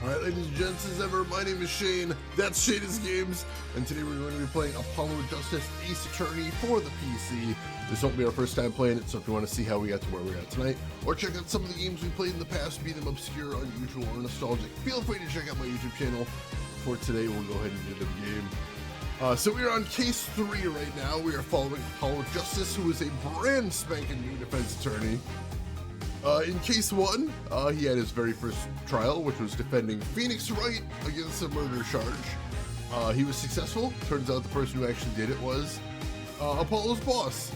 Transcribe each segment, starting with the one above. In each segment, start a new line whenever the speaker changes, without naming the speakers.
Alright, ladies and gents, as ever, my name is Shane, that's Shane's Games, and today we're going to be playing Apollo Justice Ace Attorney for the PC. This won't be our first time playing it, so if you want to see how we got to where we're at tonight, or check out some of the games we played in the past, be them obscure, unusual, or nostalgic, feel free to check out my YouTube channel. For today, we'll go ahead and get into the game. So we are on case 3 right now. We are following Apollo Justice, who is a brand spanking new defense attorney. In case 1, he had his very first trial, which was defending Phoenix Wright against a murder charge. He was successful. Turns out the person who actually did it was Apollo's boss,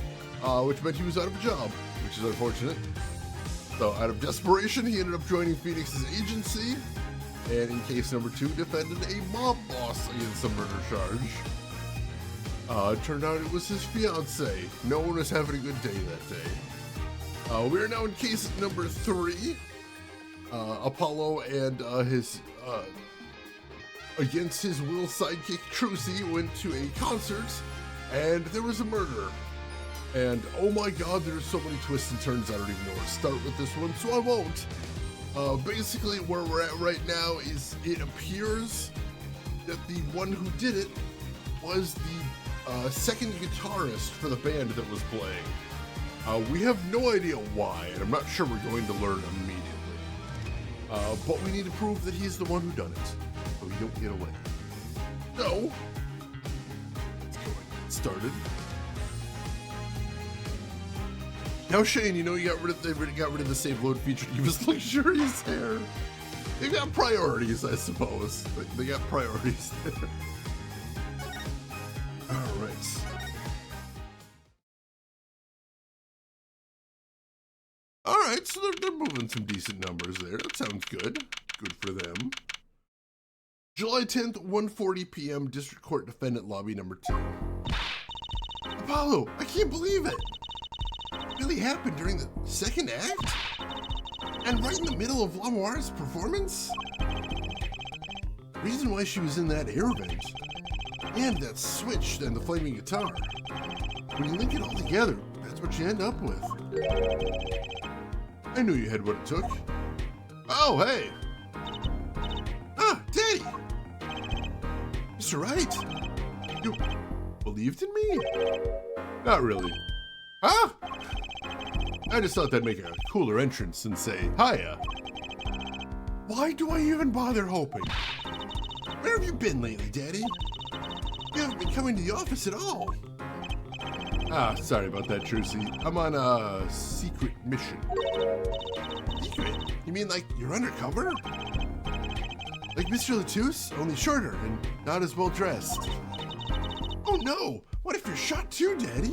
which meant he was out of a job, which is unfortunate. So out of desperation, he ended up joining Phoenix's agency, and in case number 2, defended a mob boss against a murder charge. It turned out it was his fiance. No one was having a good day that day. We are now in case number 3. Apollo and his against his will sidekick Trucy went to a concert, and there was a murder. And oh my god, there's so many twists and turns, I don't even know where to start with this one, so I won't. Basically, where we're at right now is it appears that the one who did it was the second guitarist for the band that was playing. We have no idea why, and I'm not sure we're going to learn immediately. But we need to prove that he's the one who done it, so he don't get away. So, let's go and get started. Now, Shane, you know they got rid of the save load feature to give us luxurious hair. They got priorities, I suppose. They got priorities there. All right. All right, so they're moving some decent numbers there. That sounds good. Good for them. July 10th, 1:40 p.m., District Court Defendant Lobby number 2. Apollo, I can't believe it. It really happened during the second act? And right in the middle of Lamoire's performance? The reason why she was in that air vent, and that switch and the flaming guitar. When you link it all together, that's what you end up with. I knew you had what it took. Oh, hey! Ah, Daddy! Mr. Wright! You believed in me? Not really. Huh? I just thought that'd make a cooler entrance and say, hiya. Why do I even bother hoping? Where have you been lately, Daddy? You haven't been coming to the office at all. Ah, sorry about that, Trucy. I'm on a secret mission. Secret? You mean like you're undercover? Like Mr. Latouche, only shorter and not as well dressed. Oh no! What if you're shot too, Daddy?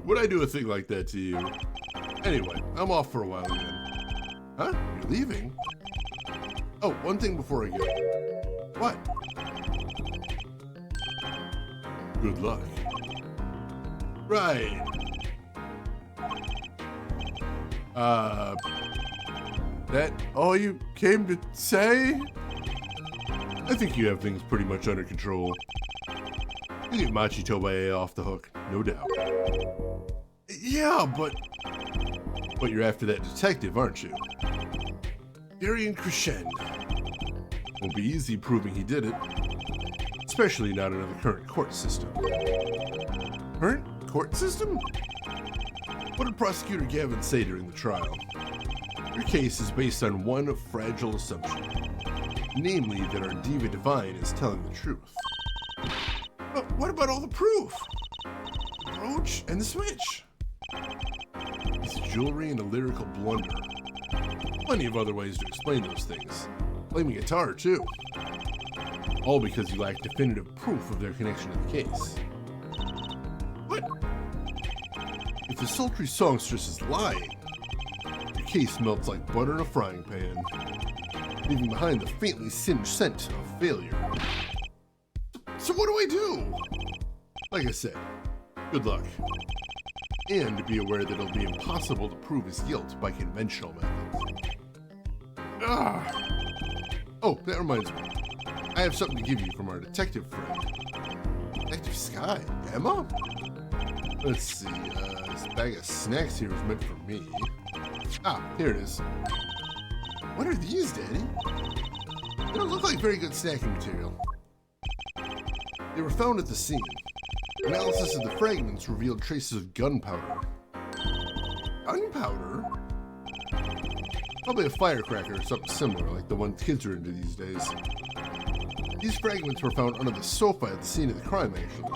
Would I do a thing like that to you? Anyway, I'm off for a while again. Huh? You're leaving? Oh, one thing before I go. What? Good luck. Right. That all you came to say? I think you have things pretty much under control. You get Machi Tobae off the hook, no doubt. Yeah, but you're after that detective, aren't you? Darian Crescend. Won't be easy proving he did it. Especially not under the current court system. Current court system? What did Prosecutor Gavin say during the trial? Your case is based on one fragile assumption. Namely, that our Diva Divine is telling the truth. But what about all the proof? The brooch and the switch? It's jewelry and a lyrical blunder. Plenty of other ways to explain those things. Blaming guitar, too. All because you lack definitive proof of their connection to the case. What? If the sultry songstress is lying, the case melts like butter in a frying pan, leaving behind the faintly singed scent of failure. So what do I do? Like I said, good luck. And be aware that it'll be impossible to prove his guilt by conventional methods. Ah. Oh, that reminds me. I have something to give you from our detective friend. Detective Sky? Emma? Let's see, this bag of snacks here is meant for me. Ah, here it is. What are these, Daddy? They don't look like very good snacking material. They were found at the scene. Analysis of the fragments revealed traces of gunpowder. Gunpowder? Probably a firecracker or something similar, like the ones kids are into these days. These fragments were found under the sofa at the scene of the crime, actually.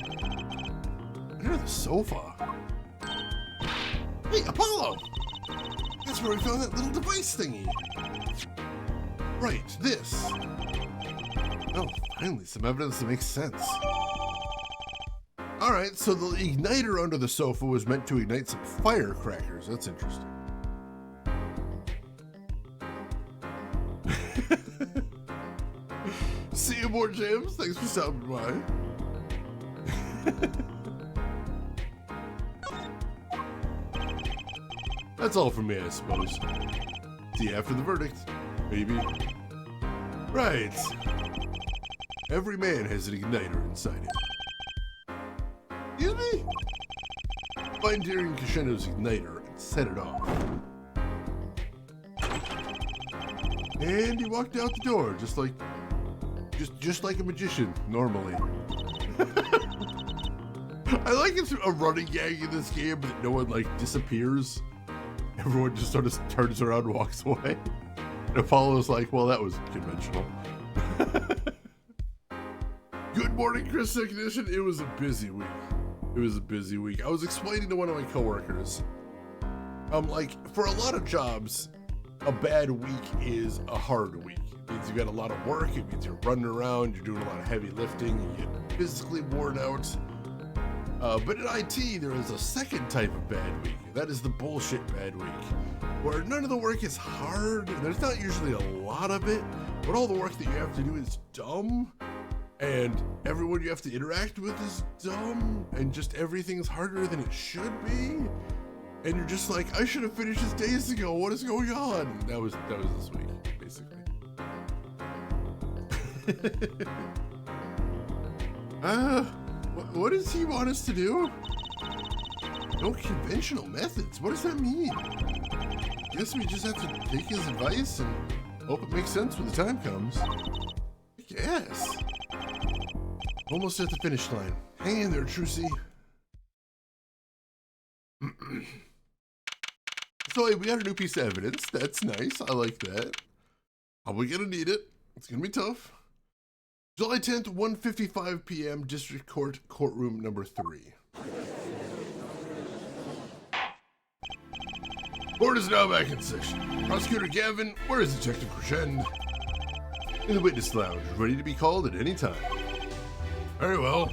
Under the sofa? Hey, Apollo! That's where we found that little device thingy. Right, this. Oh, finally, some evidence that makes sense. Alright, so the igniter under the sofa was meant to ignite some firecrackers. That's interesting. See you more, James. Thanks for stopping by. That's all from me, I suppose. See you after the verdict. Maybe. Right. Every man has an igniter inside him. Excuse me? Find Darien Crescendo's igniter and set it off. And he walked out the door, just like a magician, normally. I like it's a running gag in this game that no one like disappears. Everyone just sort of turns around and walks away. And Apollo's like, well, that was conventional. Good morning, Chris Ignition. It was a busy week. It was a busy week. I was explaining to one of my coworkers, like, for a lot of jobs, a bad week is a hard week. It means you got a lot of work. It means you're running around. You're doing a lot of heavy lifting. You get physically worn out. But in IT, there is a second type of bad week. That is the bullshit bad week, where none of the work is hard. There's not usually a lot of it, but all the work that you have to do is dumb, and everyone you have to interact with is dumb, and just everything's harder than it should be. And you're just like, I should have finished this days ago. What is going on? That was this week, basically. What does he want us to do? No conventional methods. What does that mean? Guess we just have to take his advice and hope it makes sense when the time comes. I guess. Almost at the finish line. Hang in there, Trucy. So hey, we got a new piece of evidence. That's nice. I like that. Probably gonna need it. It's gonna be tough. July 10th, 1:55 p.m. District Court, courtroom number 3. Court is now back in session. Prosecutor Gavin, where is Detective Crescendo? In the witness lounge, ready to be called at any time. Very well.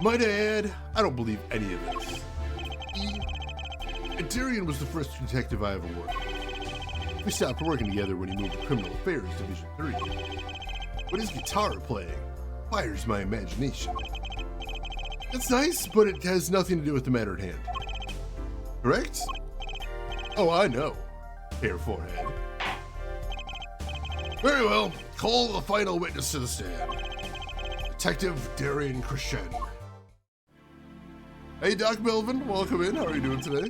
Might I add, I don't believe any of this. Darien was the first detective I ever worked with. We stopped working together when he moved to Criminal Affairs Division 3. But his guitar playing fires my imagination. It's nice, but it has nothing to do with the matter at hand. Correct? Oh, I know. Hair forehead. Very well. Call the final witness to the stand. Detective Darien Crescendo. Hey, Doc Melvin. Welcome in. How are you doing today?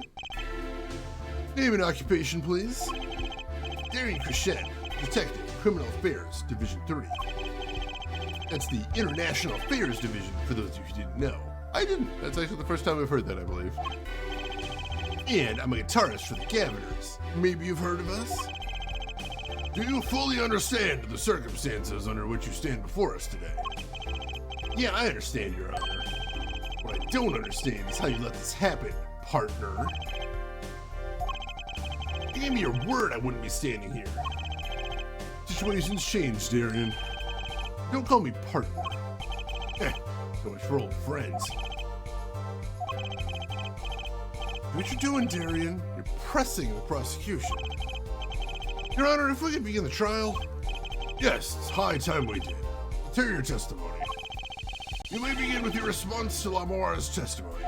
Name and occupation, please. Darien Crescendo, Detective, Criminal Affairs, Division 3. That's the International Affairs Division, for those of you who didn't know. I didn't. That's actually the first time I've heard that, I believe. And I'm a guitarist for the Gaviners. Maybe you've heard of us? Do you fully understand the circumstances under which you stand before us today? Yeah, I understand, Your Honor. What I don't understand is how you let this happen, partner. You gave me your word I wouldn't be standing here. Situations change, Darien. Don't call me partner. So much for old friends. What you doing, Darien? You're pressing the prosecution. Your Honor, if we could begin the trial. Yes, it's high time we did. Hear your testimony. You may begin with your response to Lamoire's testimony.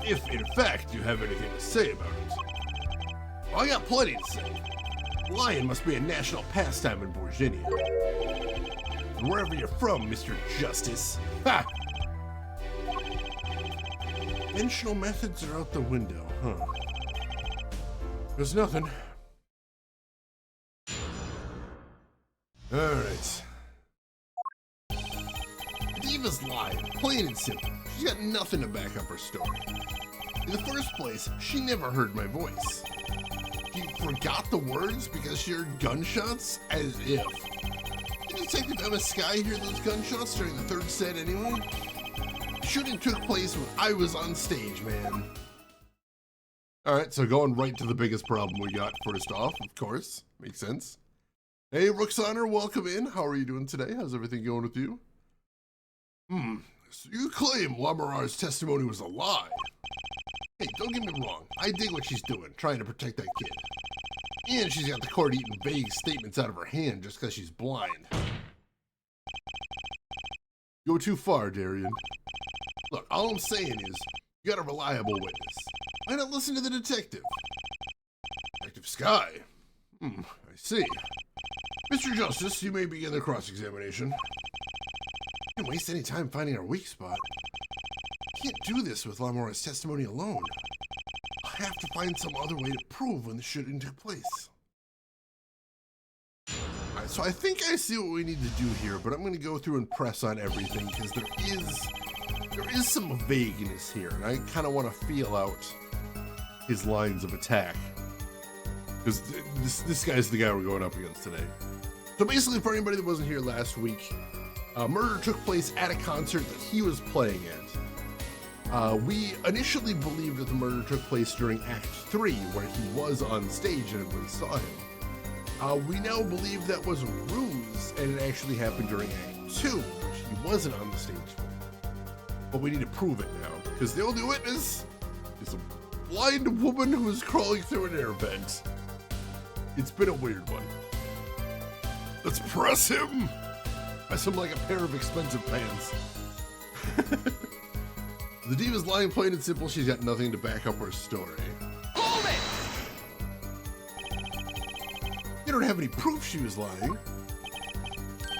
If, in fact, you have anything to say about it. Well, I got plenty to say. Lying must be a national pastime in Bourginia. And wherever you're from, Mr. Justice. Ha! Conventional methods are out the window, huh? There's nothing. Alright. Diva's lying, plain and simple. She's got nothing to back up her story. In the first place, she never heard my voice. She forgot the words because she heard gunshots? As if. Did Detective Emma Sky hear those gunshots during the third set anyway? The shooting took place when I was on stage, man. Alright, so going right to the biggest problem we got first off, of course. Makes sense. Hey, Roxana, welcome in. How are you doing today? How's everything going with you? So you claim Lamarar's testimony was a lie. Hey, don't get me wrong. I dig what she's doing, trying to protect that kid. And she's got the court eating vague statements out of her hand just because she's blind. Go too far, Darian. Look, all I'm saying is, you got a reliable witness. Why not listen to the detective? Detective Sky. I see. Mr. Justice, you may begin the cross-examination. Can't waste any time finding our weak spot. Can't do this with Lamora's testimony alone. I'll have to find some other way to prove when the shooting took place. Alright, so I think I see what we need to do here, but I'm going to go through and press on everything because there is some vagueness here, and I kind of want to feel out his lines of attack. Because this guy's the guy we're going up against today. So basically, for anybody that wasn't here last week, murder took place at a concert that he was playing at. We initially believed that the murder took place during Act 3, where he was on stage and everybody saw him. We now believe that was a ruse, and it actually happened during Act 2, which he wasn't on the stage for. But we need to prove it now, because the only witness is a blind woman who is crawling through an air vent. It's been a weird one. Let's press him! Press him like a pair of expensive pants. The diva's lying plain and simple. She's got nothing to back up her story.
Hold it!
You don't have any proof she was lying.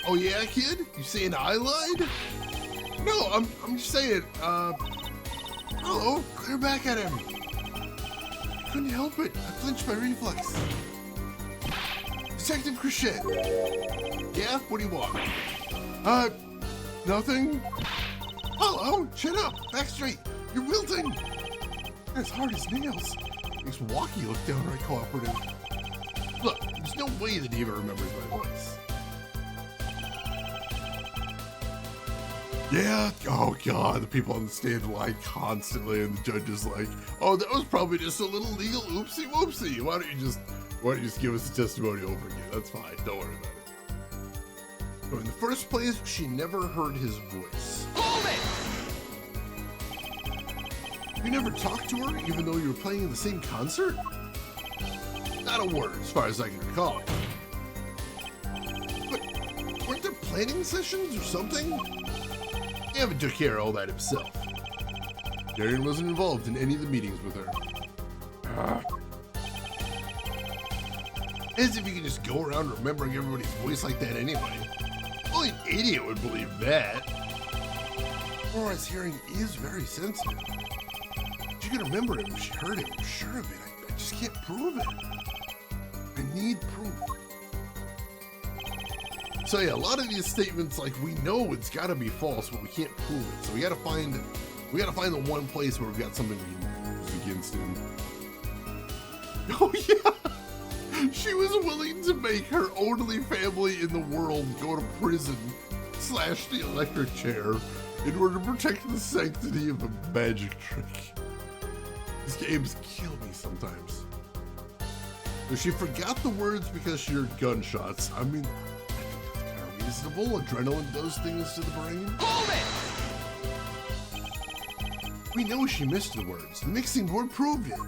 Oh yeah, kid? You saying I lied? No, I'm just saying, hello, clear back at him. Couldn't help it. I flinched my reflex. Detective Crochet. Yeah? What do you want? Nothing. Hello, chin up, back straight. You're wilting. You're as hard as nails. Makes Walkie look downright cooperative. Look, there's no way the diva remembers my voice. Yeah, oh god, the people on the stand lie constantly, and the judge is like, oh, that was probably just a little legal oopsie whoopsie. Why don't you just give us the testimony over again? That's fine, don't worry about it. So in the first place, she never heard his voice.
Hold it!
You never talked to her, even though you were playing in the same concert? Not a word, as far as I can recall. But weren't there planning sessions or something? Evan took care of all that himself. Darian wasn't involved in any of the meetings with her. As if you could just go around remembering everybody's voice like that anyway. Only an idiot would believe that. Laura's hearing is very sensitive. She could remember it if she heard it. I'm sure of it. I just can't prove it. I need proof. So yeah, a lot of these statements, like, we know it's got to be false, but we can't prove it. So we got to find the one place where we've got something we can use against him. Oh yeah, she was willing to make her only family in the world go to prison / the electric chair in order to protect the sanctity of a magic trick. These games kill me sometimes. So she forgot the words because she heard gunshots. I mean, reasonable. Adrenaline does things to the brain.
Hold it!
We know she missed the words. The mixing board proved it.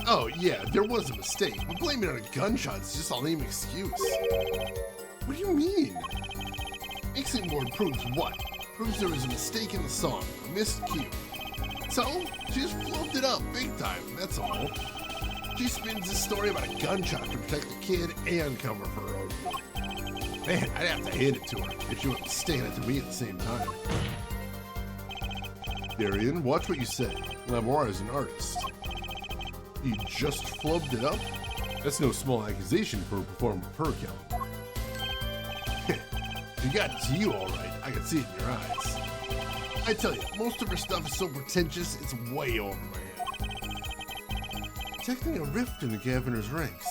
Oh yeah, there was a mistake, but blaming it on a gunshot is just a lame excuse. What do you mean? Mixing board proves what? Proves there was a mistake in the song, a missed cue. So, she just flubbed it up big time, that's all. She spins this story about a gunshot to protect the kid and cover for her own good. Man, I'd have to hand it to her if she wasn't staying it to me at the same time. Darian, watch what you say. Lamora is an artist. He just flubbed it up? That's no small accusation for a performer of her caliber. You got it to you, all right. I can see it in your eyes. I tell you, most of her stuff is so pretentious, it's way over my head. Detecting a rift in the governor's ranks.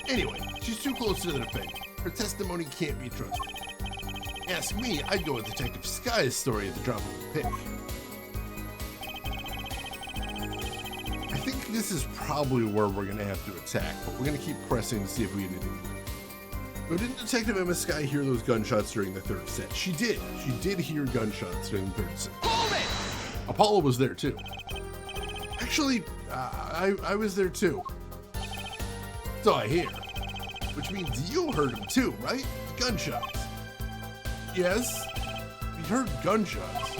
Anyway, she's too close to the defendant. Her testimony can't be trusted. Ask me, I'd go with Detective Sky's story at the drop of a pick. I think this is probably where we're going to have to attack, but we're going to keep pressing to see if we can do anything. So didn't Detective Emma Sky hear those gunshots during the third set? She did. She did hear gunshots during the third set.
Hold it!
Apollo was there too. Actually, I was there too. So I hear. Which means you heard them too, right? Gunshots. Yes, we heard gunshots.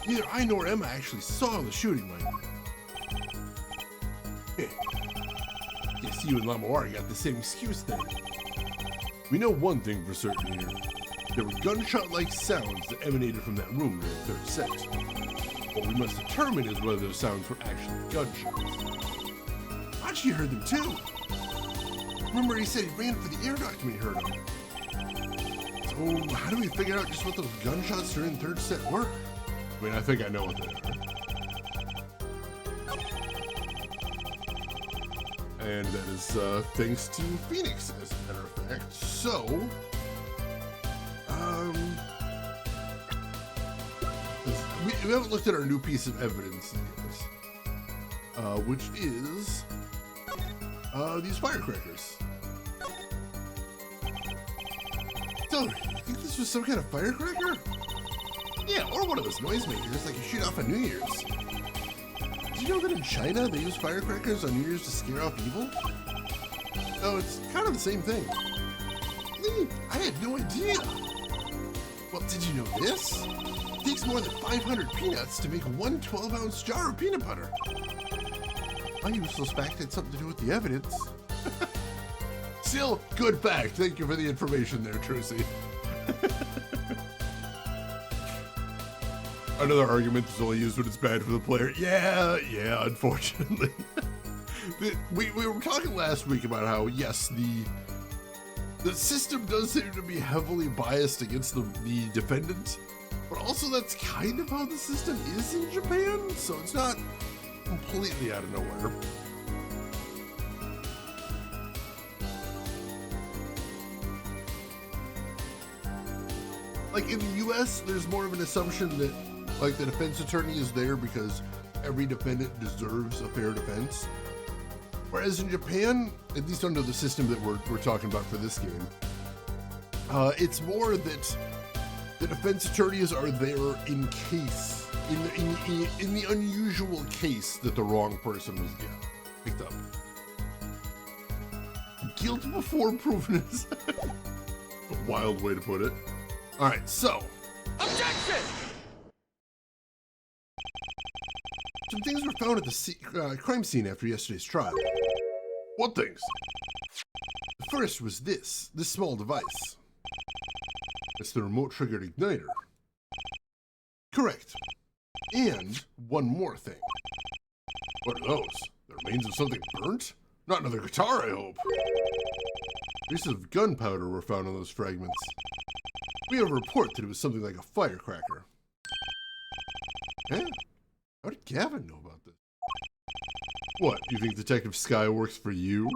Neither I nor Emma actually saw the shooting, mind you. Guess you and Lamoir got the same excuse then. We know one thing for certain here. There were gunshot-like sounds that emanated from that room during the third set. What we must determine is whether those sounds were actually gunshots. Machi heard them too. Remember he said he ran for the air duct when he heard them. So how do we figure out just what those gunshots during the third set were? I mean, I think I know what they are. And that is thanks to Phoenix, as a matter of fact. So, we haven't looked at our new piece of evidence yet, which is these firecrackers. So, you think this was some kind of firecracker? Yeah, or one of those noisemakers like you shoot off on New Year's. Did you know that in China they use firecrackers on New Year's to scare off evil? So it's kind of the same thing. I had no idea. Well, did you know this? It takes more than 500 peanuts to make one 12-ounce jar of peanut butter. I useless fact had something to do with the evidence. Still, good fact. Thank you for the information there, Trucy. Another argument that's only used when it's bad for the player. Yeah, unfortunately. we were talking last week about how, yes, the system does seem to be heavily biased against the defendant, but also that's kind of how the system is in Japan, so it's not completely out of nowhere. Like in the US, there's more of an assumption that like the defense attorney is there because every defendant deserves a fair defense. Whereas in Japan, at least under the system that we're talking about for this game, it's more that the defense attorneys are there in case, in the unusual case that the wrong person was picked up. Guilt before proven is a wild way to put it. All right, so.
Objection!
Some things were found at the crime scene after yesterday's trial. What things? The first was this small device. It's the remote-triggered igniter. Correct. And one more thing. What are those? The remains of something burnt? Not another guitar, I hope. Pieces of gunpowder were found on those fragments. We have a report that it was something like a firecracker. Huh? How did Gavin know about this? What, you think Detective Sky works for you?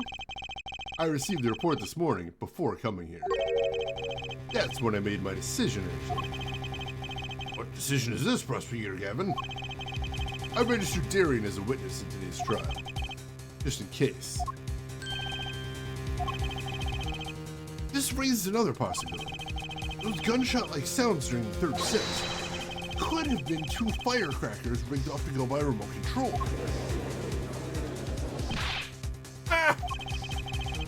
I received the report this morning before coming here. That's when I made my decision, actually. What decision is this, Prosecutor Gavin? I registered Darian as a witness in today's trial. Just in case. This raises another possibility. Those gunshot-like sounds during the third set could have been two firecrackers rigged off to go by remote control. Ah!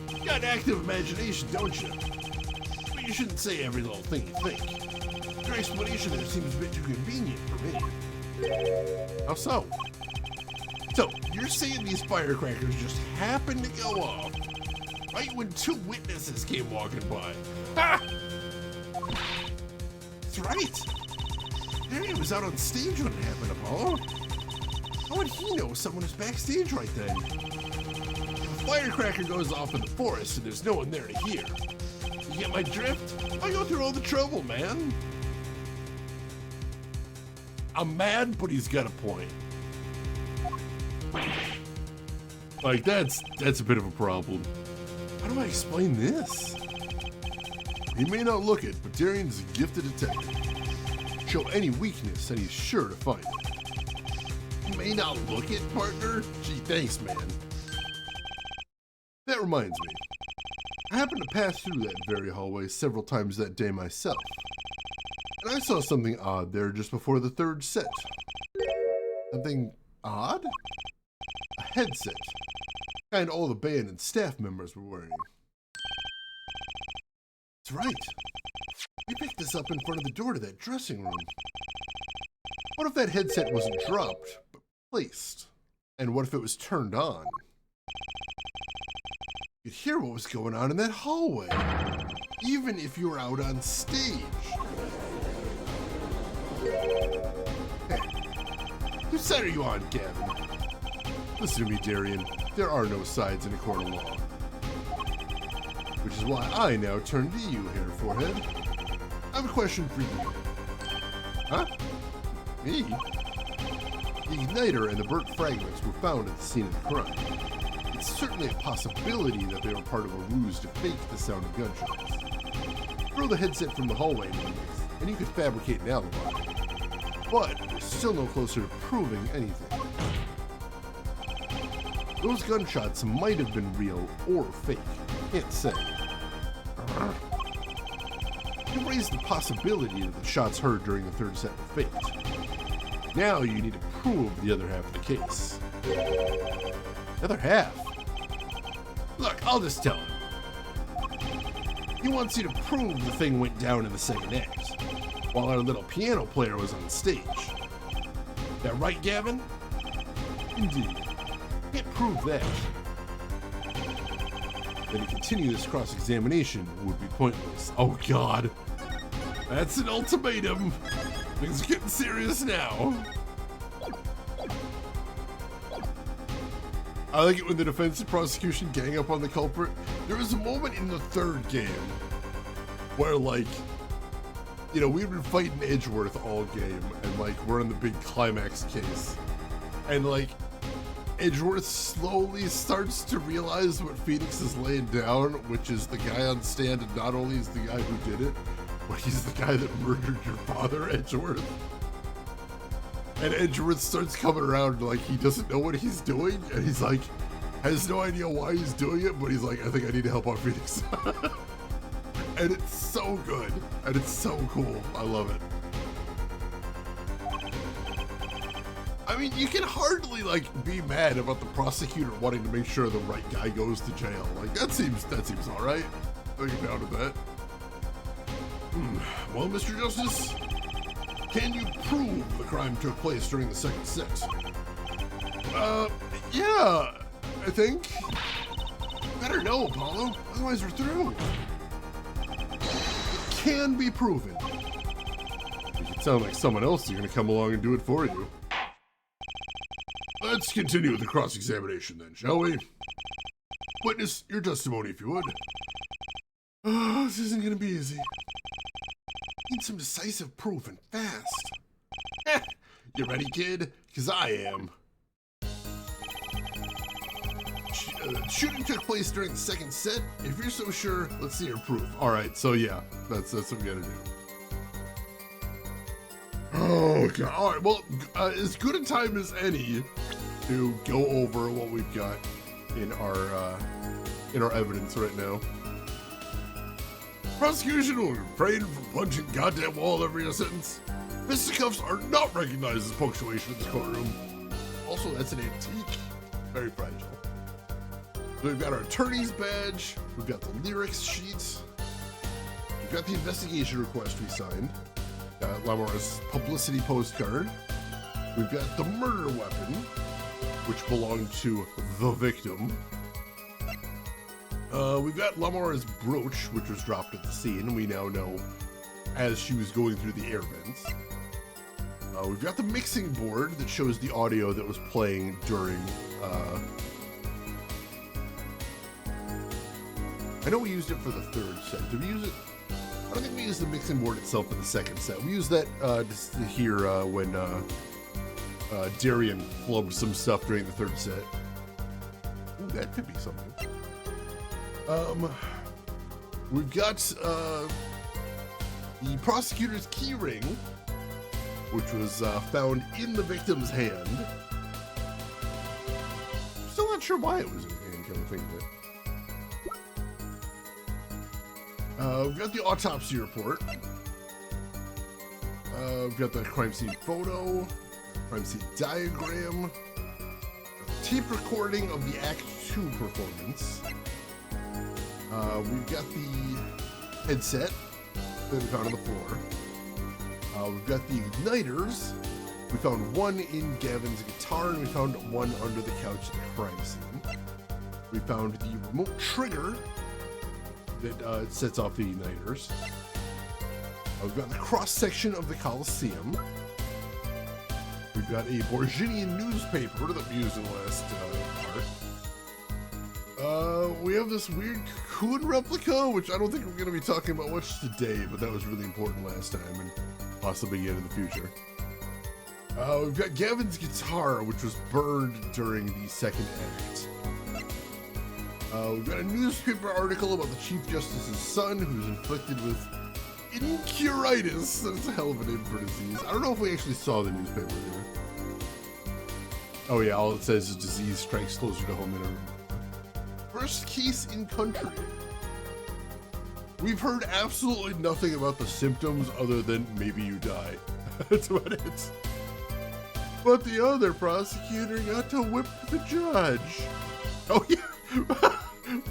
You got an active imagination, don't you? But you shouldn't say every little thing you think. Your explanation there seems a bit too convenient for me. How so? So, you're saying these firecrackers just happened to go off right when two witnesses came walking by? Ha! That's right. Darian was out on stage when it happened, Apollo. How would he know someone was backstage right then? If a firecracker goes off in the forest and there's no one there to hear, get my drift? I go through all the trouble, man. I'm mad, but he's got a point. Like, that's a bit of a problem. How do I explain this? He may not look it, but Darian's a gifted detective. Show any weakness, and he's sure to find it. He may not look it, partner? Gee, thanks, man. That reminds me. I happened to pass through that very hallway several times that day myself. And I saw something odd there just before the third set. Something odd? A headset. Kind all the band and staff members were wearing. That's right. We picked this up in front of the door to that dressing room. What if that headset wasn't dropped, but placed? And what if it was turned on? You could hear what was going on in that hallway, even if you were out on stage. Hey, whose side are you on, Gavin? Listen to me, Darian. There are no sides in a court of law. Which is why I now turn to you, Hair Forehead. I have a question for you. Huh? Me? The igniter and the burnt fragments were found at the scene of the crime. It's certainly a possibility that they were part of a ruse to fake the sound of gunshots. Throw the headset from the hallway into the mix, and you could fabricate an alibi. But we're still no closer to proving anything. Those gunshots might have been real or fake. Can't say. You raised the possibility that the shots heard during the third set were faked. Now you need to prove the other half of the case. The other half? Look, I'll just tell him. He wants you to prove the thing went down in the second act, while our little piano player was on stage. That right, Gavin? Indeed. Can't prove that. Then to continue this cross-examination would be pointless. Oh God. That's an ultimatum. Things are getting serious now. I like it when the defense and prosecution gang up on the culprit. There was a moment in the third game where, like, you know, we've been fighting Edgeworth all game, and like we're in the big climax case, and like Edgeworth slowly starts to realize what Phoenix is laying down, which is the guy on stand, and not only is the guy who did it, but he's the guy that murdered your father, Edgeworth. And Edgeworth starts coming around like he doesn't know what he's doing, and he's like, has no idea why he's doing it, but he's like, I think I need to help out Phoenix. And it's so good, and it's so cool. I love it. I mean, you can hardly like be mad about the prosecutor wanting to make sure the right guy goes to jail. Like that seems all right. I can down to that. Well, Mr. Justice, can you prove the crime took place during the second set? Yeah, I think. Better know, Apollo. Otherwise, we're through. It can be proven. Make it sound like someone else is going to come along and do it for you. Let's continue with the cross-examination then, shall we? Witness, your testimony if you would. Oh, this isn't gonna be easy. Need some decisive proof and fast. You ready, kid? Because I am. Shooting took place during the second set. If you're so sure, let's see your proof. All right, so yeah, that's what we gotta do. Oh God! All right, well, as good a time as any to go over what we've got in our evidence right now. Prosecution will refrain from punching goddamn wall every sentence. Fisticuffs are not recognized as punctuation in this courtroom. Also, that's an antique, very fragile. So we've got our attorney's badge. We've got the lyrics sheets. We've got the investigation request we signed. Lamora's publicity postcard. We've got the murder weapon, which belonged to the victim. We've got Lamora's brooch, which was dropped at the scene, we now know, as she was going through the air vents. We've got the mixing board that shows the audio that was playing during I know we used it for the third set. Did we use it? I don't think we used the mixing board itself for the second set. We used that just to hear when Darian flubbed some stuff during the third set. Ooh, that could be something. We've got the prosecutor's key ring, which was found in the victim's hand. Still not sure why it was in the hand, kind of think of it. We've got the autopsy report. We've got the crime scene photo, crime scene diagram, a tape recording of the Act 2 performance. We've got the headset that we found on the floor. We've got the igniters. We found one in Gavin's guitar, and we found one under the couch at the crime scene. We found the remote trigger that sets off the igniters. We've got the cross-section of the Coliseum. We've got a Borginian newspaper that we used in the last part. We have this weird cocoon replica, which I don't think we're going to be talking about much today, but that was really important last time and possibly again in the future. We've got Gavin's guitar, which was burned during the second act. We've got a newspaper article about the Chief Justice's son, who's inflicted with incuritis. That's a hell of a name for a disease. I don't know if we actually saw the newspaper here. Oh yeah, all it says is disease strikes closer to home than ever. First case in country. We've heard absolutely nothing about the symptoms other than maybe you die. That's about it. But the other prosecutor got to whip the judge. Oh yeah.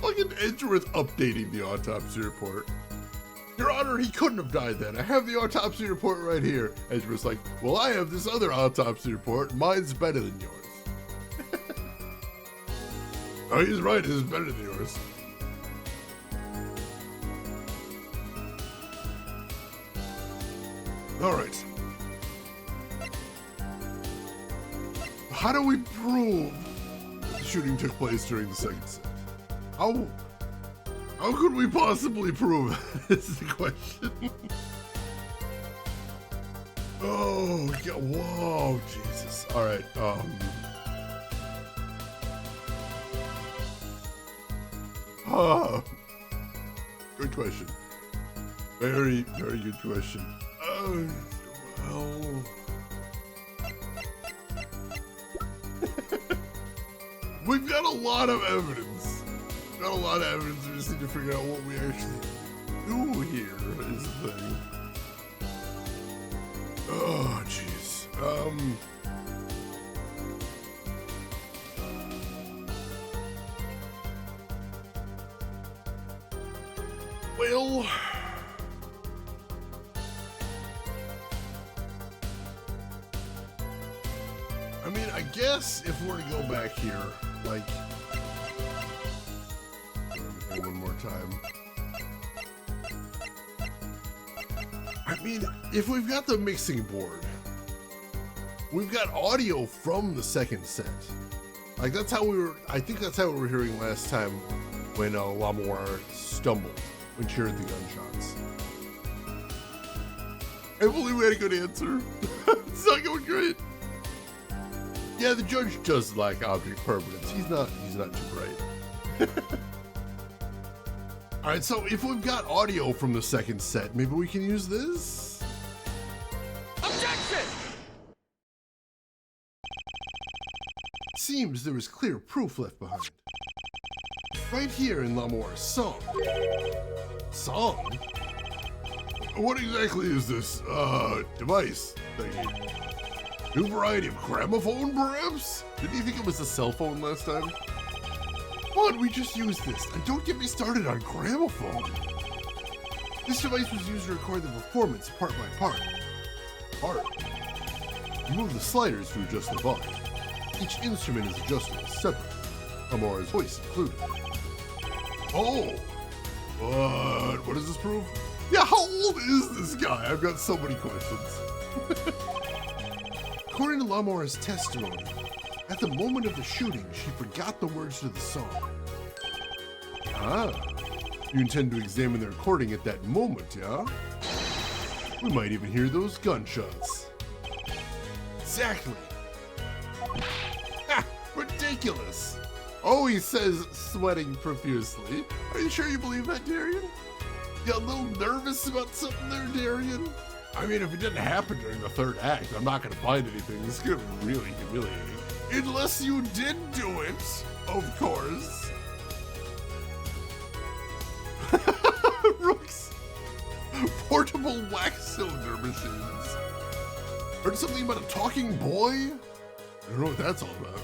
Fucking Edgeworth updating the autopsy report. Your Honor, he couldn't have died then. I have the autopsy report right here. Edgeworth's like, well, I have this other autopsy report. Mine's better than yours. Oh, he's right. His is better than yours. All right. How do we prove the shooting took place during the second set? How could we possibly prove it? This is the question. Oh, yeah, whoa, Jesus. All right, good question. Very, very good question. Well... We've got a lot of evidence. Got a lot of evidence. We just need to figure out what we actually do here is the thing. Oh, jeez. Well... I mean, I guess if we're to go back here, like... One more time. I mean, if we've got the mixing board, we've got audio from the second set. Like, that's how we were... I think that's how we were hearing last time when Lamore stumbled when she heard the gunshots. I believe we had a good answer. It's not going great. Yeah, the judge does like object permanence. He's not too bright. All right, so if we've got audio from the second set, maybe we can use this?
Objection!
Seems there is clear proof left behind. Right here in Lamore's song. Song? What exactly is this, device thingy? New variety of gramophone, perhaps? Didn't you think it was a cell phone last time? Come on, we just used this. And don't get me started on gramophone. This device was used to record the performance part by part. Move the sliders to adjust the volume. Each instrument is adjustable separately. Amora's voice included. Oh! What does this prove? Yeah, how old is this guy? I've got so many questions. According to Lamore's testimony, at the moment of the shooting, she forgot the words to the song. Ah. You intend to examine the recording at that moment, yeah? We might even hear those gunshots. Exactly. Ha! Ridiculous. Oh, he says, sweating profusely. Are you sure you believe that, Darian? You a little nervous about something there, Darian? I mean, if it didn't happen during the third act, I'm not going to find anything. This is going to be really humiliating. Unless you did do it, of course. Rook's portable wax cylinder machines. Heard something about a talking boy? I don't know what that's all about.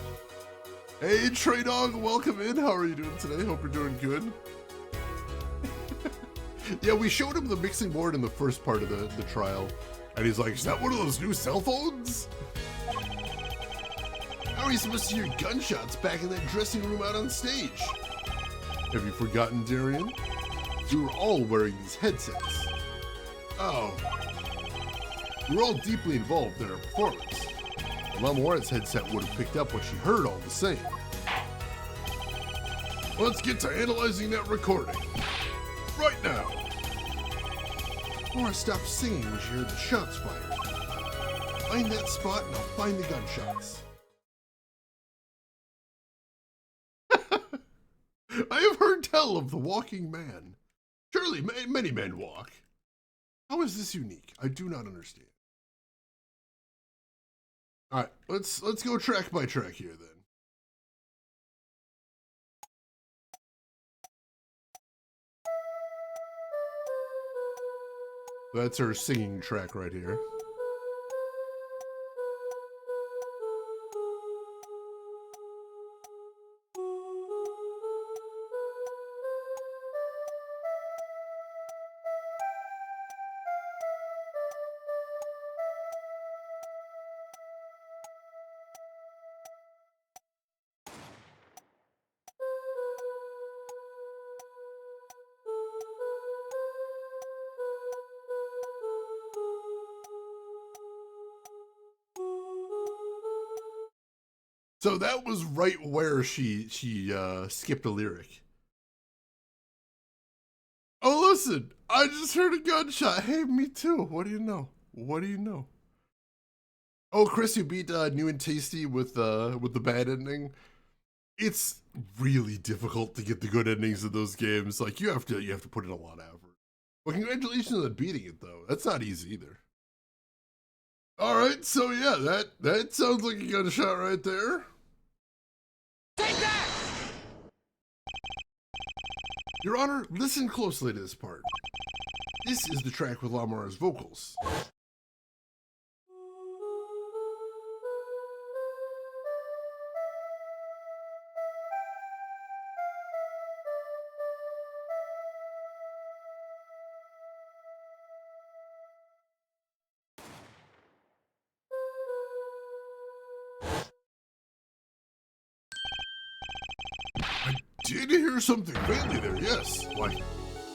Hey, Trey Dog, welcome in. How are you doing today? Hope you're doing good. Yeah, we showed him the mixing board in the first part of the trial, and he's like, is that one of those new cell phones? How are you supposed to hear gunshots back in that dressing room out on stage? Have you forgotten, Darian? We were all wearing these headsets. Oh. We were all deeply involved in our performance. Lamora's headset would have picked up what she heard all the same. Let's get to analyzing that recording. Right now. Laura, stop singing when you hear the shots fired. Find that spot and I'll find the gunshots. I have heard tell of the walking man. Surely many men walk. How is this unique? I do not understand. All right, let's go track by track here then. That's her singing track right here. So that was right where she skipped a lyric. Oh, listen, I just heard a gunshot. Hey, me too. What do you know? What do you know? Oh, Chris, you beat New and Tasty with the bad ending. It's really difficult to get the good endings of those games. Like you have to put in a lot of effort. Well, congratulations on beating it though. That's not easy either. All right, so yeah, that sounds like a gunshot right there.
Take that!
Your Honor, listen closely to this part. This is the track with Lamora's vocals. Did hear something faintly there, yes. Like,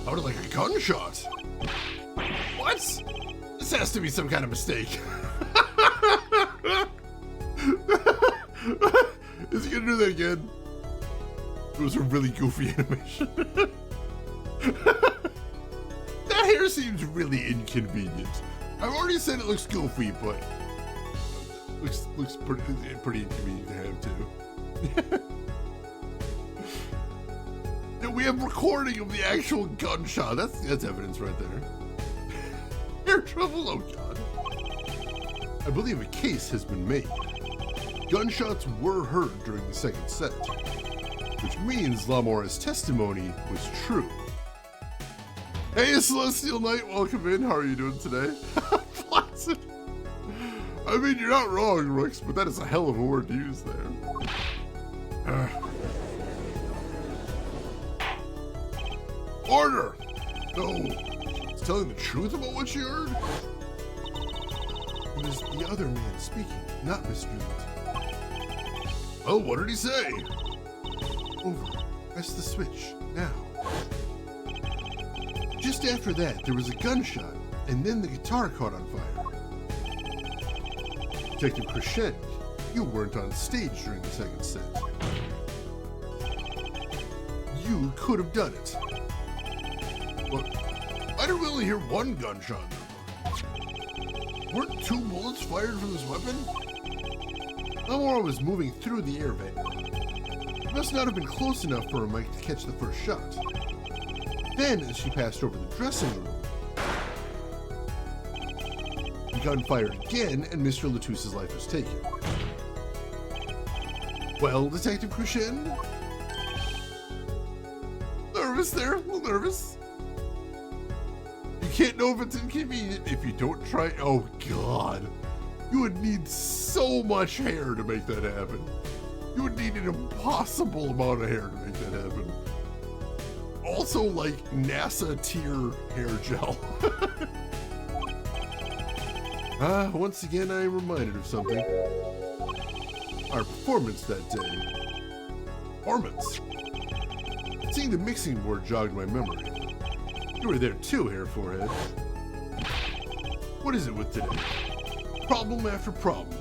sounded like a gunshot. What? This has to be some kind of mistake. Is he gonna do that again? It was a really goofy animation. That hair seems really inconvenient. I've already said it looks goofy, but looks pretty inconvenient to have too. We have recording of the actual gunshot. That's evidence right there. Air trouble, oh god. I believe a case has been made. Gunshots were heard during the second set, which means Lamora's testimony was true. Hey, Celestial Knight, welcome in. How are you doing today? Placid. I mean, you're not wrong, Rooks, but that is a hell of a word to use there. Order! No, it's telling the truth about what she heard? It is the other man speaking, not Miss Juliet. Well, what did he say? Over. Press the switch, now. Just after that, there was a gunshot, and then the guitar caught on fire. Detective Crescent, you weren't on stage during the second set. You could have done it. But I didn't really hear one gunshot. Weren't 2 bullets fired from this weapon? Elmore was moving through the air vent. It must not have been close enough for Mike to catch the first shot. Then, as she passed over the dressing room, the gun fired again, and Mr. Latouse's life was taken. Well, Detective Cruchend? Nervous there, a little nervous. You can't know if it's inconvenient if you don't try. Oh, God. You would need so much hair to make that happen. You would need an impossible amount of hair to make that happen. Also, like, NASA tier hair gel. Once again, I am reminded of something. Our performance that day. Performance? Seeing the mixing board jogged my memory. You were there too, Hair Forehead. What is it with today? Problem after problem.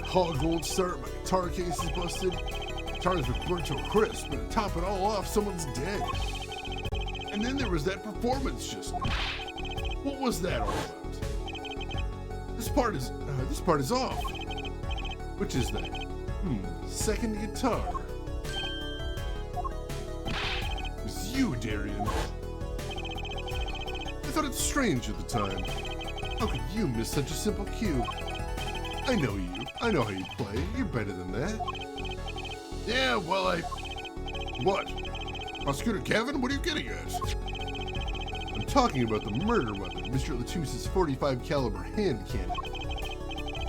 Hog won't start, my guitar case is busted. Guitar's been burnt to a crisp, but to top it all off, someone's dead. And then there was that performance just now. What was that all about? This part is off. Which is that? Second guitar. It was you, Darian. I thought it strange at the time. How could you miss such a simple cue? I know you. I know how you play. You're better than that. Yeah, well, What? Prosecutor Kevin, what are you getting at? I'm talking about the murder weapon, Mr. Latouse's .45 caliber hand cannon.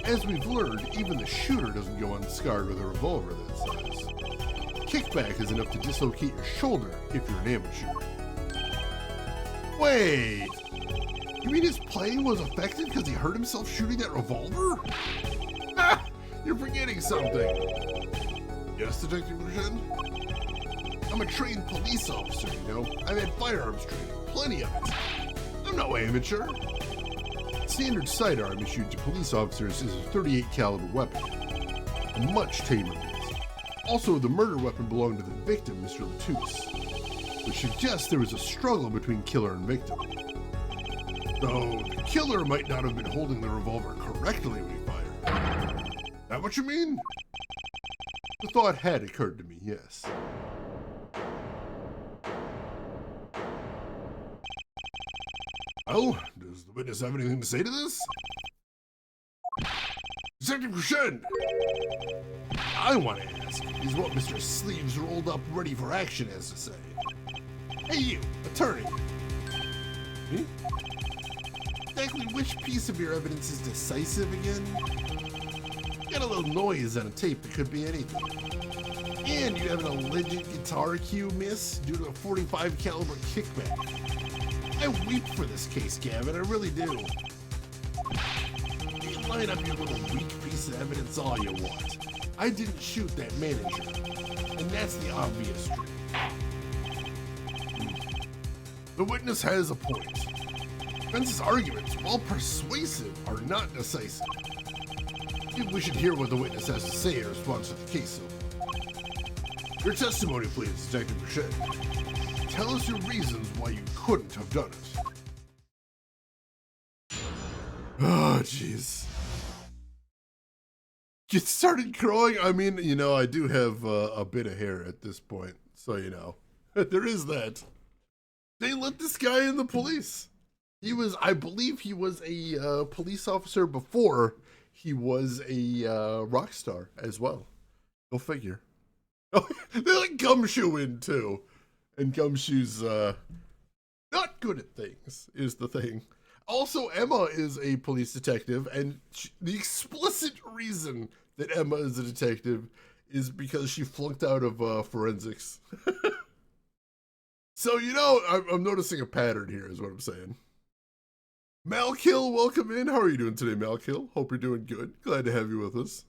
As we've learned, even the shooter doesn't go unscarred with a revolver that size. Kickback is enough to dislocate your shoulder if you're an amateur. Wait! You mean his playing was affected because he hurt himself shooting that revolver? Ah! You're forgetting something. Yes, Detective Cruchend? I'm a trained police officer, you know. I've had firearms training, plenty of it. I'm no amateur. Standard sidearm issued to police officers is a .38 caliber weapon, a much tamer beast. Also, the murder weapon belonged to the victim, Mr. Latouse, which suggests there was a struggle between killer and victim. Though the killer might not have been holding the revolver correctly when he fired. That what you mean? The thought had occurred to me, yes. Well, does the witness have anything to say to this? Detective Cruchend! I want to ask is what Mr. Sleeves rolled up ready for action has to say. Hey you, attorney. Me? Exactly which piece of your evidence is decisive again? Got a little noise on a tape that could be anything. And you have an alleged guitar cue miss due to a .45 caliber kickback. I weep for this case, Gavin, I really do. You can line up your little weak piece of evidence all you want. I didn't shoot that manager, and that's the obvious truth. The witness has a point. Defense's arguments, while persuasive, are not decisive. Maybe we should hear what the witness has to say in response to the case. Your testimony, please, Detective Cruchend. Tell us your reasons why you couldn't have done it. Oh, jeez. You started crowing? I mean, you know, I do have a bit of hair at this point, so you know. There is that. They let this guy in the police. He was, I believe he was a police officer before he was a rock star as well. Go figure. Oh, they let Gumshoe in too. And Gumshoe's not good at things, is the thing. Also, Emma is a police detective, and the explicit reason that Emma is a detective is because she flunked out of forensics. So, you know, I'm noticing a pattern here, is what I'm saying. Malkill, welcome in. How are you doing today, Malkill? Hope you're doing good. Glad to have you with us.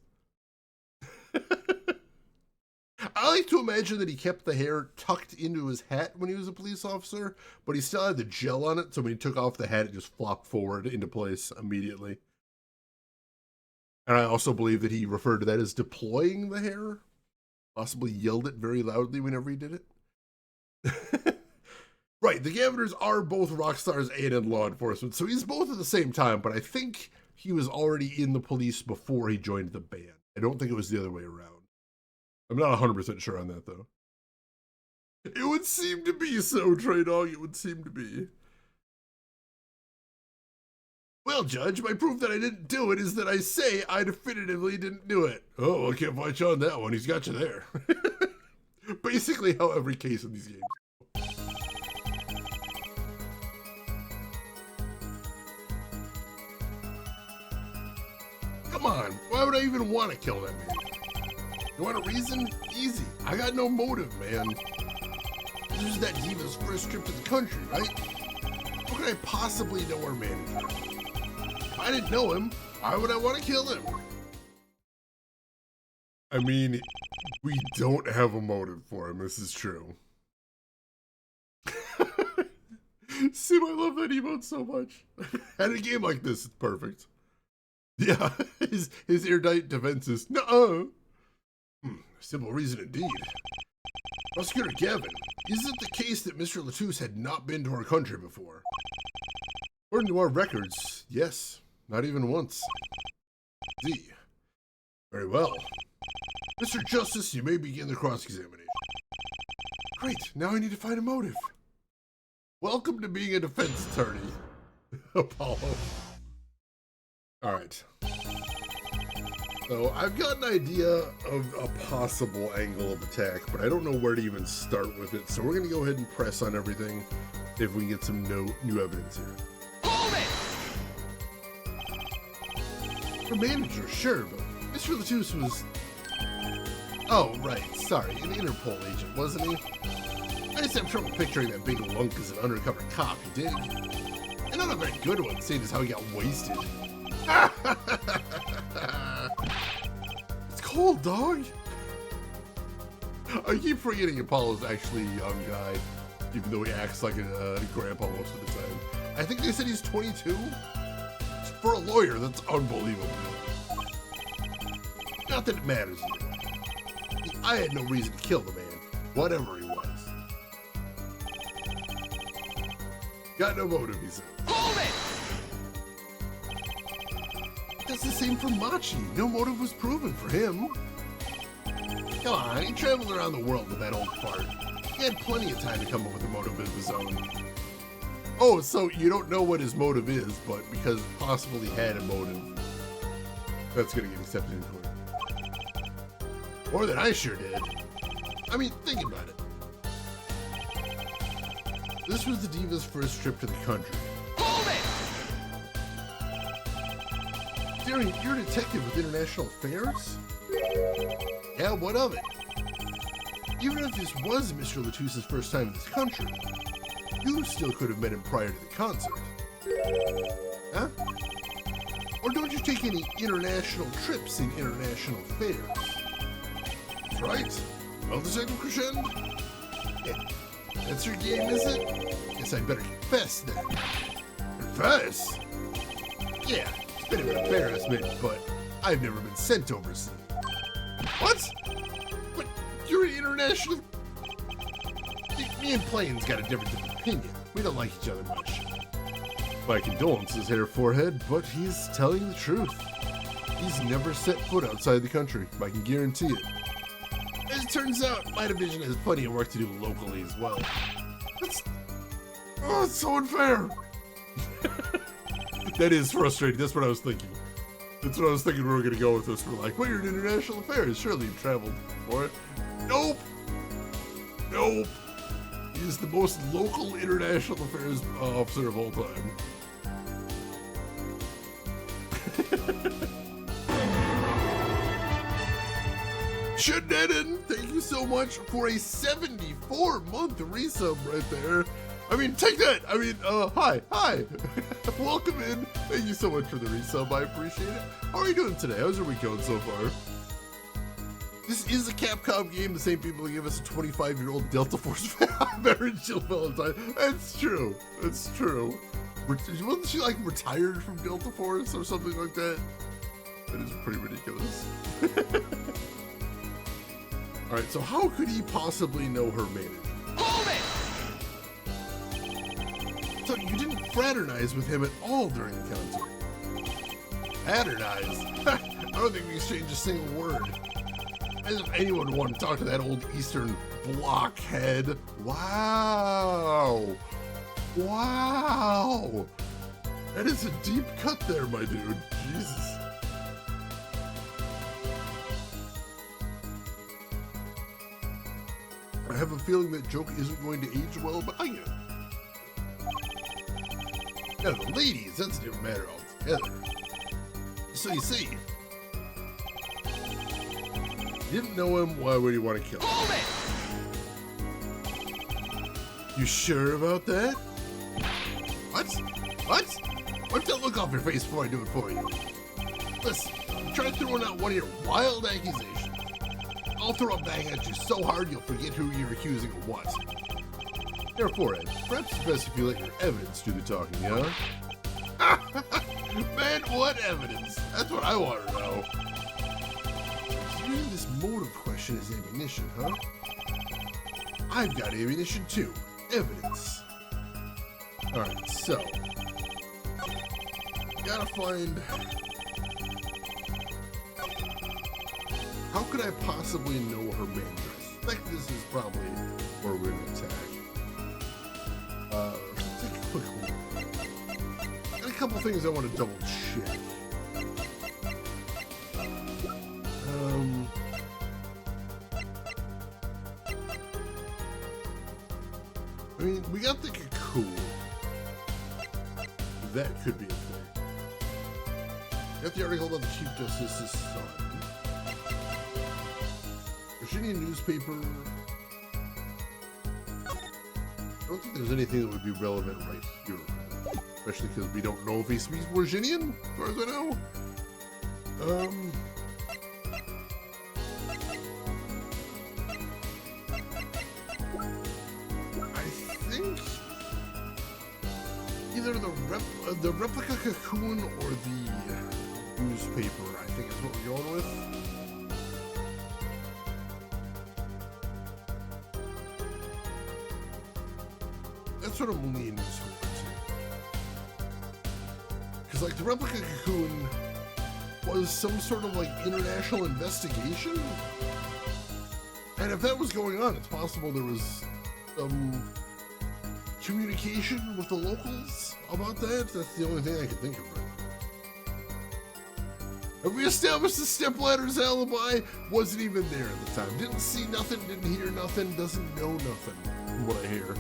I like to imagine that he kept the hair tucked into his hat when he was a police officer, but he still had the gel on it, so when he took off the hat, it just flopped forward into place immediately. And I also believe that he referred to that as deploying the hair, possibly yelled it very loudly whenever he did it. Right, the Gaviners are both rock stars and in law enforcement, so he's both at the same time, but I think he was already in the police before he joined the band. I don't think it was the other way around. I'm not 100% sure on that, though. It would seem to be so, Trey Dog. It would seem to be. Well, Judge, my proof that I didn't do it is that I say I definitively didn't do it. Oh, I can't fight you on that one. He's got you there. Basically how every case in these games. Come on, why would I even want to kill that man? You want a reason? Easy. I got no motive, man. This is that diva's first trip to the country, right? How could I possibly know our manager? If I didn't know him, why would I want to kill him? I mean, we don't have a motive for him, this is true. Sim, I love that emote so much. And a game like this, it's perfect. Yeah, his airtight defense is, nuh-uh. Simple reason indeed. Prosecutor Gavin, is it the case that Mr. Latouche had not been to our country before? According to our records, yes, not even once. D. Very well. Mr. Justice, you may begin the cross-examination. Great, now I need to find a motive. Welcome to being a defense attorney, Apollo. Alright. So I've got an idea of a possible angle of attack, but I don't know where to even start with it. So we're going to go ahead and press on everything, see if we can get some new evidence here.
Hold it!
For manager, sure, but Mr. Latouche was... Oh, right, sorry, an Interpol agent, wasn't he? I just have trouble picturing that big lunk as an undercover cop, you dig? And not a very good one, seeing as how he got wasted. It's cold, dog. I keep forgetting Apollo's actually a young guy, even though he acts like a grandpa most of the time. I think they said he's 22. For a lawyer, that's unbelievable. Not that it matters either way. I had no reason to kill the man, whatever he was. Got no motive, he said.
Hold it!
That's the same for Machi. No motive was proven for him. Come on, he traveled around the world with that old fart. He had plenty of time to come up with a motive of his own. Oh, so you don't know what his motive is, but because possibly he had a motive, that's gonna get accepted in court. More than I sure did. I mean, think about it. This was the diva's first trip to the country.
Hold it!
Darren, you're a detective with international affairs? Yeah, what of it? Even if this was Mr. Latouche's first time in this country, you still could have met him prior to the concert. Huh? Or don't you take any international trips in international affairs? That's right. Well, Detective Crescend? Yeah. That's your game, is it? Guess I better confess then. Confess? Yeah, it's a bit of an embarrassment, but I've never been sent overseas. What? But you're an international... Me and Plain's got a difference of opinion. We don't like each other much. My condolences, Hair Forehead, but he's telling the truth. He's never set foot outside the country, I can guarantee it. As it turns out, my division has plenty of work to do locally as well. It's so unfair. That is frustrating. That's what I was thinking. That's what I was thinking we were going to go with this. We're like, well, you're in international affairs. Surely you've traveled for it. Nope. Nope. He's the most local international affairs officer of all time. Shenanigans, thank you so much for a 74-month resub right there. I mean, take that. I mean, hi. Welcome in. Thank you so much for the resub. I appreciate it. How are you doing today? How's your week going so far? This is a Capcom game. The same people who give us a 25-year-old Delta Force veteran Jill Valentine. It's true. It's true. Wasn't she like retired from Delta Force or something like that? That is pretty ridiculous. All right, so how could he possibly know her manager?
Hold it!
So you didn't fraternize with him at all during the concert. Fraternize? I don't think we exchanged a single word. As if anyone would want to talk to that old Eastern blockhead. Wow. Wow. That is a deep cut there, my dude. Jesus. I have a feeling that joke isn't going to age well, but I get it. Now, the ladies, that's a different matter altogether. So you see, you didn't know him, why would you want to kill him?
Hold it!
You sure about that? What? What? Wipe that look off your face before I do it for you. Listen, try throwing out one of your wild accusations. I'll throw a bang at you so hard you'll forget who you're accusing of what. Therefore, Ed, perhaps it's best if you let your evidence do the talking, huh? Man, what evidence? That's what I want to know. Using this motive question as ammunition, huh? I've got ammunition too. Evidence. Alright, so. Gotta find. How could I possibly know her main dress? I think this is probably where we're gonna attack. Let's take a quick look. Got a couple things I want to double check. I mean, we got the cocoon. That could be a thing. Got the article about the Chief Justice's son. Virginia newspaper. I don't think there's anything that would be relevant right here. Especially because we don't know if he speaks Virginian, as far as I know. I think either the replica cocoon or the newspaper, I think is what we're going with. That's what I'm leaning towards. Because, like, the replica cocoon was some sort of, like, international investigation? And if that was going on, it's possible there was some communication with the locals about that. That's the only thing I can think of right now. Have we established the stepladder's alibi? Wasn't even there at the time. Didn't see nothing, didn't hear nothing, doesn't know nothing from what I hear.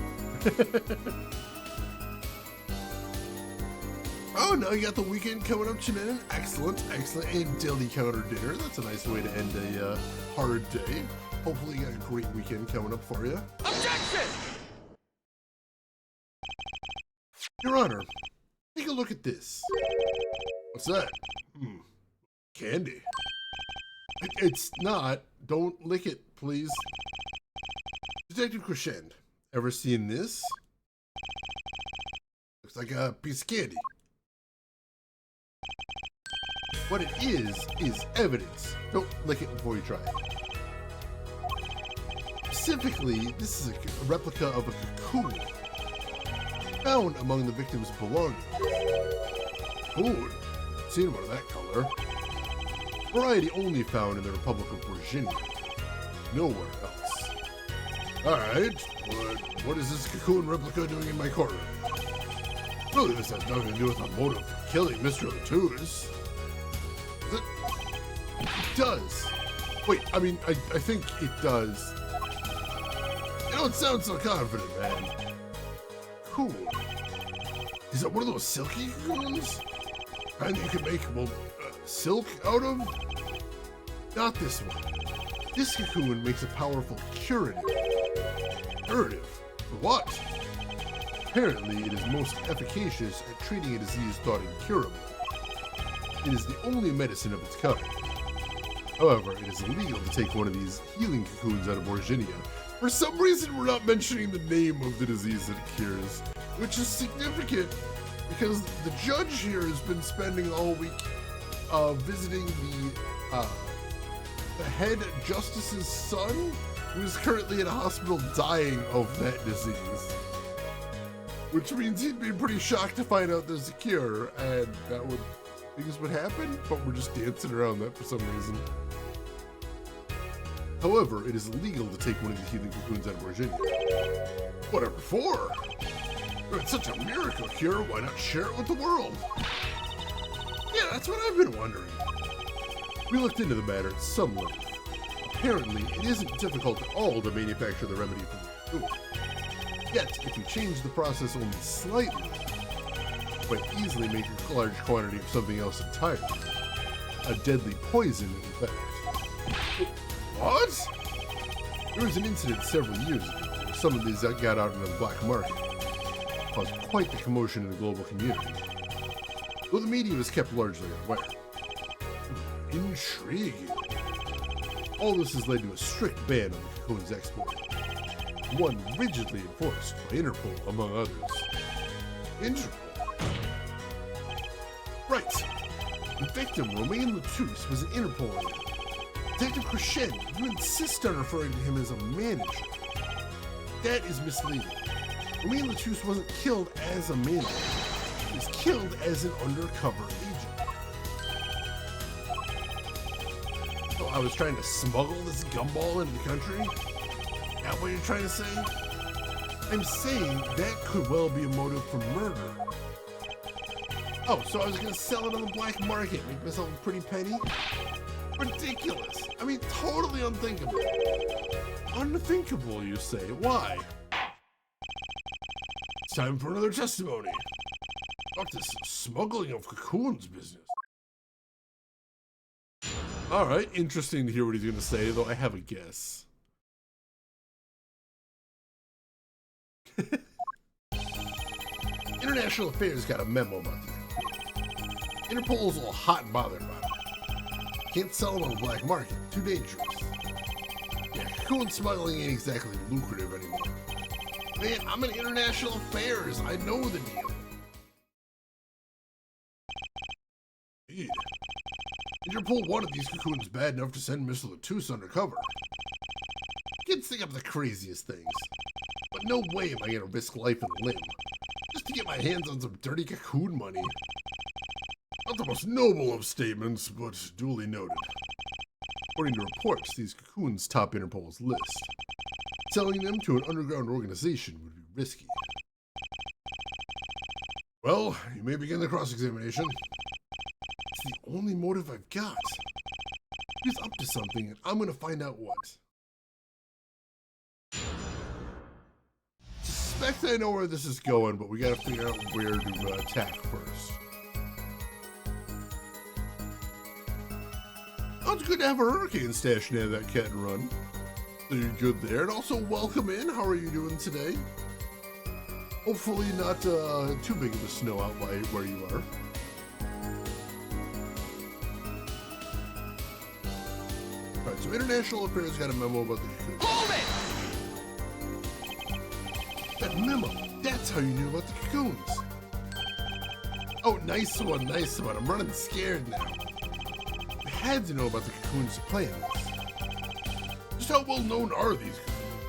Oh, now you got the weekend coming up, Shannon. Excellent, excellent. And deli counter dinner. That's a nice way to end a hard day. Hopefully you got a great weekend coming up for you.
Objection!
Your Honor, take a look at this. What's that? Candy. It's not. Don't lick it, please. Detective Crescent, ever seen this? Looks like a piece of candy. What it is evidence. Don't lick it before you try it. Specifically, this is a replica of a cocoon found among the victim's belongings. Cocoon? Seen one of that color. Variety only found in the Republic of Virginia. Nowhere else. Alright, what is this cocoon replica doing in my courtroom? Really, this has nothing to do with a motive for killing Mr. O'Tooze. It does. Wait, I mean, I think it does. You don't sound so confident, man. Cool. Is it one of those silky cocoons? And you can make, well, silk out of? Not this one. This cocoon makes a powerful curative. Curative? For what? Apparently, it is most efficacious at treating a disease thought incurable. It is the only medicine of its kind. However, it is illegal to take one of these healing cocoons out of Virginia. For some reason, we're not mentioning the name of the disease that it cures, which is significant because the judge here has been spending all week visiting the head justice's son, who is currently in a hospital dying of that disease. Which means he'd be pretty shocked to find out there's a cure, and things would happen, but we're just dancing around that for some reason. However, it is illegal to take one of the healing cocoons out of Virginia. Whatever for? If it's such a miracle cure, why not share it with the world? Yeah, that's what I've been wondering. We looked into the matter at some length. Apparently, it isn't difficult at all to manufacture the remedy from the cocoon. Yet, if you change the process only slightly, you might easily make a large quantity of something else entirely. A deadly poison, in fact. What? There was an incident several years ago where some of these got out into the black market. It caused quite the commotion in the global community, though the media was kept largely unaware. Intriguing. All this has led to a strict ban on the cocoon's export, one rigidly enforced by Interpol, among others. Interpol? Right. The victim, Romain Latouche, was an Interpol agent. Detective Crescent, you insist on referring to him as a manager. That is misleading. Romain Latouche wasn't killed as a manager. He was killed as an undercover agent. So I was trying to smuggle this gumball into the country? Is that what you're trying to say? I'm saying that could well be a motive for murder. Oh, so I was gonna sell it on the black market, make myself a pretty penny? Ridiculous. I mean, totally unthinkable. Unthinkable, you say? Why? It's time for another testimony about this smuggling of cocoons business. Alright, interesting to hear what he's gonna say, though I have a guess. International Affairs got a memo about these. Interpol's a little hot and bothered about it. Can't sell them on the black market. Too dangerous. Yeah, cocoon smuggling ain't exactly lucrative anymore. Man, I'm in international affairs. I know the deal. Indeed. Interpol wanted these cocoons bad enough to send Mr. Latouche undercover. Kids think I'm the craziest things. But no way am I gonna risk life and limb just to get my hands on some dirty cocoon money. Not the most noble of statements, but duly noted. According to reports, these cocoons top Interpol's list. Selling them to an underground organization would be risky. Well, you may begin the cross-examination. It's the only motive I've got. He's up to something, and I'm gonna find out what. Suspect I know where this is going, but we gotta figure out where to attack first. Oh, it's good to have a hurricane stashed near that cat and run. So you're good there, and also welcome in. How are you doing today? Hopefully not too big of a snow out by where you are. Alright, so International Affairs got a memo about the cocoon.
Hold it!
That memo, that's how you knew about the cocoons. Oh, nice one, nice one. I'm running scared now. I had to know about the cocoons playing this. Just how well known are these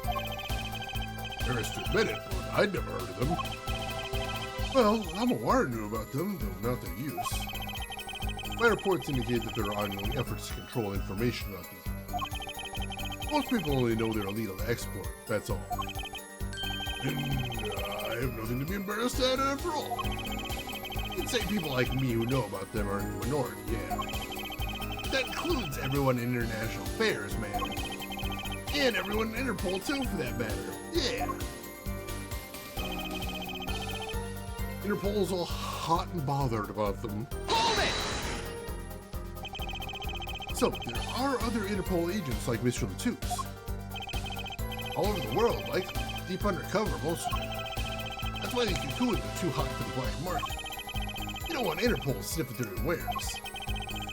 cocoons? Embarrassed to admit it, but I'd never heard of them. Well, Amawar knew about them, though not their use. My reports indicate that there are ongoing efforts to control information about these. Most people only know they're illegal to export, that's all. And I have nothing to be embarrassed at after all. You'd say people like me who know about them are in the minority, yeah. That includes everyone in international affairs, man. And everyone in Interpol, too, for that matter. Yeah. Interpol's all hot and bothered about them.
Hold it!
So, there are other Interpol agents like Mr. Latouche. All over the world, likely. Deep undercover, most of them. That's why these cocoons are too hot for the black market. You don't want Interpol sniffing through their wares.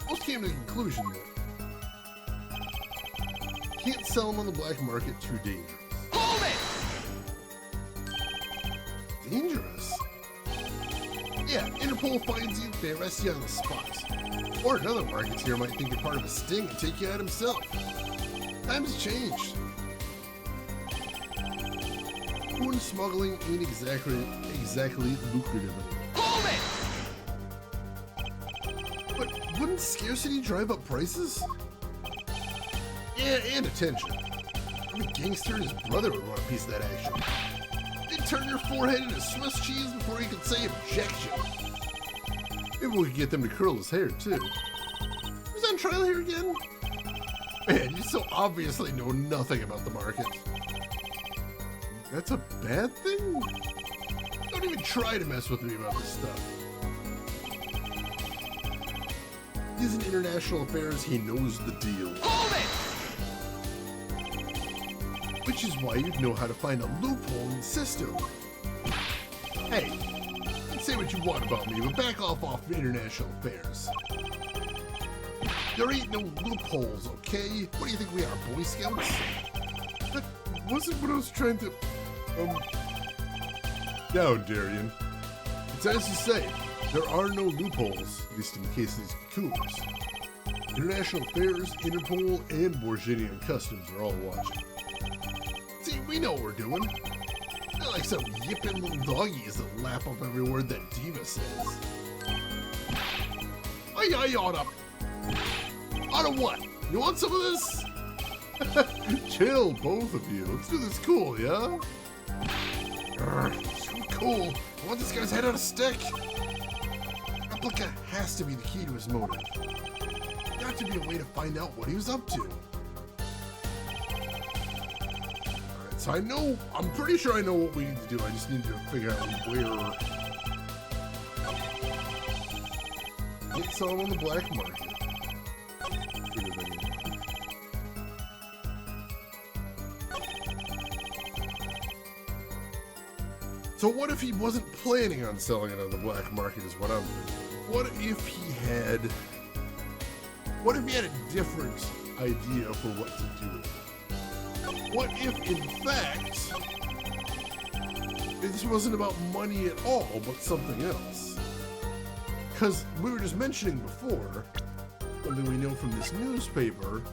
Most came to the conclusion that can't sell them on the black market, too dangerous.
Hold it!
Dangerous? Yeah, Interpol finds you, they arrest you on the spot. Or another marketeer might think you're part of a sting and take you out himself. Times changed. Coon smuggling ain't exactly lucrative.
Hold it!
But wouldn't scarcity drive up prices? Yeah, and attention. Every gangster and his brother would want a piece of that action. They'd turn your forehead into Swiss cheese before you could say objection. Maybe we could get them to curl his hair, too. Who's on trial here again? Man, you so obviously know nothing about the market. That's a bad thing? Don't even try to mess with me about this stuff. He's in international affairs, he knows the deal.
Hold it!
Which is why you'd know how to find a loophole in the system. Hey, you can say what you want about me, but back off international affairs. There ain't no loopholes, okay? What do you think we are, Boy Scouts? That wasn't what I was trying to... Down, Darian. It's as you say, there are no loopholes, at least in the case of these cocoons. International Affairs, Interpol, and Borginian Customs are all watching. See, we know what we're doing. Not like some yipping little doggies that lap up every word that Diva says. I oughta... Oughta what? You want some of this? Chill, both of you. Let's do this cool, yeah? So cool. I want this guy's head on a stick. Replica has to be the key to his motive. Got to be a way to find out what he was up to. Alright, so I'm pretty sure I know what we need to do. I just need to figure out where. Get some on the black market. So what if he wasn't planning on selling it on the black market is what I'm thinking. What if he had a different idea for what to do with it? What if, in fact, this wasn't about money at all, but something else? Because we were just mentioning before, something we know from this newspaper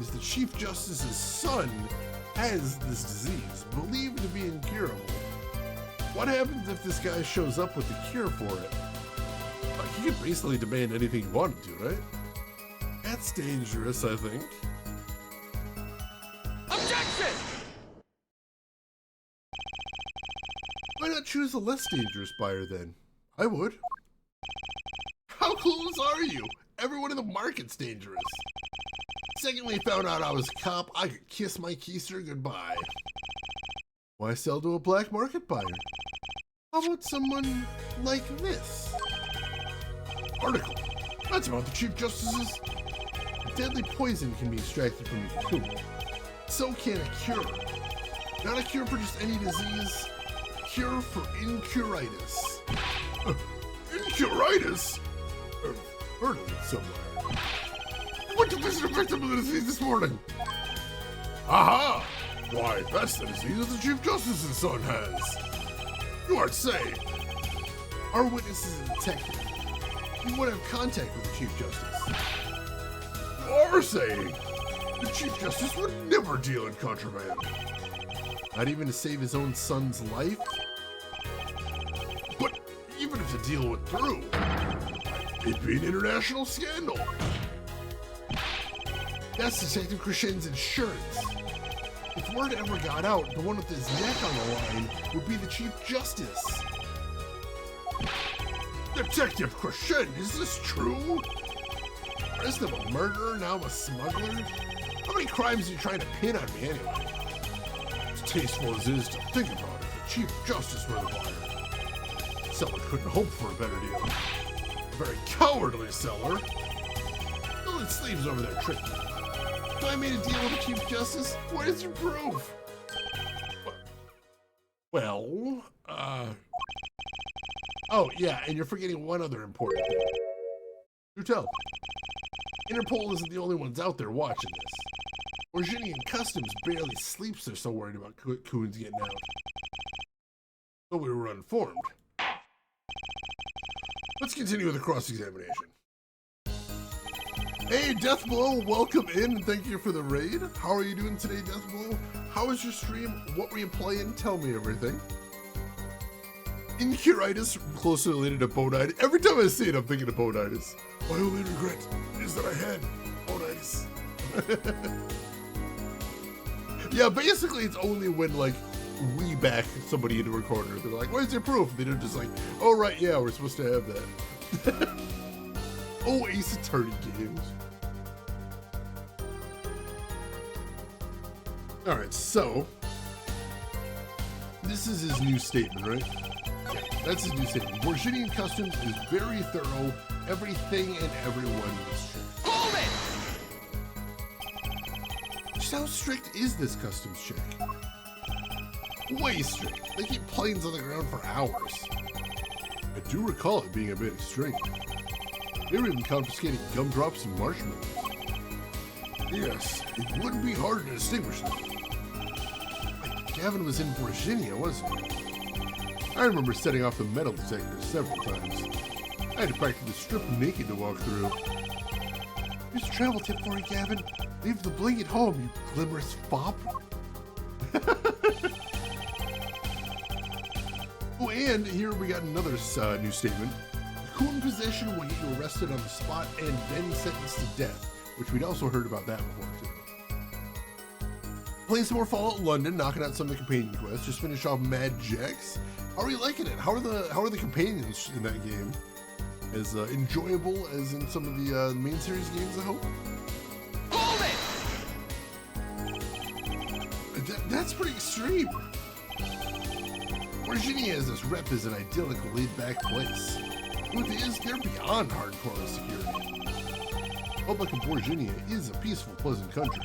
is the Chief Justice's son has this disease, believed to be incurable. What happens if this guy shows up with the cure for it? Like, he could basically demand anything he wanted to, right? That's dangerous, I think.
Objection!
Why not choose a less dangerous buyer then? I would. How close are you? Everyone in the market's dangerous. Second we found out I was a cop, I could kiss my keister goodbye. Why sell to a black market buyer? How about someone like this? Article. That's about the Chief Justice's... Deadly poison can be extracted from the cocoon. So can a cure. Not a cure for just any disease. Cure for incuritis. Incuritis? I've heard of it somewhere. I went to visit a victim of the disease this morning. Aha! Why, that's the disease that the Chief Justice's son has. You are safe. Our witness is a detective. He would have contact with the Chief Justice. You are saying the Chief Justice would never deal in contraband. Not even to save his own son's life? But even if the deal went through, it'd be an international scandal. That's Detective Crescen's insurance. If word ever got out, the one with his neck on the line would be the Chief Justice. Detective Crescen, is this true? First of a murderer, now a smuggler? How many crimes are you trying to pin on me anyway? As tasteful as it is to think about it, the Chief Justice were the buyer. Seller couldn't hope for a better deal. A very cowardly seller. Well, his sleeves over there tricked me. If I made a deal with the Chief Justice, where's your proof? Well, oh, yeah, and you're forgetting one other important thing. Do tell. Interpol isn't the only ones out there watching this. Borginian Customs barely sleeps, they're so worried about coons getting out. So we were informed. Let's continue with the cross-examination. Hey, Deathblow, welcome in and thank you for the raid. How are you doing today, Deathblow? How was your stream? What were you playing? Tell me everything. Incuritis, closely related to bonitis. Every time I see it, I'm thinking of bonitis. My only regret is that I had bonitis. Yeah, basically it's only when like we back somebody into a corner. They're like, where's your proof? They're just like, oh right, yeah, we're supposed to have that. Oh, Ace Attorney games. Alright, so this is his new statement, right? Yeah, that's his new statement. Borginian Customs is very thorough. Everything and everyone is checked.
Hold it!
Just how strict is this customs check? Way strict. They keep planes on the ground for hours. I do recall it being a bit extreme. They were even confiscating gumdrops and marshmallows. Yes, it wouldn't be hard to distinguish them. Wait, Gavin was in Virginia, wasn't he? I remember setting off the metal detector several times. I had to practically strip naked to walk through. Here's a travel tip for you, Gavin. Leave the bling at home, you glimmerous fop. Oh, and here we got another new statement. Coon possession will get you arrested on the spot and then sentenced to death, which we'd also heard about that before, too. Playing some more Fallout London, knocking out some of the companion quests, just finished off Mad Jax. How are you liking it? How are the companions in that game? As enjoyable as in some of the main series games, I hope?
Hold
it! That's pretty extreme. Virginia has this rep as an idyllic, laid-back place. Truth is, they're beyond hardcore security. Republic of Virginia is a peaceful, pleasant country.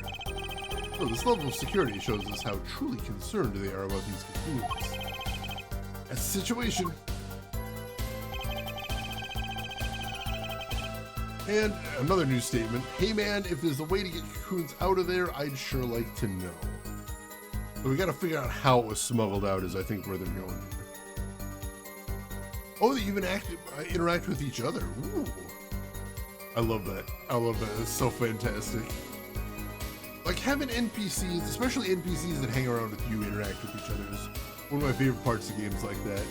So this level of security shows us how truly concerned they are about these cocoons. That's the situation. And another new statement. Hey man, if there's a way to get cocoons out of there, I'd sure like to know. But we gotta figure out how it was smuggled out is I think where they're going here. Oh, they even interact with each other. Ooh. I love that. I love that. It's so fantastic. Like having NPCs, especially NPCs that hang around with you, interact with each other is one of my favorite parts of games like that.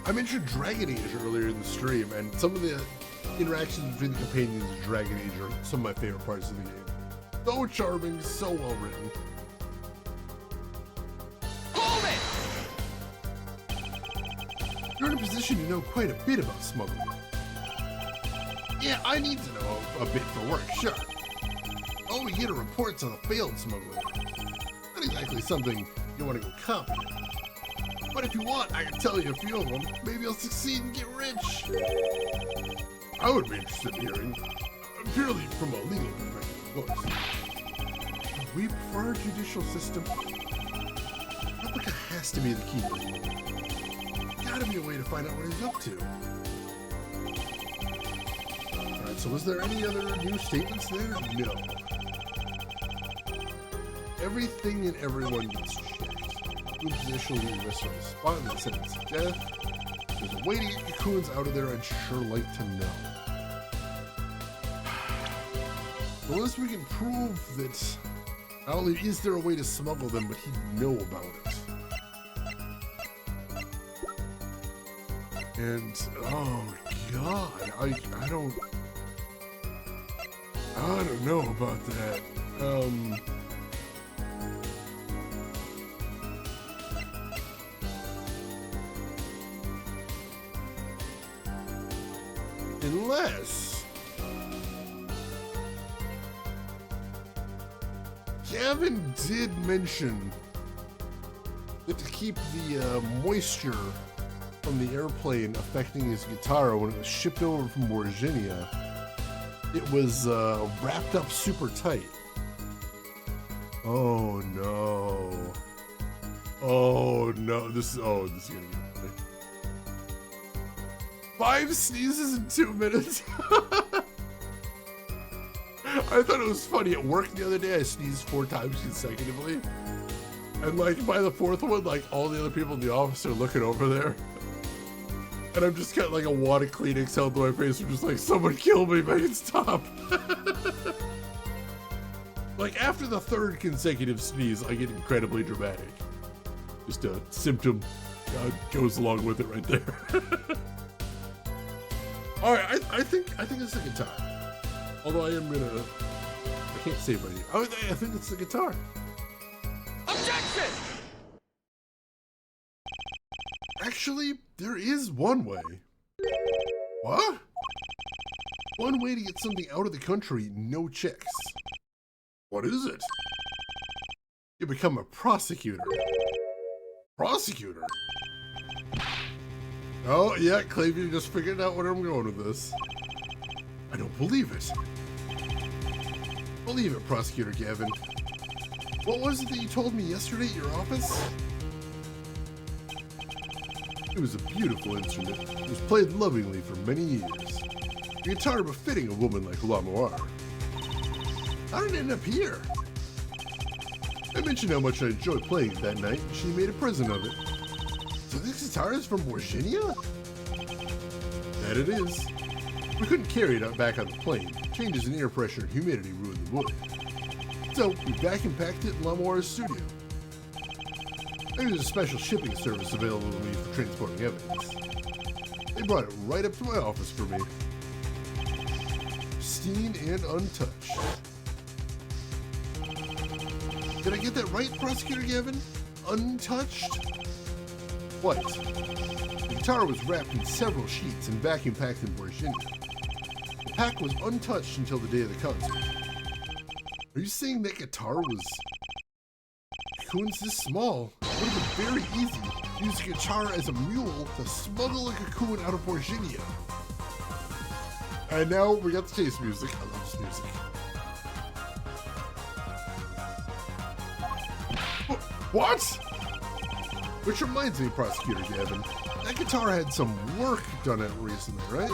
I mentioned Dragon Age earlier in the stream, and some of the interactions between the companions of Dragon Age are some of my favorite parts of the game. So charming, so well written. You're in a position to know quite a bit about smuggling. Yeah, I need to know a bit for work, sure. All we get are reports on a failed smuggler. Not exactly something you want to go copy. But if you want, I can tell you a few of them. Maybe I'll succeed and get rich. I would be interested in hearing. Purely from a legal perspective, of course. We prefer a judicial system. Replica has to be the key. Gotta be a way to find out what he's up to. Alright, so was there any other new statements there? No. Everything and everyone gets checked. Good position will be arrested on the spot and then sentenced to death. There's a way to get cocoons out of there, I'd sure like to know. Unless we can prove that not only is there a way to smuggle them, but he'd know about it. And oh god, I don't know about that. Unless Gavin did mention that to keep the moisture from the airplane affecting his guitar when it was shipped over from Virginia, it was wrapped up super tight. Oh no. Oh no. This is gonna be bad. 5 sneezes in 2 minutes. I thought it was funny. At work the other day, I sneezed 4 times consecutively. And like by the 4th one, like all the other people in the office are looking over there. And I'm just got like a wad of Kleenex held to my face. I'm just like, someone kill me, make it stop. Like, after the third consecutive sneeze, I get incredibly dramatic. Just a symptom goes along with it right there. All right, I think it's the guitar. Although I can't say it right here. Oh, I think it's the guitar.
Objection!
Actually, there is one way. What? One way to get something out of the country, no checks. What is it? You become a prosecutor. Prosecutor? Oh, yeah, Clavey just figured out where I'm going with this. I don't believe it. Believe it, Prosecutor Gavin. What was it that you told me yesterday at your office? It was a beautiful instrument. It was played lovingly for many years. A guitar befitting a woman like Lamoire. How did it end up here? I mentioned how much I enjoyed playing it that night, and she made a present of it. So this guitar is from Virginia? That it is. We couldn't carry it out back on the plane. Changes in air pressure and humidity ruined the wood. So we vacuum packed it in Lamoire's studio. There's a special shipping service available to me for transporting evidence. They brought it right up to my office for me. Pristine and untouched. Did I get that right, Prosecutor Gavin? Untouched? What? The guitar was wrapped in several sheets and vacuum packed in Virginia. The pack was untouched until the day of the concert. Are you saying that guitar was cocoons this small? It would have been very easy to use a guitar as a mule to smuggle a cocoon out of Virginia. And now we got the chase music. I love this music. What? Which reminds me, Prosecutor Gavin, that guitar had some work done at recently, right?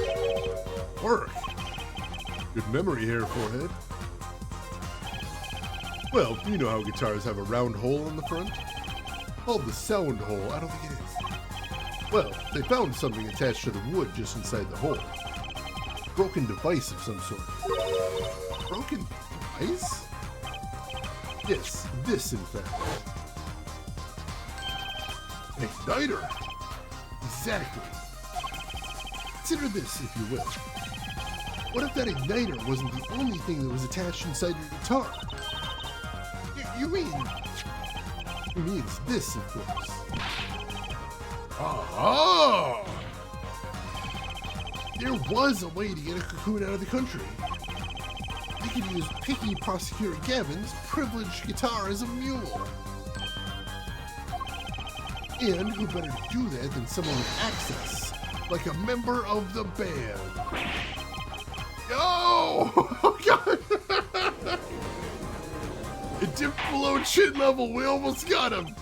Work? Good memory here, Forehead. Well, you know how guitars have a round hole in the front? Called the sound hole. I don't think it is. Well, they found something attached to the wood just inside the hole. Broken device of some sort. Broken device? Yes, this in fact. An igniter! Exactly. Consider this, if you will. What if that igniter wasn't the only thing that was attached inside your guitar? You mean it's this, of course. Ah! There was a way to get a cocoon out of the country. You could use picky Prosecutor Gavin's privileged guitar as a mule. And who better to do that than someone with access, like a member of the band. Oh God! It dipped below chin level. We almost got him.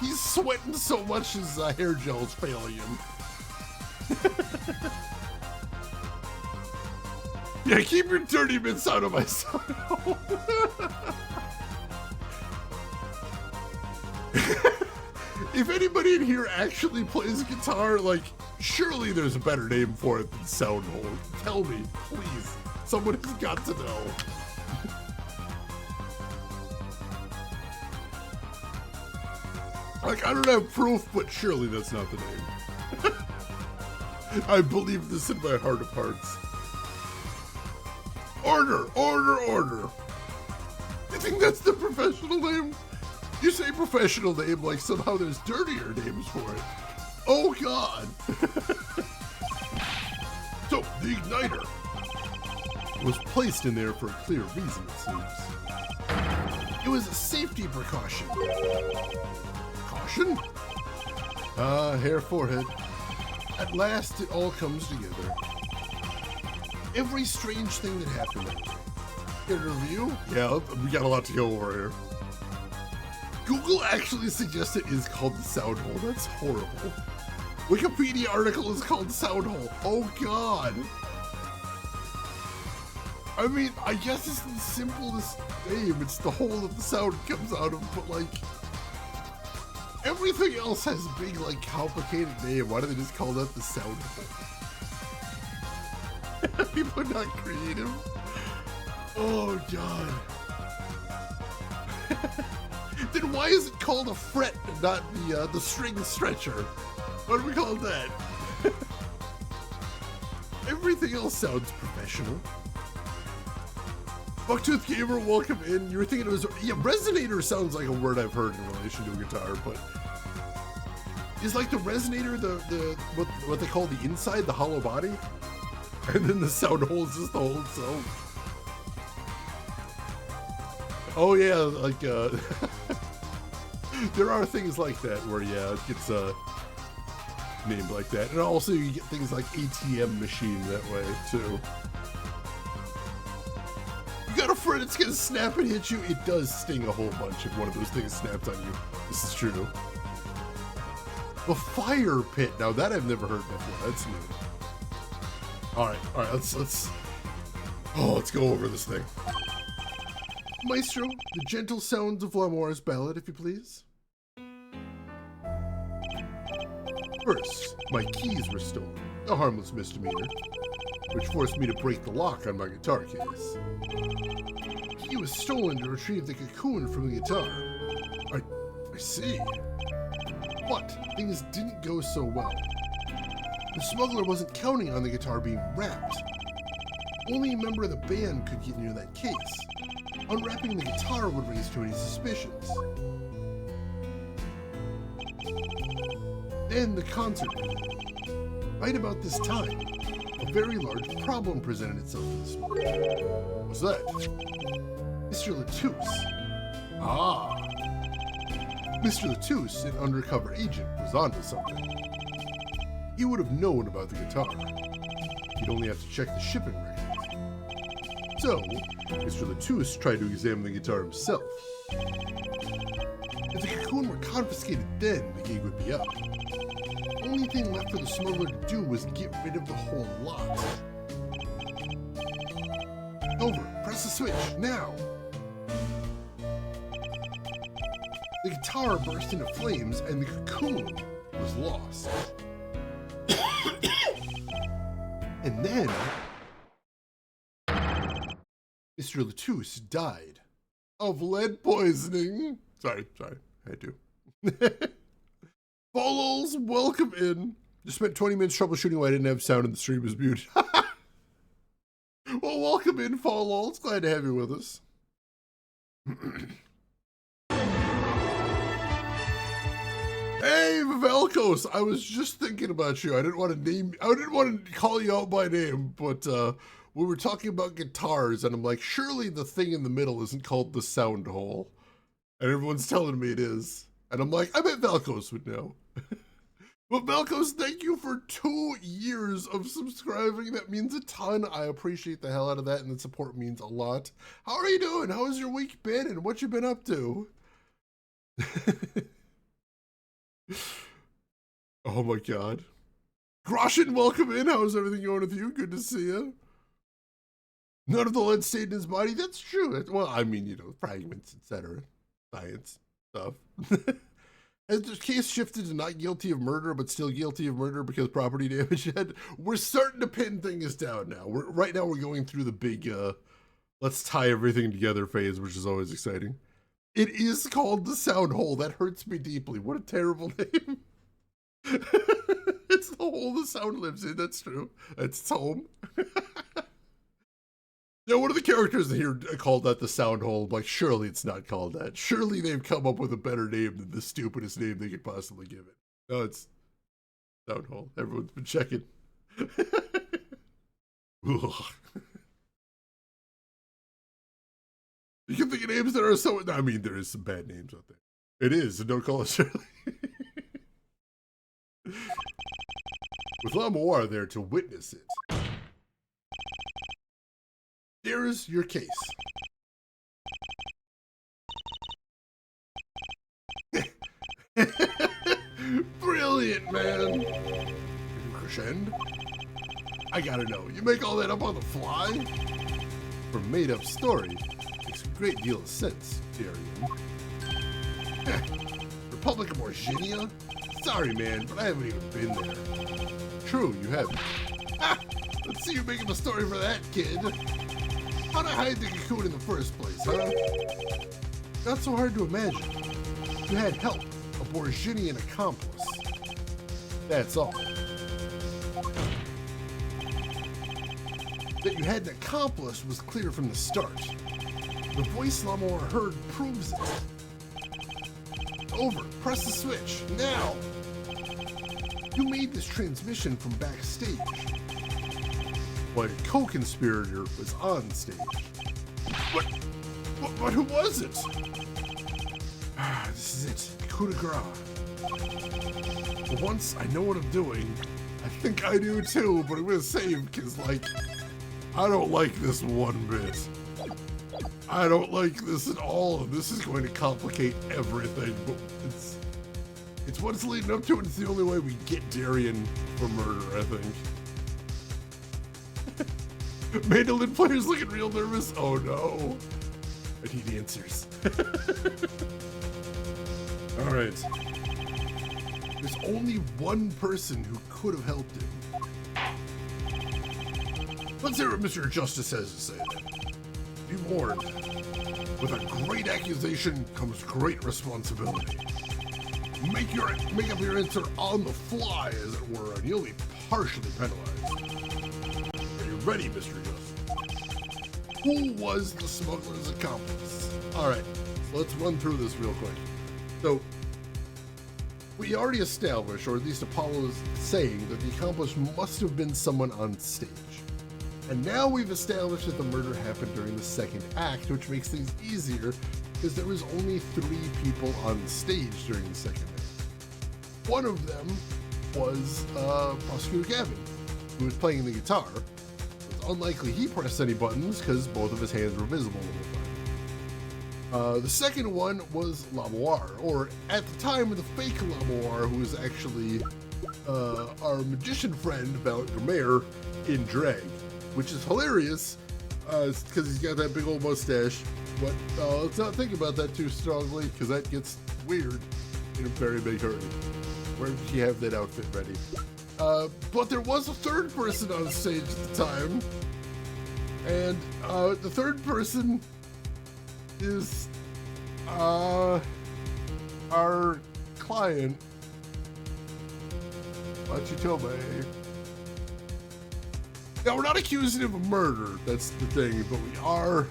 He's sweating so much his hair gel's failing him. Yeah, keep your dirty mitts out of my son. If anybody in here actually plays guitar, like, surely there's a better name for it than sound hole. Tell me, please. Someone has got to know. Like, I don't have proof, but surely that's not the name. I believe this in my heart of hearts. Order, order, order. You think that's the professional name? You say professional name like somehow there's dirtier names for it. Oh God. So, the igniter was placed in there for a clear reason, it seems. It was a safety precaution. Caution? Hair, forehead. At last, it all comes together. Every strange thing that happened. Get a review? Yeah, we got a lot to go over here. Google actually suggests it is called the sound hole. That's horrible. Wikipedia article is called sound hole. Oh God. I mean, I guess it's the simplest name. It's the hole that the sound comes out of, but like, everything else has a big, like, complicated name. Why do they just call that the sound hole? People are not creative. Oh, God. Then why is it called a fret and not the string stretcher? What do we call that? Everything else sounds professional. Bucktooth Gamer, welcome in. You were thinking it was... Yeah, resonator sounds like a word I've heard in relation to a guitar, but... Is like the resonator what they call the inside, the hollow body? And then the sound hole is just the hole itself. Oh yeah, like there are things like that where yeah, it gets named like that. And also you get things like ATM machine that way too. You got a friend that's gonna snap and hit you, it does sting a whole bunch if one of those things snaps on you. This is true. The fire pit, now that I've never heard before, that's new. Alright, let's go over this thing. Maestro, the gentle sounds of Lamoire's ballad, if you please. First, my keys were stolen, a harmless misdemeanor, which forced me to break the lock on my guitar case. The key was stolen to retrieve the cocoon from the guitar. I see. But things didn't go so well. The smuggler wasn't counting on the guitar being wrapped. Only a member of the band could get near that case. Unwrapping the guitar would raise too many suspicions. Then the concert began. Right about this time, a very large problem presented itself to the smuggler. What's that? Mr. Latouche. Ah. Mr. Latouche, an undercover agent, was onto something. He would have known about the guitar. He'd only have to check the shipping records. So, Mr. Latouche tried to examine the guitar himself. If the cocoon were confiscated then, the gig would be up. The only thing left for the smuggler to do was get rid of the whole lot. Over, press the switch, now! The guitar burst into flames and the cocoon was lost. And then... Mr. Latouche died of lead poisoning. Sorry, I had to. Follows, welcome in. Just spent 20 minutes troubleshooting why I didn't have sound in the stream was muted. Well, welcome in, Follows. Glad to have you with us. Hey, Velkos, I was just thinking about you. I didn't want to call you out by name, but we were talking about guitars, and I'm like, surely the thing in the middle isn't called the sound hole. And everyone's telling me it is. And I'm like, I bet Velkos would know. But Velkos, thank you for 2 years of subscribing. That means a ton. I appreciate the hell out of that, and the support means a lot. How are you doing? How has your week been, and what you been up to? Oh my god. Groshin, welcome in. How's everything going with you? Good to see you. None of the lead stayed in his body. That's true. Well, I mean, you know, fragments, etc. Science stuff. Has the case shifted to not guilty of murder, but still guilty of murder because property damage had? We're starting to pin things down now. Right now we're going through the big, let's tie everything together phase, which is always exciting. It is called the sound hole. That hurts me deeply. What a terrible name. It's the hole the sound lives in. That's true. That's its home. Now, one of the characters here called that the sound hole. I'm like, surely it's not called that. Surely they've come up with a better name than the stupidest name they could possibly give it. No, it's sound hole. Everyone's been checking. You can think of names that are so... I mean, there is some bad names out there. It is, and don't call it Shirley. With Lamoire there to witness it. There's your case. Brilliant, man. Crescend? I gotta know, you make all that up on the fly? For a made-up story, makes a great deal of sense, Tyrion. Republic of Morginia? Sorry, man, but I haven't even been there. True, you haven't. Ha! Let's see you making a story for that, kid. How'd I hide the cocoon in the first place, huh? Not so hard to imagine. You had help, a Borginian accomplice. That's all. That you had an accomplice was clear from the start. The voice Lamar heard proves it. Over. Press the switch. Now! You made this transmission from backstage. But a co-conspirator was on stage. But who was it? This is it. Coup de grace. For once, I know what I'm doing. I think I do too, but I'm gonna save because, like, I don't like this one bit. I don't like this at all, and this is going to complicate everything, but it's what it's leading up to, and it's the only way we get Darian for murder, I think. Mandolin player's looking real nervous. Oh no. I need answers. Alright. There's only one person who could have helped him. Let's hear what Mr. Justice has to say then. Be warned. With a great accusation comes great responsibility. Make up your answer on the fly, as it were, and you'll be partially penalized. Are you ready, Mr. Justice? Who was the smuggler's accomplice? Alright, so let's run through this real quick. So, we already established, or at least Apollo is saying, that the accomplice must have been someone on stage. And now we've established that the murder happened during the second act, which makes things easier because there was only 3 people on stage during the second act. One of them was Prosecutor Gavin, who was playing the guitar. It's unlikely he pressed any buttons because both of his hands were visible the whole time. The second one was Lamoir, or at the time, the fake Lamoir, who was actually our magician friend, Valgrimer, in drag. Which is hilarious, because he's got that big old mustache. But let's not think about that too strongly, because that gets weird in a very big hurry. Where did he have that outfit ready? But there was a third person on stage at the time, and the third person is our client, Machitobe. Now, we're not accusing him of murder, that's the thing, but we are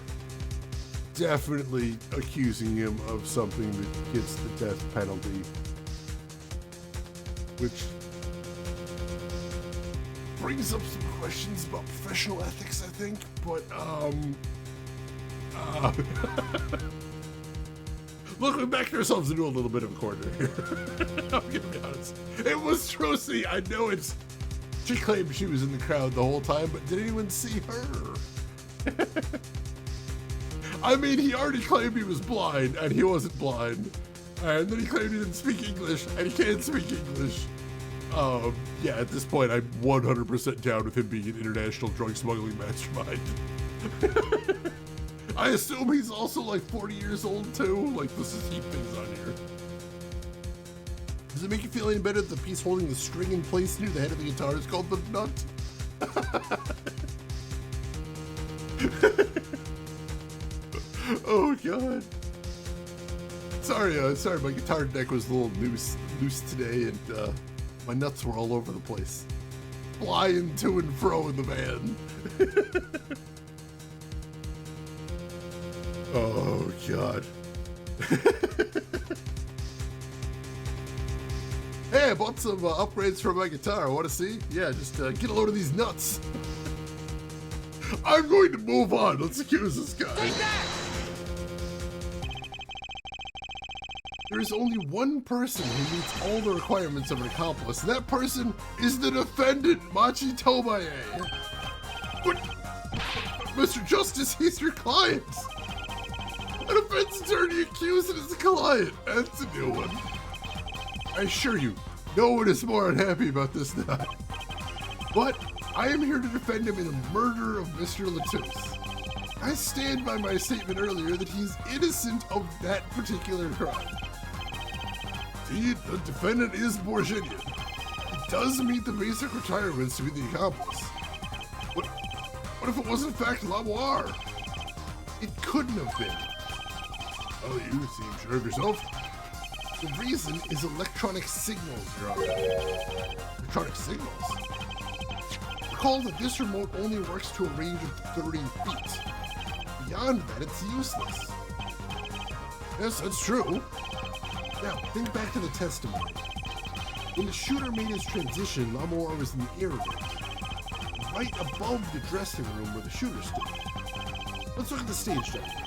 definitely accusing him of something that gets the death penalty. Which brings up some questions about professional ethics, I think, but, look, we backed ourselves into a little bit of a corner here. I'm gonna be honest. It was Trocy, I know it's... She claimed she was in the crowd the whole time, but did anyone see her? I mean, he already claimed he was blind, and he wasn't blind. And then he claimed he didn't speak English, and he can't speak English. Yeah, at this point, I'm 100% down with him being an international drug smuggling mastermind. I assume he's also like 40 years old, too. Like, this is heap things on here. Does it make you feel any better that the piece holding the string in place near the head of the guitar is called the nut? Oh god. Sorry, my guitar neck was a little loose today, and my nuts were all over the place, flying to and fro in the van. Oh god. Hey, I bought some upgrades for my guitar. Want to see? Yeah, just get a load of these nuts. I'm going to move on. Let's accuse this guy.
Take that!
There is only one person who meets all the requirements of an accomplice, and that person is the defendant, Machi Tobaye. But, Mr. Justice, he's your client. An offense attorney accused as a client. That's a new one. I assure you, no one is more unhappy about this than I. But I am here to defend him in the murder of Mr. Latouche. I stand by my statement earlier that he's innocent of that particular crime. See, the defendant is Borginian. He does meet the basic requirements to be the accomplice. What if it was in fact Lamoir? It couldn't have been. Oh, you seem sure of yourself. The reason is electronic signals, Your Honor. Electronic signals? Recall that this remote only works to a range of 30 feet. Beyond that, it's useless. Yes, that's true. Now, think back to the testimony. When the shooter made his transition, Lamar was in the air vent, right above the dressing room where the shooter stood. Let's look at the stage diagram.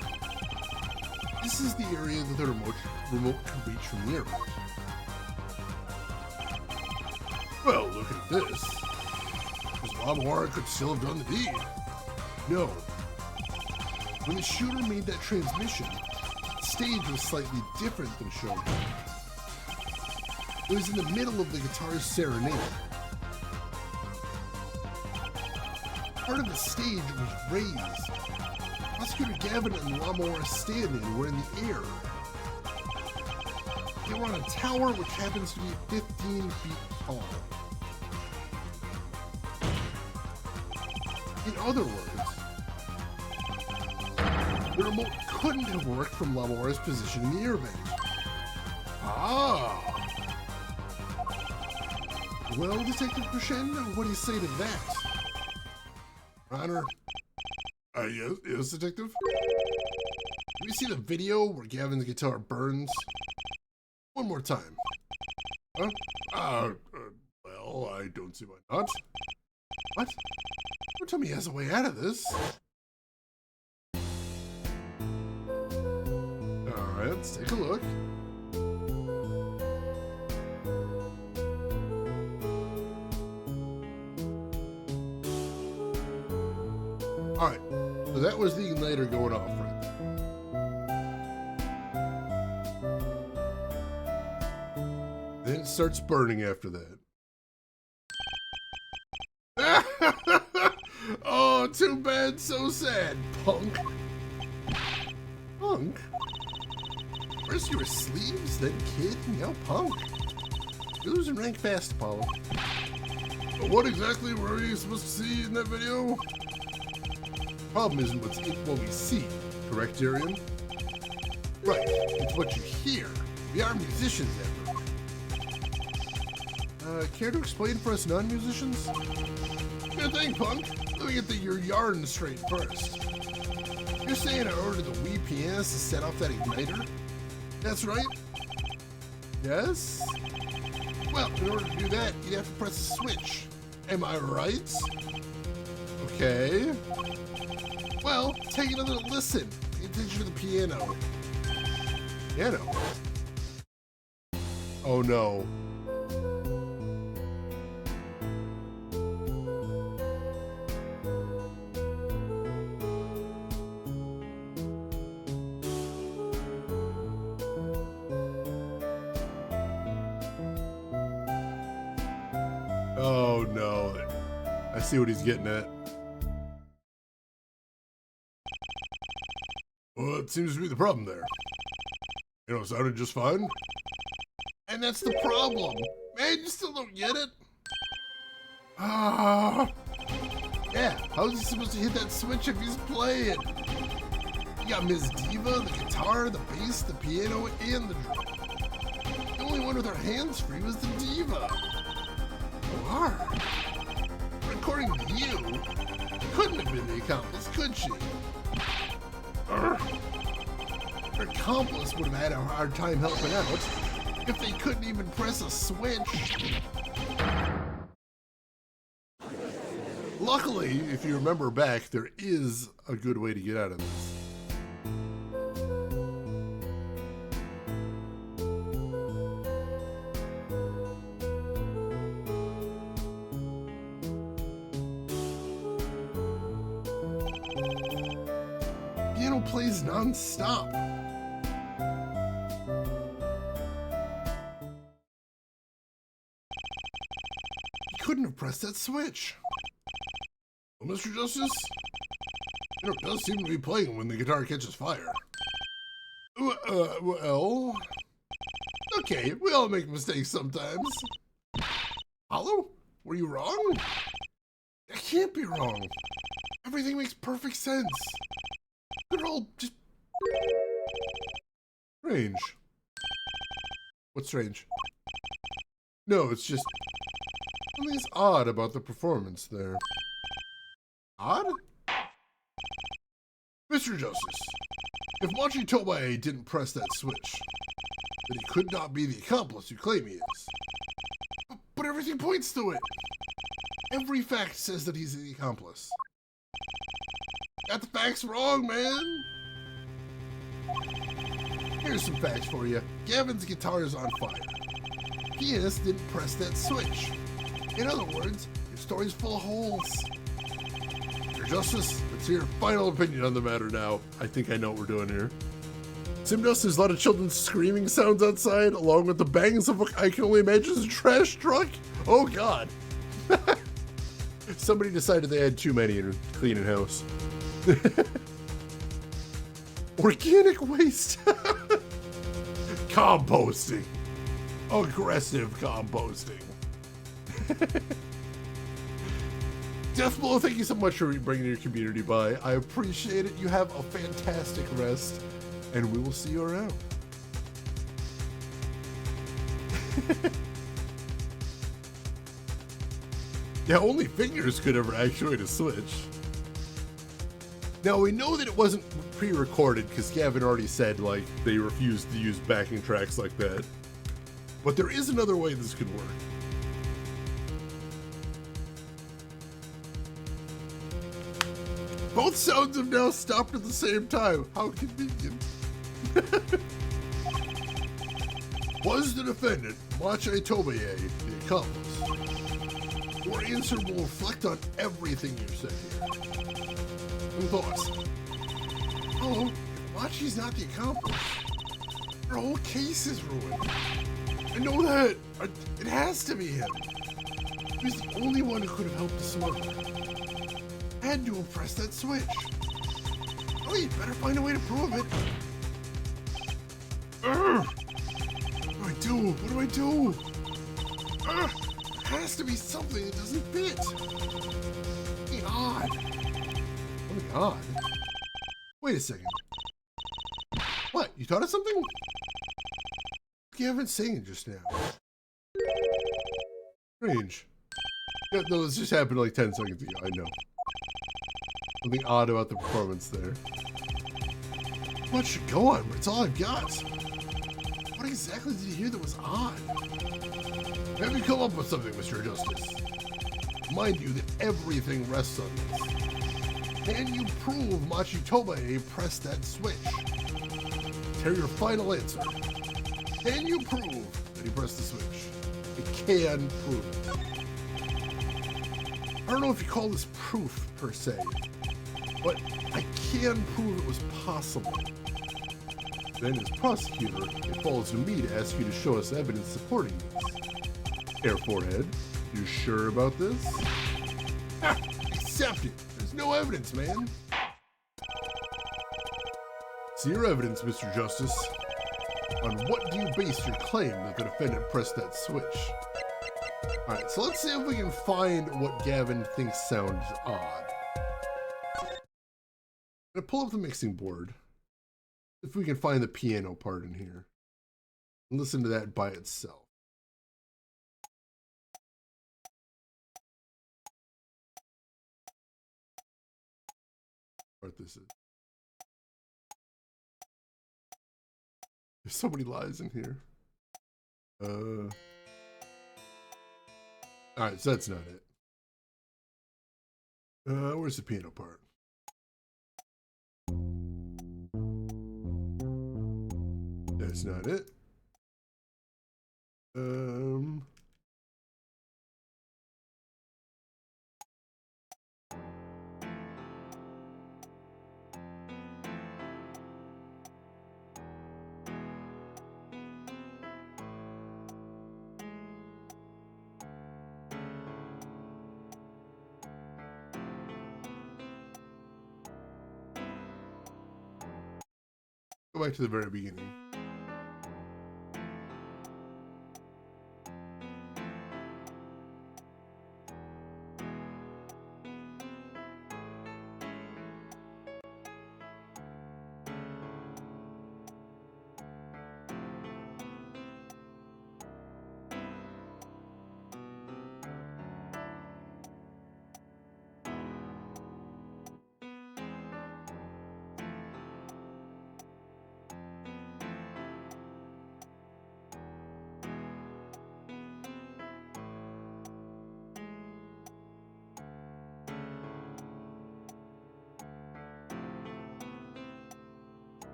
This is the area that the remote can reach from the air vent. Well, look at this. Because Lamar could still have done the deed. No. When the shooter made that transmission, the stage was slightly different than shown here. It was in the middle of the guitar's Serenade. Part of the stage was raised. Prosecutor Gavin and Lamar stand-in were in the air. They were on a tower which happens to be 15 feet tall. In other words, the remote couldn't have worked from Lamar's position in the air vent. Ah! Well, Detective Crescendo, what do you say to that? Honor? Yes, Detective? Have you seen the video where Gavin's guitar burns? One more time. Huh? Well, I don't see why not. What? Don't tell me he has a way out of this. Alright, let's take a look. Alright, so that was the igniter going off right there. Then it starts burning after that. Oh, too bad, so sad, punk. Punk? First you were sleeves, then kid, now punk. You're losing rank fast, Apollo. But what exactly were we supposed to see in that video? Problem isn't what we see, correct, Darian? Right, it's what you hear. We are musicians, Edward. Care to explain for us non-musicians? Good thing, punk. Let me get your yarn straight first. You're saying I ordered the Wii pianist to set off that igniter? That's right? Yes? Well, in order to do that, you'd have to press a switch. Am I right? Okay. Well, take another listen. Pay attention to the piano. Piano? Oh no. Oh no. I see what he's getting at. Well, it seems to be the problem there. You know, it sounded just fine. And that's the problem. Man, you still don't get it? Ah. Yeah, how is he supposed to hit that switch if he's playing? You got Ms. Diva, the guitar, the bass, the piano, and the drum. The only one with her hands free was the Diva. Wow. But according to you, couldn't have been the accomplice, could she? Her accomplice would have had a hard time helping out if they couldn't even press a switch. Luckily, if you remember back, there is a good way to get out of this. Piano plays non-stop. He couldn't have pressed that switch. Well, Mr. Justice, you know, it does seem to be playing when the guitar catches fire. Well... Okay, we all make mistakes sometimes. Hollow? Were you wrong? I can't be wrong. Everything makes perfect sense. They're all just strange. What's strange? No, it's just something's odd about the performance there. Odd? Mr. Justice, if Machi Tobae didn't press that switch, then he could not be the accomplice you claim he is. But everything points to it. Every fact says that he's the accomplice. Got the facts wrong, man. Here's some facts for you. Gavin's guitar is on fire. Pianist didn't press that switch. In other words, your story's full of holes. Your Justice, let's hear your final opinion on the matter now. I think I know what we're doing here. Simdust, there's a lot of children's screaming sounds outside, along with the bangs of what I can only imagine is a trash truck. Oh God. Somebody decided they had too many in cleaning house. Organic waste. Composting. Aggressive composting. Deathblow, thank you so much for bringing your community by. I appreciate it. You have a fantastic rest, and we will see you around. Yeah, only fingers could ever actuate a switch. Now, we know that it wasn't pre-recorded because Gavin already said, like, they refused to use backing tracks like that. But there is another way this could work. Both sounds have now stopped at the same time. How convenient. Was the defendant, Machi Tobae, the accomplice? Your answer will reflect on everything you say here. Some thoughts. Oh, if Machi's not the accomplice, our whole case is ruined. I know that. It has to be him. He's the only one who could have helped us murder. Had to have pressed that switch. Oh, you better find a way to prove it. What do I do? What do I do? There has to be something that doesn't fit. Something odd. Something odd? Wait a second. What? You thought of something? You haven't seen it just now. Strange. Yeah, no, this just happened like 10 seconds ago. I know. Something odd about the performance there. What should go on, but it's all I've got. What exactly did you hear that was odd? Have you come up with something, Mr. Justice? Mind you that everything rests on this. Can you prove Machi Tobae pressed that switch? Tell your final answer. Can you prove that he pressed the switch? I can prove it. I don't know if you call this proof, per se, but I can prove it was possible. Then, as prosecutor, it falls to me to ask you to show us evidence supporting this. Air forehead, you sure about this? Ha! Accept it. There's no evidence, man. See your evidence, Mr. Justice. On what do you base your claim that the defendant pressed that switch? Alright, so let's see if we can find what Gavin thinks sounds odd. I'm gonna pull up the mixing board. If we can find the piano part in here. And listen to that by itself. What this is. There's so many lies in here. Alright, so that's not it. Where's the piano part? That's not it. Go back to the very beginning.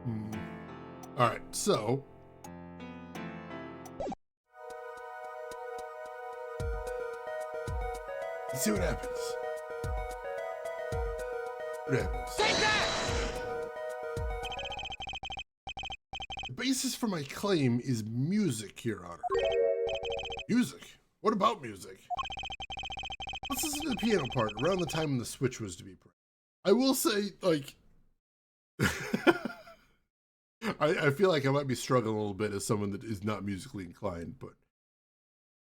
All right, so let's see what happens. What happens?
Take that!
The basis for my claim is music, Your Honor. Music? What about music? Let's listen to the piano part around the time when the Switch was to be pressed. I will say, like, I feel like I might be struggling a little bit as someone that is not musically inclined, but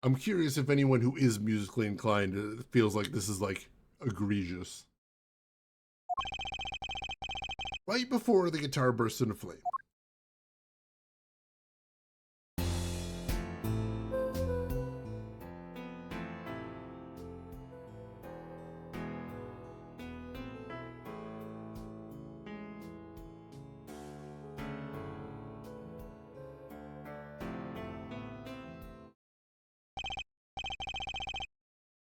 I'm curious if anyone who is musically inclined feels like this is, like, egregious. Right before the guitar bursts into flame.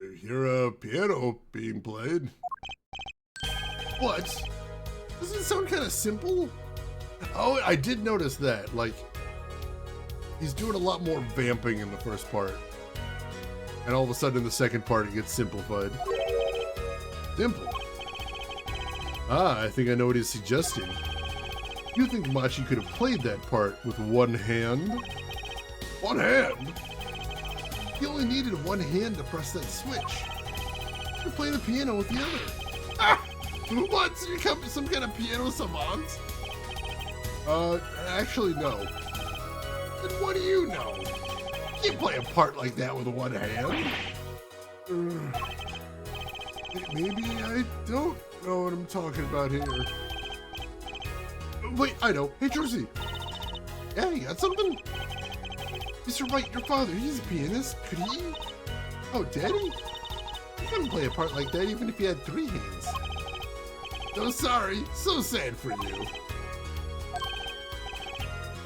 You hear a piano being played. What? Doesn't it sound kind of simple? Oh, I did notice that. Like, he's doing a lot more vamping in the first part. And all of a sudden in the second part it gets simplified. Simple. Ah, I think I know what he's suggesting. You think Machi could have played that part with one hand? One hand? He only needed one hand to press that switch. You play the piano with the other. Ah! What? So you become some kind of piano savant? Actually, no. Then what do you know? You can't play a part like that with one hand. Maybe I don't know what I'm talking about here. Wait, I know. Hey, Jersey. Yeah, you got something? Mr. Wright, your father, he's a pianist. Could he? Oh, Daddy? You couldn't play a part like that even if you had 3 hands. So sorry. So sad for you.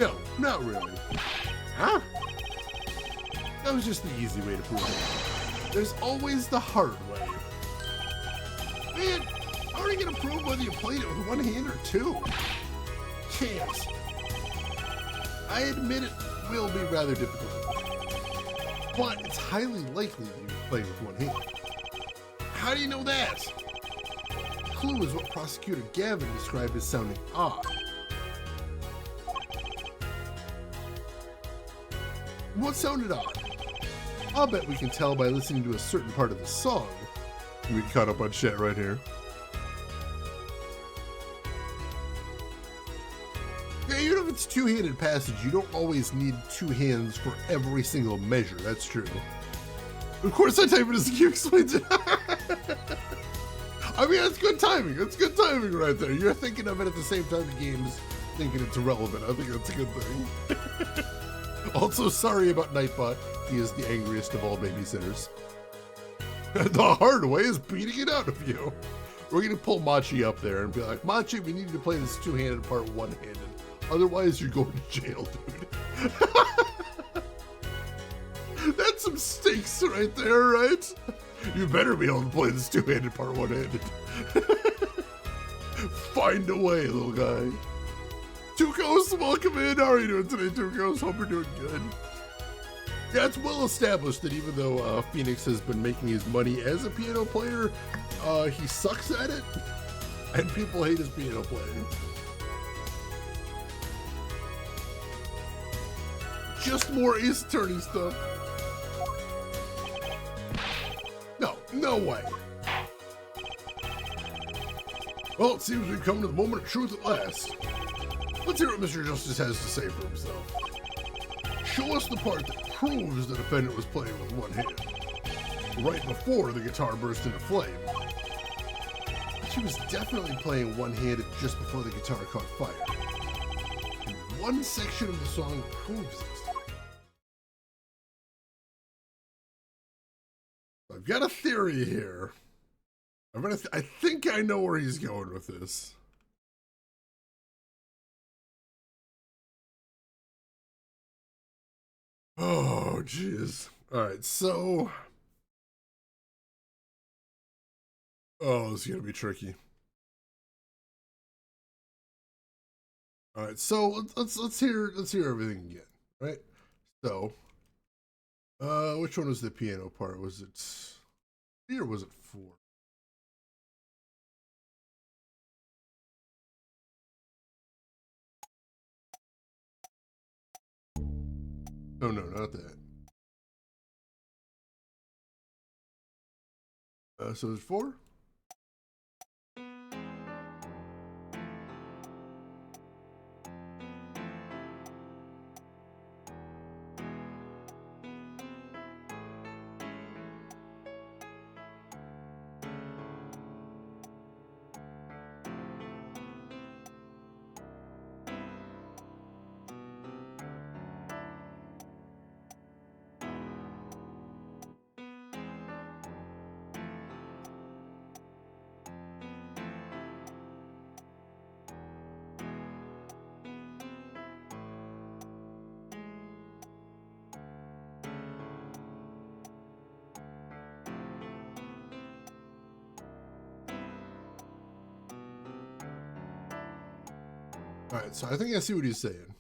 No, not really. Huh? That was just the easy way to prove it. There's always the hard way. Man, how are you going to prove whether you played it with one hand or 2? Can't. I admit it will be rather difficult, but it's highly likely that you play with one hand. How do you know that? Clue is what Prosecutor Gavin described as sounding odd. What sounded odd? I'll bet we can tell by listening to a certain part of the song. We caught up on chat right here. Yeah, even if it's a 2-handed passage, you don't always need 2 hands for every single measure. That's true. Of course, I type it as Q explains it. I mean, that's good timing. That's good timing right there. You're thinking of it at the same time the game's thinking it's irrelevant. I think that's a good thing. Also, sorry about Nightbot. He is the angriest of all babysitters. The hard way is beating it out of you. We're going to pull Machi up there and be like, Machi, we need you to play this 2-handed part one-handed. Otherwise, you're going to jail, dude. That's some stakes right there, right? You better be able to play this 2-handed part one-handed. Find a way, little guy. Tukos, welcome in. How are you doing today, Tukos? Hope you're doing good. Yeah, it's well established that even though Phoenix has been making his money as a piano player, he sucks at it, and people hate his piano playing. Just more Ace Attorney stuff. No, no way. Well, it seems we've come to the moment of truth at last. Let's hear what Mr. Justice has to say for himself. Show us the part that proves the defendant was playing with one hand, right before the guitar burst into flame. She was definitely playing one-handed just before the guitar caught fire. And one section of the song proves it. I've got a theory here. I think I know where he's going with this. Oh, jeez. All right, so... Oh, this is going to be tricky. All right, so let's hear everything again, right? So, which one was the piano part? Was it 3 or was it 4? Oh no, not that. So it's 4. All right, so I think I see what he's saying.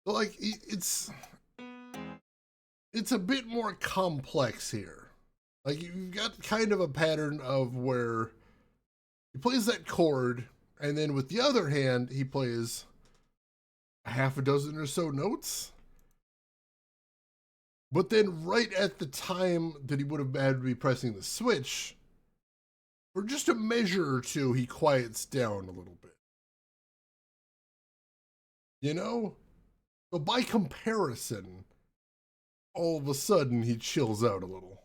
Like it's a bit more complex here. Like you've got kind of a pattern of where he plays that chord, and then with the other hand, he plays a half a dozen or so notes. But then right at the time that he would have had to be pressing the switch, for just a measure or two, he quiets down a little bit. You know? So by comparison, all of a sudden he chills out a little,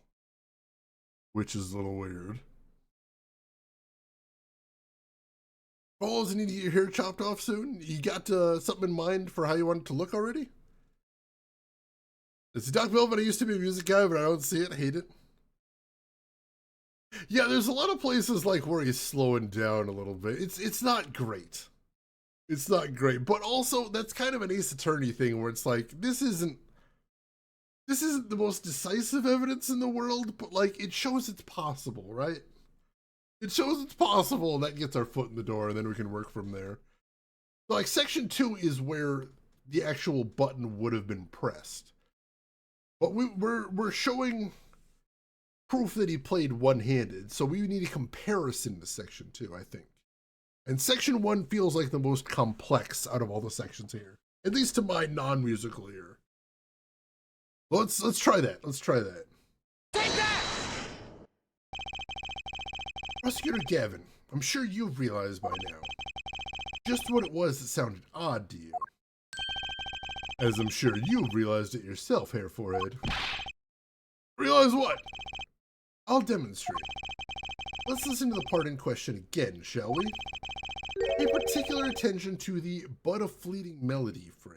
which is a little weird. Oh, does he need to get your hair chopped off soon? You got something in mind for how you want it to look already? It's Doc Melvin. I used to be a music guy, but I don't see it. Hate it. Yeah, there's a lot of places like where he's slowing down a little bit. It's not great. It's not great, but also that's kind of an Ace Attorney thing where it's like this isn't the most decisive evidence in the world, but like it shows it's possible, right? It shows it's possible, and that gets our foot in the door, and then we can work from there. So like section 2 is where the actual button would have been pressed, but we're showing proof that he played one-handed, so we need a comparison to section 2, I think. And section 1 feels like the most complex out of all the sections here, at least to my non-musical ear. Let's try that. Let's try that.
Take that!
Prosecutor Gavin, I'm sure you've realized by now just what it was that sounded odd to you. As I'm sure you've realized it yourself, Hair Forehead. Realize what? I'll demonstrate. Let's listen to the part in question again, shall we? Pay particular attention to the "but a fleeting melody" phrase.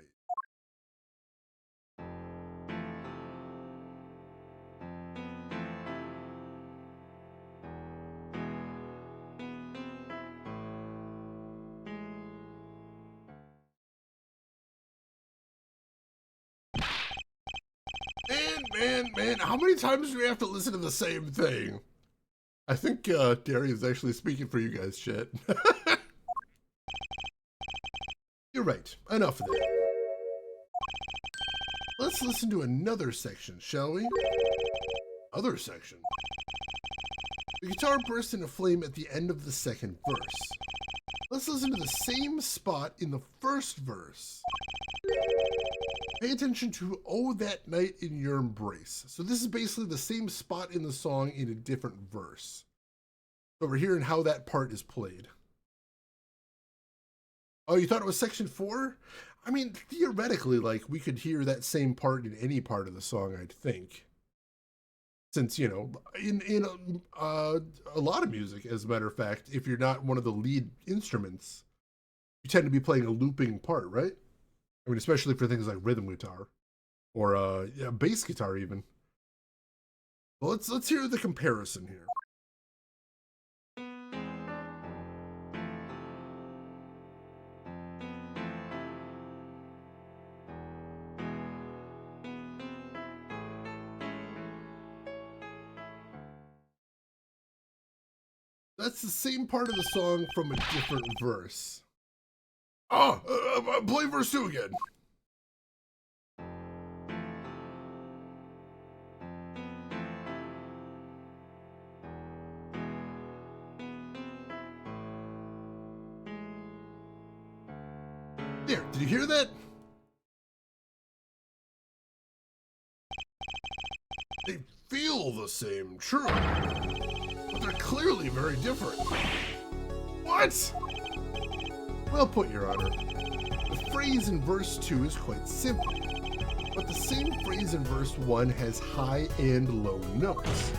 Man, how many times do we have to listen to the same thing? I think Darian's actually speaking for you guys, chat. You're right. Enough of that. Let's listen to another section, shall we? Other section. The guitar bursts into flame at the end of the second verse. Let's listen to the same spot in the first verse. Pay attention to "Oh, that night in your embrace." So this is basically the same spot in the song in a different verse. So we're hearing how that part is played. Oh, you thought it was section 4? I mean, theoretically, like, we could hear that same part in any part of the song, I'd think. Since, you know, in a lot of music, as a matter of fact, if you're not one of the lead instruments, you tend to be playing a looping part, right? I mean, especially for things like rhythm guitar or bass guitar even. Well, let's hear the comparison here. That's the same part of the song from a different verse. Play verse 2 again. There, did you hear that? They feel the same, true. But they're clearly very different. What? Well put, Your Honor. The phrase in verse 2 is quite simple, but the same phrase in verse 1 has high and low notes.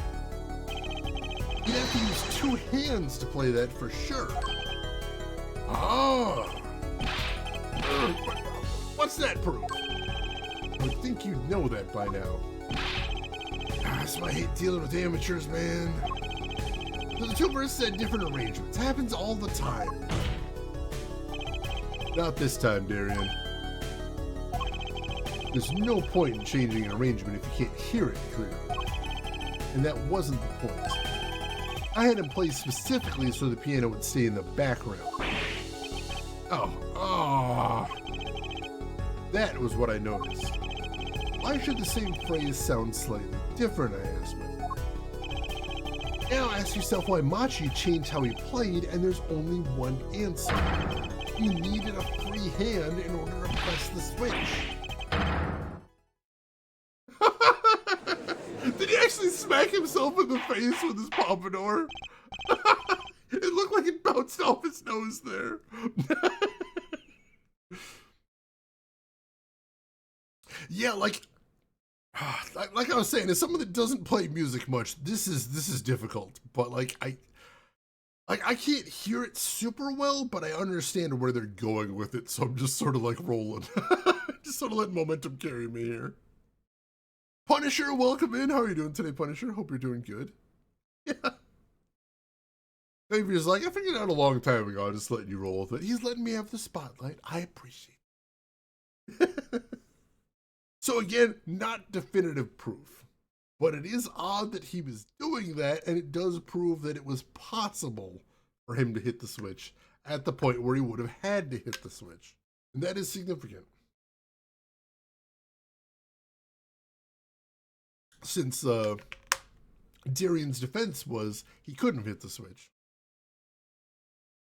You'd have to use 2 hands to play that for sure. What's that proof? I would think you'd know that by now. That's why I hate dealing with amateurs, man. So the 2 verses had different arrangements. Happens all the time. Not this time, Darian. There's no point in changing an arrangement if you can't hear it clearly. And that wasn't the point. I had him play specifically so the piano would stay in the background. That was what I noticed. Why should the same phrase sound slightly different, I asked myself. Now ask yourself why Machi changed how he played, and there's only one answer. He needed a free hand in order to press the switch. Did he actually smack himself in the face with his pompadour? It looked like it bounced off his nose there. Yeah, like I was saying, as someone that doesn't play music much, this is difficult. But like I can't hear it super well, but I understand where they're going with it, so I'm just sort of like rolling. Just sort of letting momentum carry me here. Punisher, welcome in. How are you doing today, Punisher? Hope you're doing good. Yeah. Xavier's like, I figured out a long time ago, I'm just letting you roll with it. He's letting me have the spotlight. I appreciate it. So again, not definitive proof, but it is odd that he was doing that, and it does prove that it was possible for him to hit the switch at the point where he would have had to hit the switch. And that is significant. Since Darian's defense was he couldn't have hit the switch.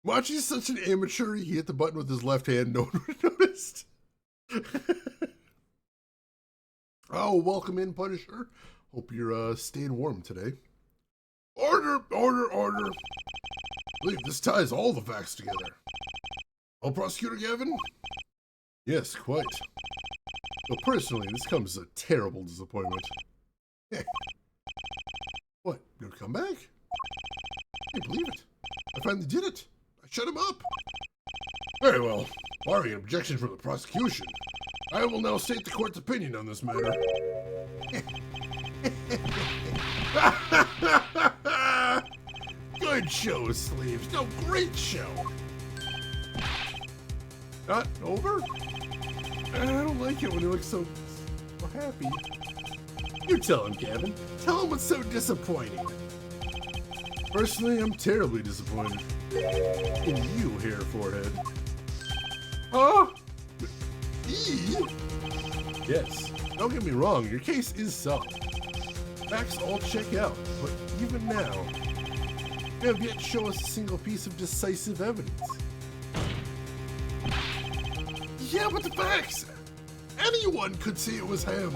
Machi's such an amateur, he hit the button with his left hand, no one would have noticed. Oh, welcome in, Punisher. Hope you're staying warm today. Order, order, order. I believe this ties all the facts together. Oh, Prosecutor Gavin? Yes, quite. Though personally, this comes as a terrible disappointment. What? No comeback? I can't believe it. I finally did it. I shut him up. Very well. Barring an objection from the prosecution, I will now state the court's opinion on this matter. Good show, Sleeves. No, great show. Not over? I don't like it when he looks so happy. You tell him, Gavin. Tell him what's so disappointing. Personally, I'm terribly disappointed. In you, Hair Forehead. Huh? Yes, don't get me wrong, your case is solid. Facts all check out, but even now, you have yet to show us a single piece of decisive evidence. Yeah, but the facts! Anyone could see it was him.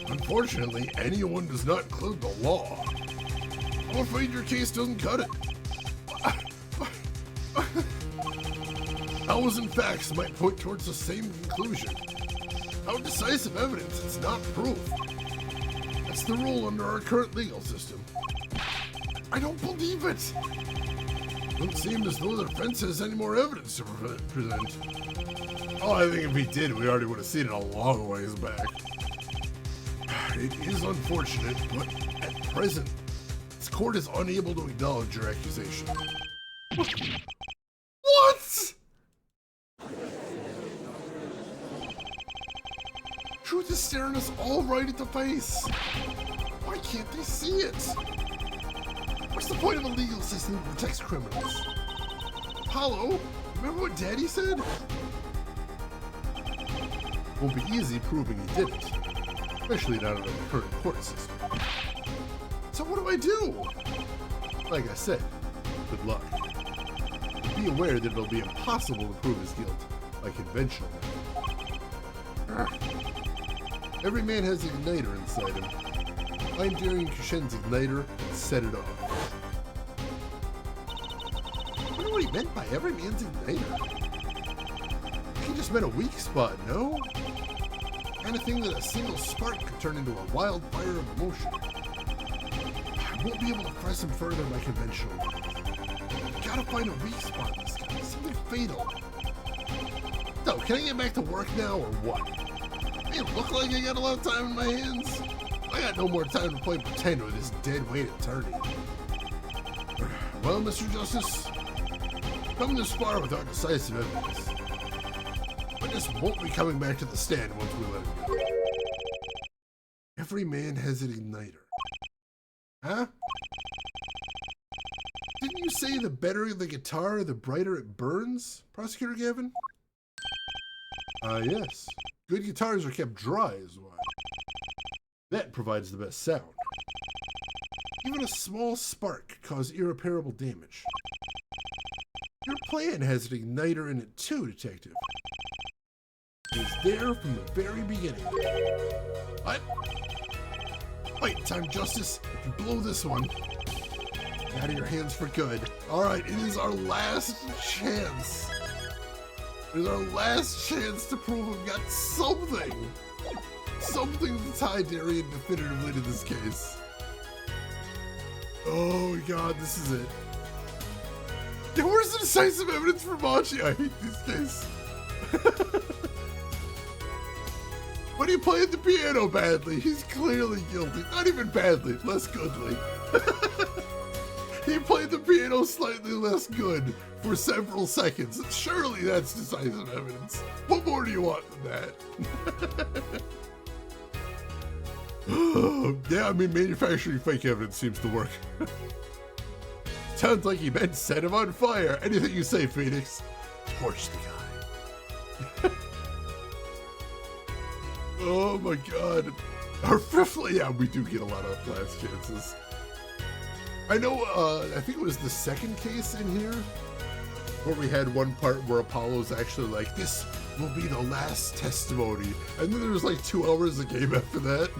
Unfortunately, anyone does not include the law. I'm afraid your case doesn't cut it. Thousand facts might point towards the same conclusion. How decisive evidence, it's not proof. That's the rule under our current legal system. I don't believe it. Doesn't seem as though the defense has any more evidence to present. Oh, I think if he did, we already would have seen it a long ways back. It is unfortunate, but at present, this court is unable to acknowledge your accusation. What? Truth is staring us all right at the face. Why can't they see it? What's the point of a legal system that protects criminals? Apollo, remember what Daddy said? Won't be easy proving he didn't, especially not in the current court system. So what do I do? Like I said, good luck. Be aware that it'll be impossible to prove his guilt by conventional methods. Every man has an igniter inside him. Find Darian Kushen's igniter and set it off. I wonder what he meant by every man's igniter. He just meant a weak spot, no? Kind of thing that a single spark could turn into a wildfire of emotion. I won't be able to press him further by conventional methods. Gotta find a weak spot in this guy, something fatal. So, can I get back to work now or what? It look like I got a lot of time in my hands. I got no more time to play pretend with this dead-weight attorney. Well, Mr. Justice, come this far without decisive evidence. Witness won't be coming back to the stand once we let him go. Every man has an igniter. Huh? Didn't you say the better the guitar, the brighter it burns, Prosecutor Gavin? Yes. Good guitars are kept dry is why. That provides the best sound. Even a small spark could cause irreparable damage. Your plan has an igniter in it too, Detective. It was there from the very beginning. What? Wait, time, Justice. If you blow this one, out of your hands for good. Alright, it is our last chance. It is our last chance to prove we've got something. Something to tie Darian definitively to this case. Oh god, this is it. Yeah, where's the decisive evidence for Machi? I hate this case. But he played the piano badly. He's clearly guilty. Not even badly, less goodly. He played the piano slightly less good for several seconds. Surely that's decisive evidence. What more do you want than that? Yeah, I mean, manufacturing fake evidence seems to work. Sounds like he meant set him on fire. Anything you say, Phoenix. Torch the guy. Oh my god. Our fifth, yeah, we do get a lot of last chances. I know, I think it was the second case in here where we had one part where Apollo's actually like, this will be the last testimony. And then there was like 2 hours of game after that.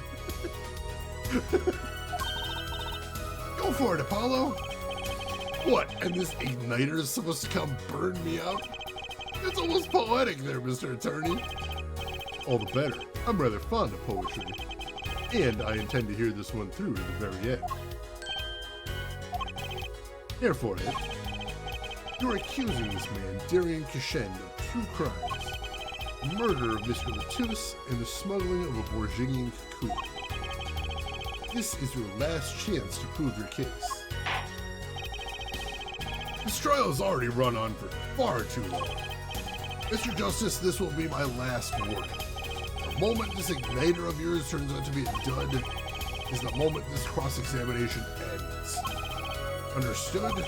Go for it, Apollo. What, and this igniter is supposed to come burn me up? It's almost poetic there, Mr. Attorney. All the better. I'm rather fond of poetry. And I intend to hear this one through to the very end. Therefore, you're accusing this man, Darian Kushen, of 2 crimes. The murder of Mr. Latus and the smuggling of a Borgingian cocoon. This is your last chance to prove your case. This trial has already run on for far too long. Mr. Justice, this will be my last warning. The moment this igniter of yours turns out to be a dud is the moment this cross-examination ends. Understood?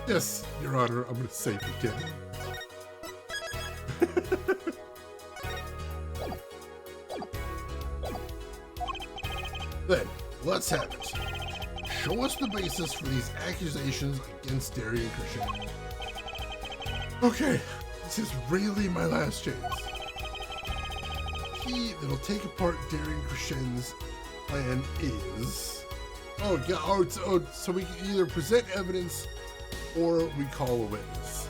Yes, Your Honor, I'm gonna say forget it. Then, let's have it. Show us the basis for these accusations against Darian Kushen. Okay, this is really my last chance. Key that'll take apart Darian Kushen's plan is... Oh, God, so we can either present evidence or we call a witness.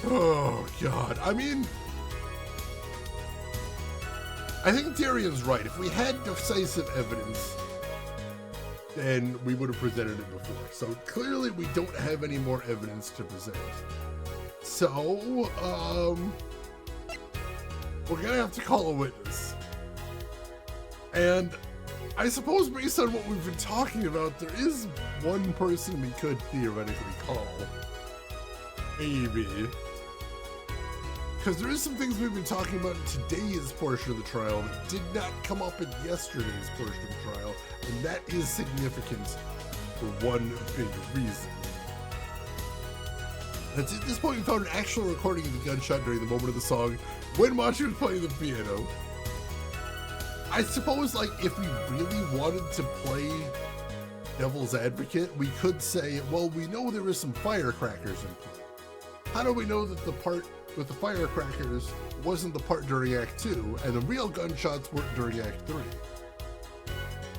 Oh, God, I mean... I think Darian's right. If we had decisive evidence, then we would have presented it before. So clearly we don't have any more evidence to present. So, we're gonna have to call a witness. And I suppose based on what we've been talking about, there is one person we could theoretically call. Maybe. Because there is some things we've been talking about in today's portion of the trial that did not come up in yesterday's portion of the trial, and that is significant for one big reason. At this point, we found an actual recording of the gunshot during the moment of the song when Machi was playing the piano. I suppose, like, if we really wanted to play devil's advocate, we could say, well, we know there is some firecrackers in play. How do we know that the part with the firecrackers wasn't the part during Act 2, and the real gunshots weren't during Act 3?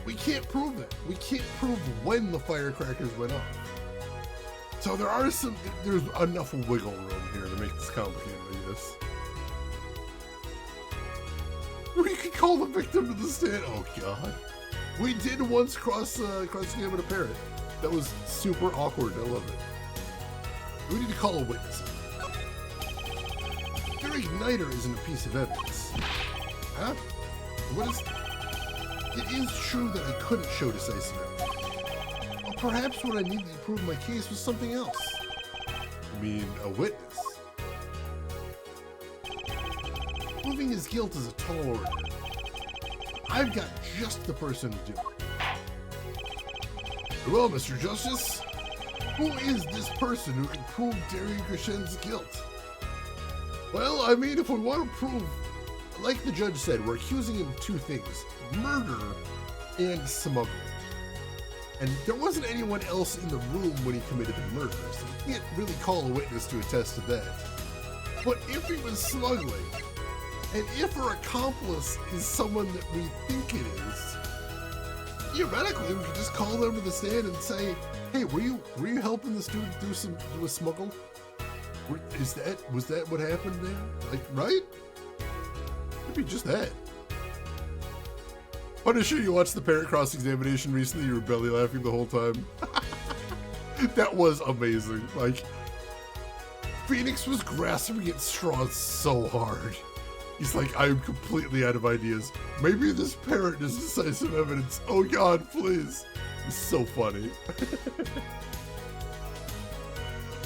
We can't prove that. We can't prove when the firecrackers went off. So there's enough wiggle room here to make this complicated, I guess. We could call the victim to the stand. Oh God. We did once cross the game with a parrot. That was super awkward. I love it. We need to call a witness. Your igniter isn't a piece of evidence. Huh? What is... It is true that I couldn't show decisive evidence. Or perhaps what I needed to prove my case was something else. I mean, a witness. Proving his guilt is a tall order. I've got just the person to do it. Well, Mr. Justice, who is this person who can prove Darian Krishen's guilt? Well, I mean, if we want to prove, like the judge said, we're accusing him of two things: murder and smuggling. And there wasn't anyone else in the room when he committed the murder, so we can't really call a witness to attest to that. But if he was smuggling, and if our accomplice is someone that we think it is, theoretically we could just call them to the stand and say, "Hey, were you helping this dude do a smuggle? Was that what happened there? Like, right? It'd be just that." Punisher, you watched the parrot cross-examination recently, you were belly laughing the whole time. That was amazing. Like, Phoenix was grasping at straws so hard. He's like, I'm completely out of ideas. Maybe this parrot is decisive evidence. Oh God, please. It's so funny.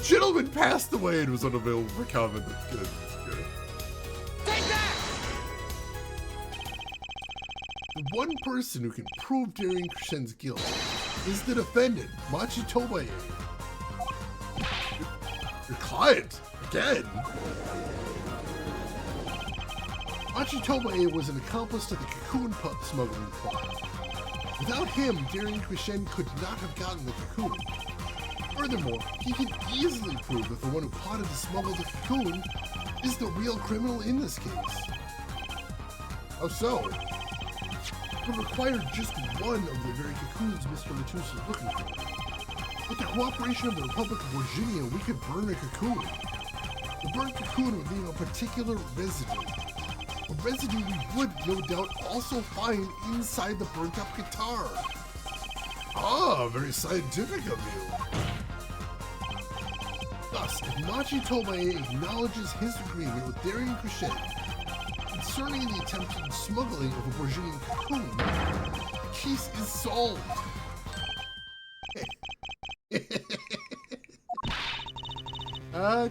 Gentleman passed away and was unavailable for comment. That's good. That's good.
Take that!
The one person who can prove Darian Krishen's guilt is the defendant, Machi Tobaye. Your client? Again? Machi Tobaye was an accomplice to the Cocoon Pup smuggling plot. Without him, Darian Krishen could not have gotten the cocoon. Furthermore, he can easily prove that the one who plotted to smuggle the cocoon is the real criminal in this case. How so? It would require just one of the very cocoons Mr. Matus is looking for. With the cooperation of the Republic of Virginia, we could burn a cocoon. The burnt cocoon would leave a particular residue. A residue we would, no doubt, also find inside the burnt-up guitar. Ah, very scientific of you. Thus, if Machi Tobaye acknowledges his agreement with Darian Krishen concerning the attempted smuggling of a Virginian cocoon, the case is solved.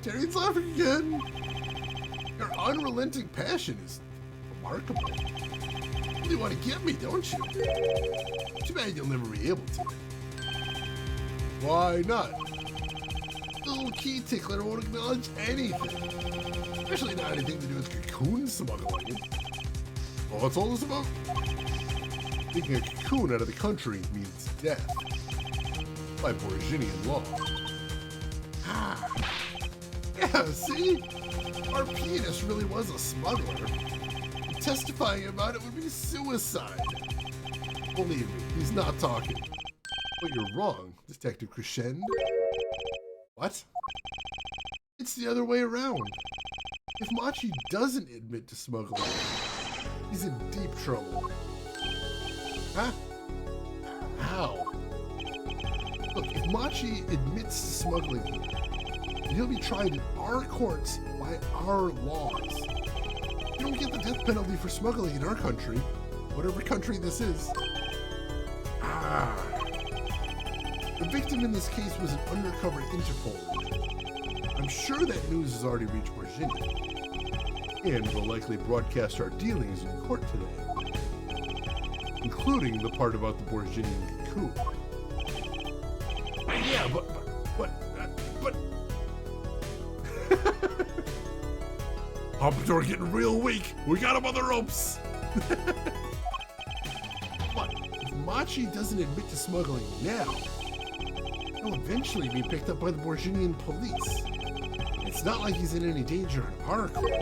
Darian's laughing again. Your unrelenting passion is remarkable. You really want to get me, don't you? Too bad you'll never be able to. Why not? The little key tickler won't acknowledge anything. Especially not anything to do with cocoon smuggling. Well, what's all this about? Taking a cocoon out of the country means death. By Borginian law. Ah. Yeah, see? Our pianist really was a smuggler. And testifying about it would be suicide. Believe me, he's not talking. But you're wrong, Detective Krishen. What? It's the other way around. If Machi doesn't admit to smuggling, he's in deep trouble. Huh? How? Look, if Machi admits to smuggling, and he'll be tried in our courts by our laws. You don't get the death penalty for smuggling in our country, whatever country this is. The victim in this case was an undercover Interpol agent. I'm sure that news has already reached Virginia, and will likely broadcast our dealings in court today, including the part about the Borginian cocoon. Yeah, but... Pompadour getting real weak. We got him on the ropes. But if Machi doesn't admit to smuggling now, he'll eventually be picked up by the Borginian police. It's not like he's in any danger in our court.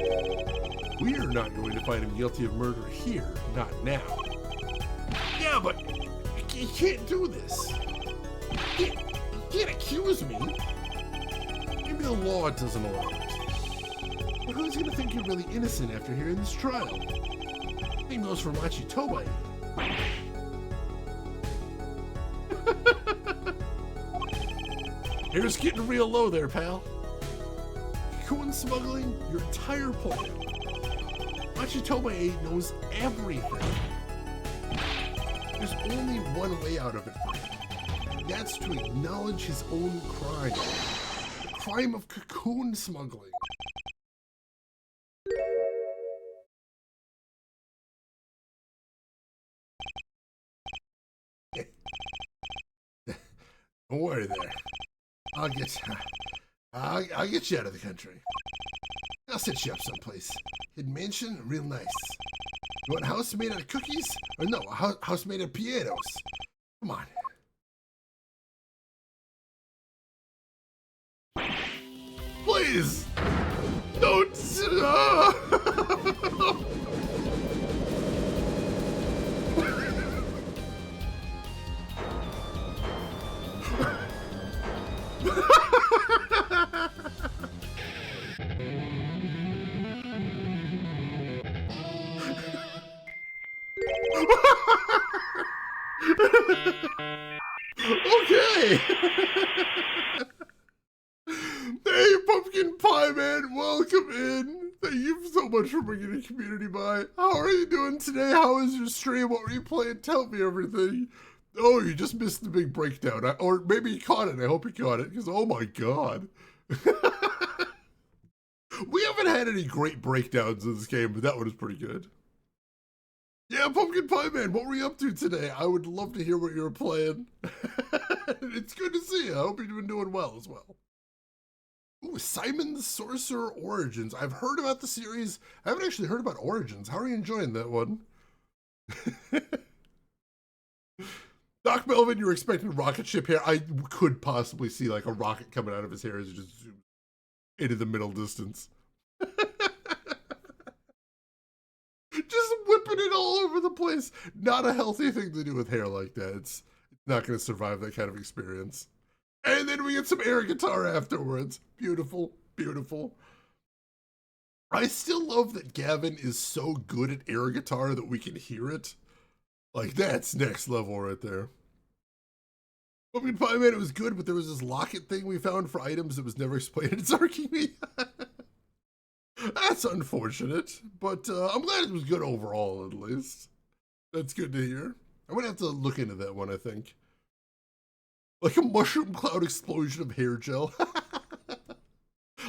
We're not going to find him guilty of murder here, not now. Yeah, but you can't do this. You can't accuse me. Maybe the law doesn't allow it. But who's going to think you're really innocent after hearing this trial? Same goes for Machi Tobai. Here's getting real low there, pal. Cocoon smuggling your entire plan. Machi Tobai knows everything. There's only one way out of it for him, and that's to acknowledge his own crime. The crime of cocoon smuggling. Don't worry there. I'll get you out of the country. I'll set you up someplace. Hidden mansion, real nice. You want a house made out of cookies? Or no, a house made of pianos. Come on. Please! Don't! Okay! Hey, Pumpkin Pie Man, welcome in. Thank you so much for bringing the community by. How are you doing today? How was your stream? What were you playing? Tell me everything. Oh, you just missed the big breakdown. Or maybe you caught it. I hope you caught it, because oh my god. We haven't had any great breakdowns in this game, but that one was pretty good. Yeah, Pumpkin Pie Man, what were you up to today? I would love to hear what you were playing. It's good to see you. I hope you've been doing well as well. Ooh, Simon the Sorcerer Origins. I've heard about the series. I haven't actually heard about Origins. How are you enjoying that one? Doc Melvin, you were expecting a rocket ship hair. I could possibly see like a rocket coming out of his hair as it just zooms into the middle distance. Just whipping it all over the place. Not a healthy thing to do with hair like that. It's not going to survive that kind of experience. And then we get some air guitar afterwards. Beautiful, beautiful. I still love that Gavin is so good at air guitar that we can hear it. Like, that's next level right there. Pumpkin Pie Man, it was good, but there was this locket thing we found for items that was never explained. It's Archie. That's unfortunate, but I'm glad it was good overall, at least. That's good to hear. I'm going to have to look into that one, I think. Like a mushroom cloud explosion of hair gel.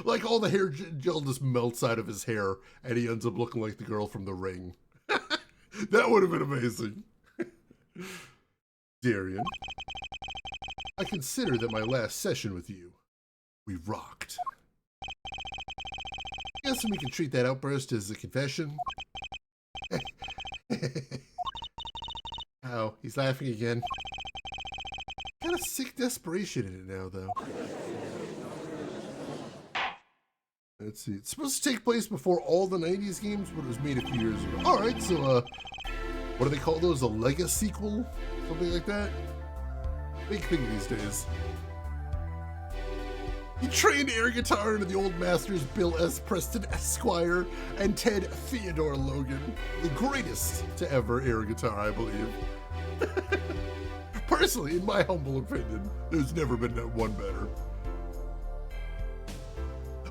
Like all the hair gel just melts out of his hair, and he ends up looking like the girl from The Ring. That would have been amazing. Darian, I consider that my last session with you, we rocked. Guess we can treat that outburst as a confession. Oh, he's laughing again. Kind of sick desperation in it now, though. Let's see. It's supposed to take place before all the 90s games, but it was made a few years ago. Alright, so, what do they call those? A Lega sequel? Something like that? Big thing these days. He trained air guitar into the old masters Bill S. Preston Esquire and Ted Theodore Logan. The greatest to ever air guitar, I believe. Personally, in my humble opinion, there's never been one better.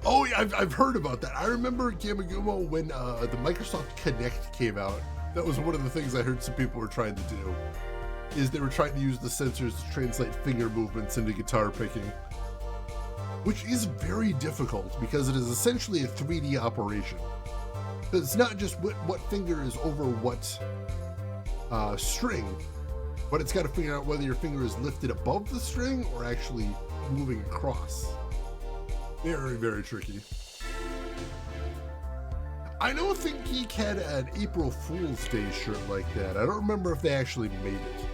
Oh yeah, I've heard about that. I remember Gamagumo when the Microsoft Kinect came out. That was one of the things I heard some people were trying to do, is they were trying to use the sensors to translate finger movements into guitar picking, which is very difficult because it is essentially a 3D operation. It's not just what finger is over what string, but it's got to figure out whether your finger is lifted above the string or actually moving across. Very, very tricky. I know Think Geek had an April Fool's Day shirt like that. I don't remember if they actually made it.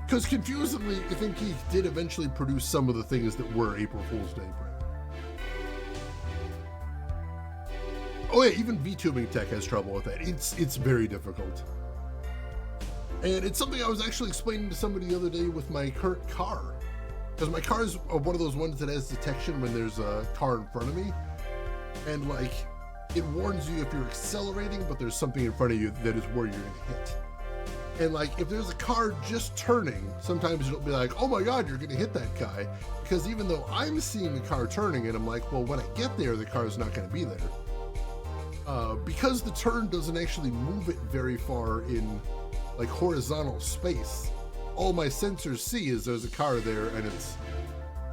Because confusingly, Think Geek did eventually produce some of the things that were April Fool's Day print. Oh yeah, even VTubing tech has trouble with that. It's very difficult. And it's something I was actually explaining to somebody the other day with my current car. Because my car is one of those ones that has detection when there's a car in front of me. And like, it warns you if you're accelerating, but there's something in front of you that is where you're gonna hit. And like, if there's a car just turning, sometimes it'll be like, oh my God, you're gonna hit that guy. Because even though I'm seeing the car turning, and I'm like, well, when I get there, the car's not gonna be there. Because the turn doesn't actually move it very far in like horizontal space, all my sensors see is there's a car there and it's,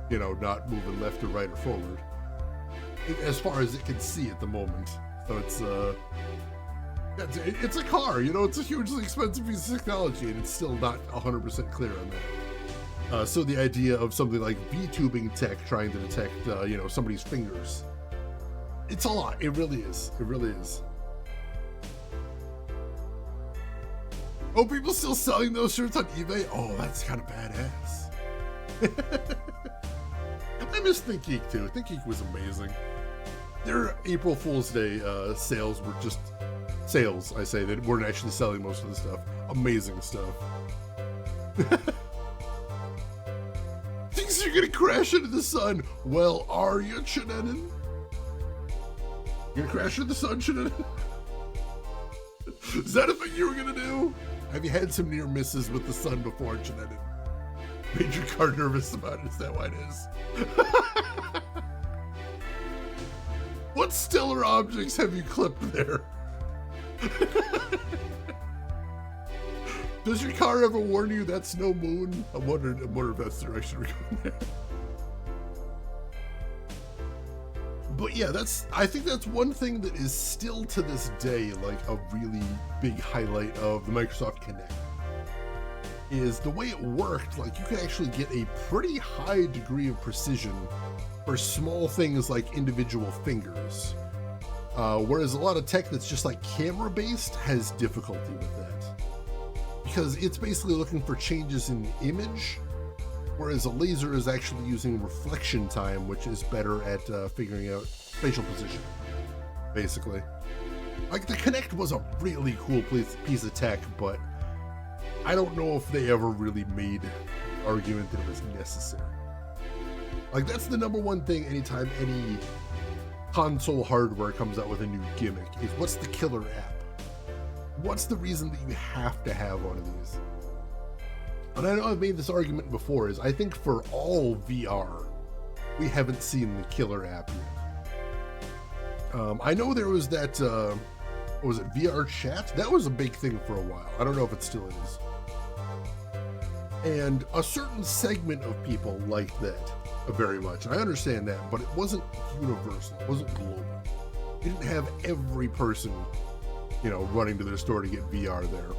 you know, not moving left or right or forward, as far as it can see at the moment. So it's a car, you know, it's a hugely expensive piece of technology, and it's still not 100% clear on that. So the idea of something like VTubing tech trying to detect, you know, somebody's fingers, it's a lot. It really is. It really is. Oh, people still selling those shirts on eBay? Oh, that's kind of badass. I miss Think Geek too. Think Geek was amazing. Their April Fool's Day sales were just sales, I say. They weren't actually selling most of the stuff. Amazing stuff. Thinks you're gonna crash into the sun. Well, are you, Chinanin? You gonna crash into the sun, Chinanin? Is that a thing you were gonna do? Have you had some near misses with the sun before, Chinanin? Made your car nervous about it, is that why it is? What stellar objects have you clipped there? Does your car ever warn you that's no moon? I'm wondering if that's the direction we're going there. But yeah, I think that's one thing that is still to this day like a really big highlight of the Microsoft Kinect, is the way it worked. Like, you can actually get a pretty high degree of precision for small things like individual fingers. Whereas a lot of tech that's just like camera based has difficulty with that, because it's basically looking for changes in image, whereas a laser is actually using reflection time, which is better at figuring out spatial position, basically. Like, the Kinect was a really cool piece of tech, but I don't know if they ever really made the argument that it was necessary. Like, that's the number one thing anytime any console hardware comes out with a new gimmick, is what's the killer app? What's the reason that you have to have one of these? And I know I've made this argument before, is I think for all VR, we haven't seen the killer app yet. I know there was that, what was it, VR chat? That was a big thing for a while. I don't know if it still is. And a certain segment of people liked that very much. I understand that, but it wasn't universal. It wasn't global. You didn't have every person, you know, running to their store to get VR there.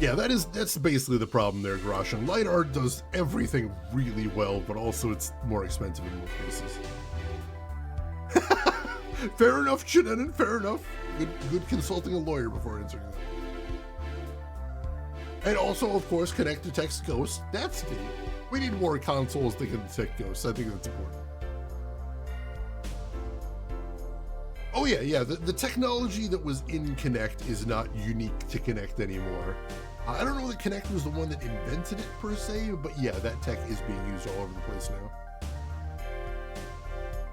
Yeah, that's basically the problem there, Groshan. Light art does everything really well, but also it's more expensive in most cases. Fair enough, Chinanin, fair enough. Good consulting a lawyer before answering that. And also, of course, Kinect detects ghosts. That's neat. We need more consoles that can detect ghosts. I think that's important. Oh yeah, the technology that was in Kinect is not unique to Kinect anymore. I don't know that Kinect was the one that invented it per se, but yeah, that tech is being used all over the place now.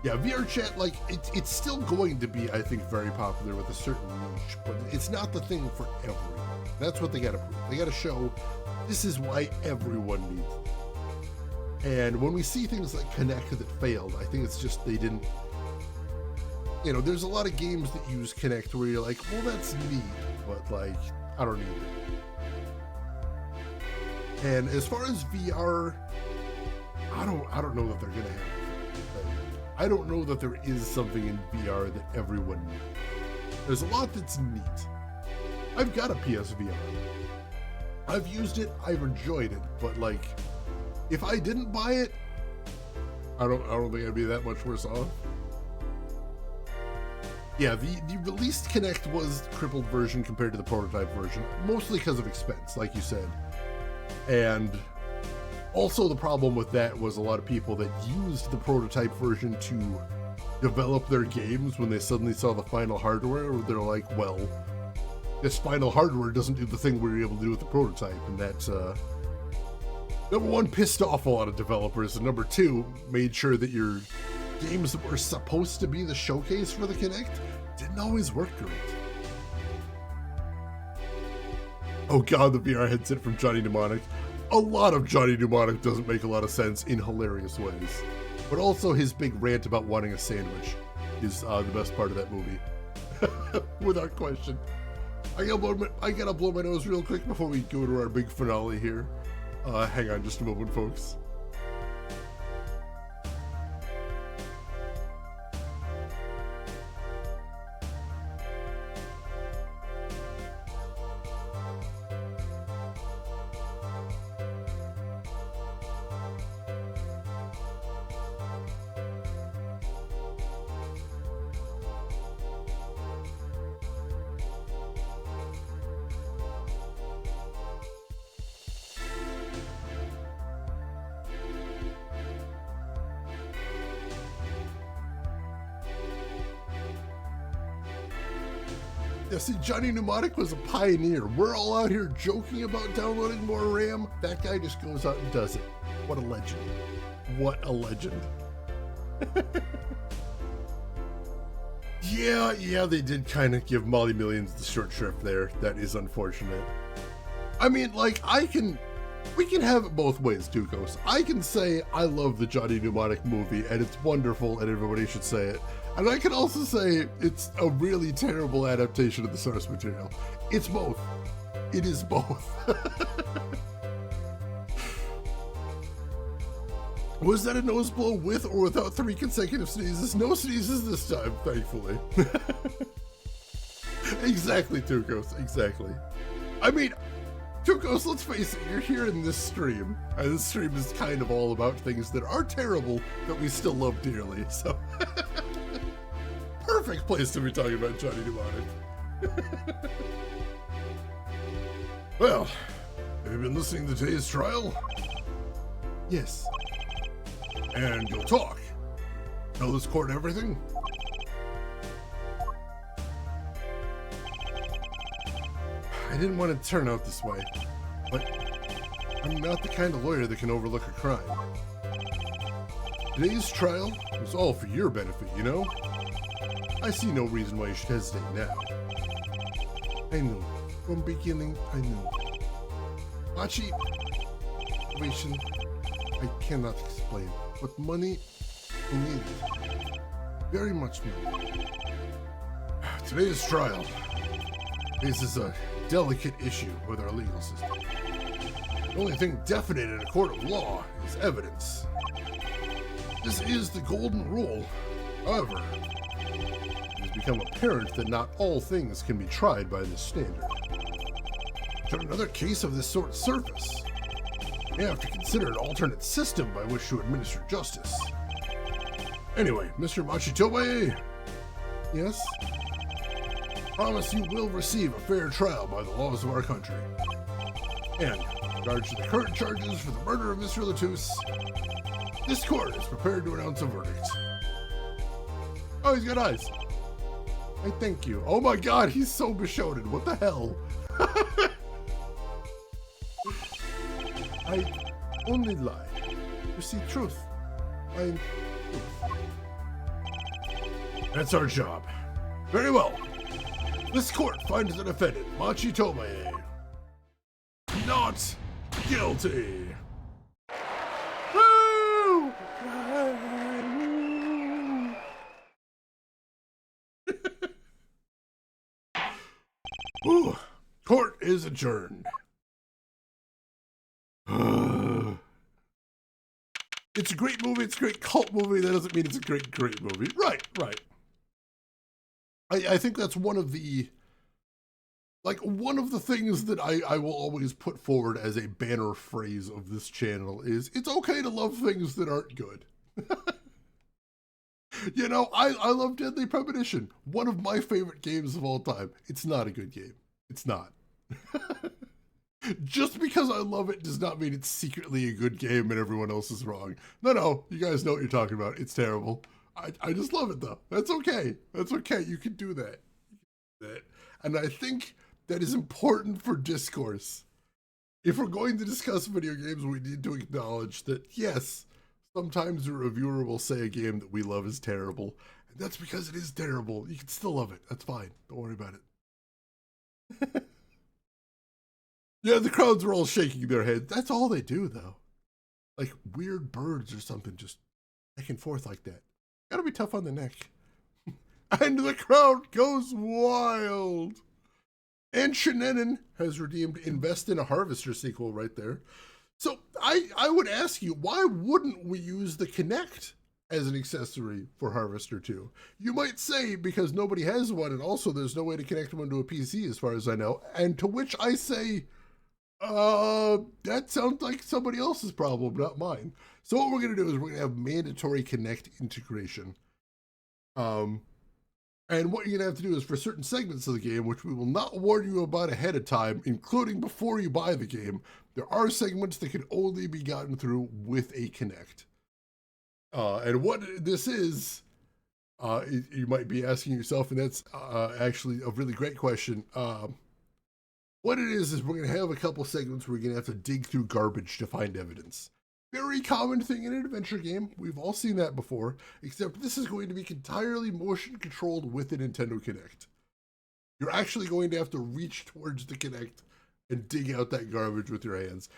Yeah, VR chat, like, it's still going to be, I think, very popular with a certain niche, but it's not the thing for everyone. That's what they gotta prove. They gotta show this is why everyone needs it. And when we see things like Kinect that failed, I think it's just they didn't, you know, there's a lot of games that use Kinect where you're like, well, that's neat, but like, I don't need it. And as far as VR, I don't know that they're gonna have it. I don't know that there is something in VR that everyone needs. There's a lot that's neat. I've got a PSVR. I've used it, I've enjoyed it, but like, if I didn't buy it, I don't think I'd be that much worse off. Yeah, the released Kinect was the crippled version compared to the prototype version, mostly because of expense, like you said. And also the problem with that was a lot of people that used the prototype version to develop their games when they suddenly saw the final hardware, they're like, well, this final hardware doesn't do the thing we were able to do with the prototype, and that's, number one, pissed off a lot of developers, and number two, made sure that your games that were supposed to be the showcase for the Kinect didn't always work great. Oh god, the VR headset from Johnny Mnemonic. A lot of Johnny Mnemonic doesn't make a lot of sense in hilarious ways. But also his big rant about wanting a sandwich is the best part of that movie. Without question. I gotta blow my nose real quick before we go to our big finale here. Hang on just a moment, folks. Yeah, see, Johnny Mnemonic was a pioneer. We're all out here joking about downloading more RAM. That guy just goes out and does it. What a legend. What a legend. Yeah, they did kind of give Molly Millions the short shrift there. That is unfortunate. I mean, like, we can have it both ways, Tukos. I can say I love the Johnny Mnemonic movie and it's wonderful and everybody should say it. And I can also say it's a really terrible adaptation of the source material. It's both. It is both. Was that a nose blow with or without 3 consecutive sneezes? No sneezes this time, thankfully. Exactly, Tukos, exactly. I mean, Tukos, let's face it, you're here in this stream, and this stream is kind of all about things that are terrible that we still love dearly, so... Perfect place to be talking about Johnny Mnemonic. Well, have you been listening to today's trial? Yes. And you'll talk. Tell this court everything? I didn't want it to turn out this way, but I'm not the kind of lawyer that can overlook a crime. Today's trial was all for your benefit, you know? I see no reason why you should hesitate now. I knew. From beginning, I knew. Machi, situation, I cannot explain. But money, I need it. Very much money. Today's trial faces a delicate issue with our legal system. The only thing definite in a court of law is evidence. This is the golden rule. However, it has become apparent that not all things can be tried by this standard. Should another case of this sort surface, we have to consider an alternate system by which to administer justice. Anyway, Mr. Machitobe? Yes? Promise you will receive a fair trial by the laws of our country. And, in regards to the current charges for the murder of Mr. Latus, this court is prepared to announce a verdict. Oh, he's got eyes. I thank you. Oh my god, he's so Bishonen. What the hell? I only lie. You see, truth. I'm truth. That's our job. Very well. This court finds the defendant, Machitobe, not guilty. Hey! Ooh, court is adjourned. It's a great movie. It's a great cult movie. That doesn't mean it's a great movie. Right. I think that's one of the things that I will always put forward as a banner phrase of this channel is it's okay to love things that aren't good. You know, I love Deadly Premonition, one of my favorite games of all time. It's not a good game. It's not. Just because I love it does not mean it's secretly a good game and everyone else is wrong. No, you guys know what you're talking about. It's terrible. I just love it though. That's okay. That's okay. You can do that. And I think that is important for discourse. If we're going to discuss video games, we need to acknowledge that, yes, sometimes a reviewer will say a game that we love is terrible. And that's because it is terrible. You can still love it. That's fine. Don't worry about it. Yeah, the crowds are all shaking their heads. That's all they do, though. Like weird birds or something, just back and forth like that. Gotta be tough on the neck. And the crowd goes wild. And Shenanigan has redeemed Invest in a Harvester sequel right there. So I would ask you, why wouldn't we use the Kinect as an accessory for Harvester 2? You might say because nobody has one, and also there's no way to connect one to a PC as far as I know. And to which I say, that sounds like somebody else's problem, not mine. So what we're going to do is we're going to have mandatory Kinect integration. And what you're going to have to do is for certain segments of the game, which we will not warn you about ahead of time, including before you buy the game, there are segments that can only be gotten through with a Kinect. And what this is, you might be asking yourself, and that's actually a really great question. What it is we're going to have a couple segments where you're going to have to dig through garbage to find evidence. Very common thing in an adventure game. We've all seen that before, except this is going to be entirely motion controlled with the Nintendo Kinect. You're actually going to have to reach towards the Kinect and dig out that garbage with your hands.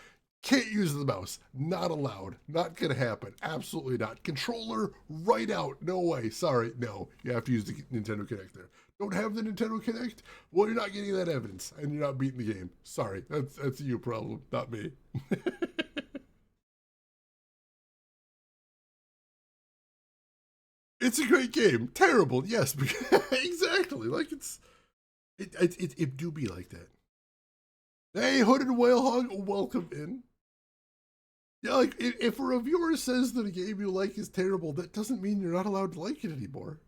Can't use the mouse. Not allowed. Not going to happen. Absolutely not. Controller, right out. No way. Sorry. No. You have to use the Nintendo Kinect there. Don't have the Nintendo Kinect? Well, you're not getting that evidence, and you're not beating the game. Sorry. That's a you problem, not me. It's a great game. Terrible, yes. Exactly. Like it do be like that. Hey, Hooded Whale Hog, welcome in. Yeah, like if a reviewer says that a game you like is terrible, that doesn't mean you're not allowed to like it anymore.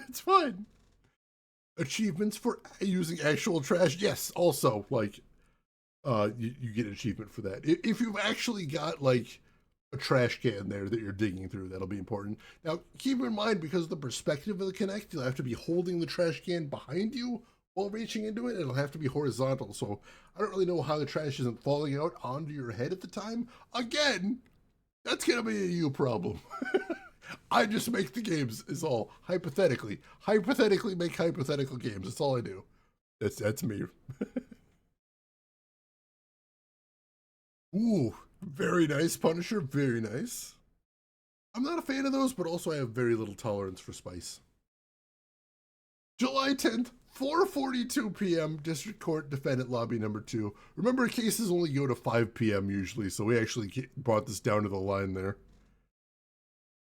It's fine. Achievements for using actual trash, yes. Also, like, you get an achievement for that. If you've actually got like a trash can there that you're digging through, that'll be important. Now, keep in mind, because of the perspective of the Kinect, you'll have to be holding the trash can behind you while reaching into it. It'll have to be horizontal, so I don't really know how the trash isn't falling out onto your head at the time. Again, that's gonna be a you problem. I just make the games, is all. Hypothetically make hypothetical games. That's all I do. That's me. Ooh, very nice, Punisher. Very nice. I'm not a fan of those, but also I have very little tolerance for spice. July 10th, 4:42 p.m., District Court, Defendant Lobby number 2. Remember, cases only go to 5 p.m. usually, so we actually brought this down to the line there.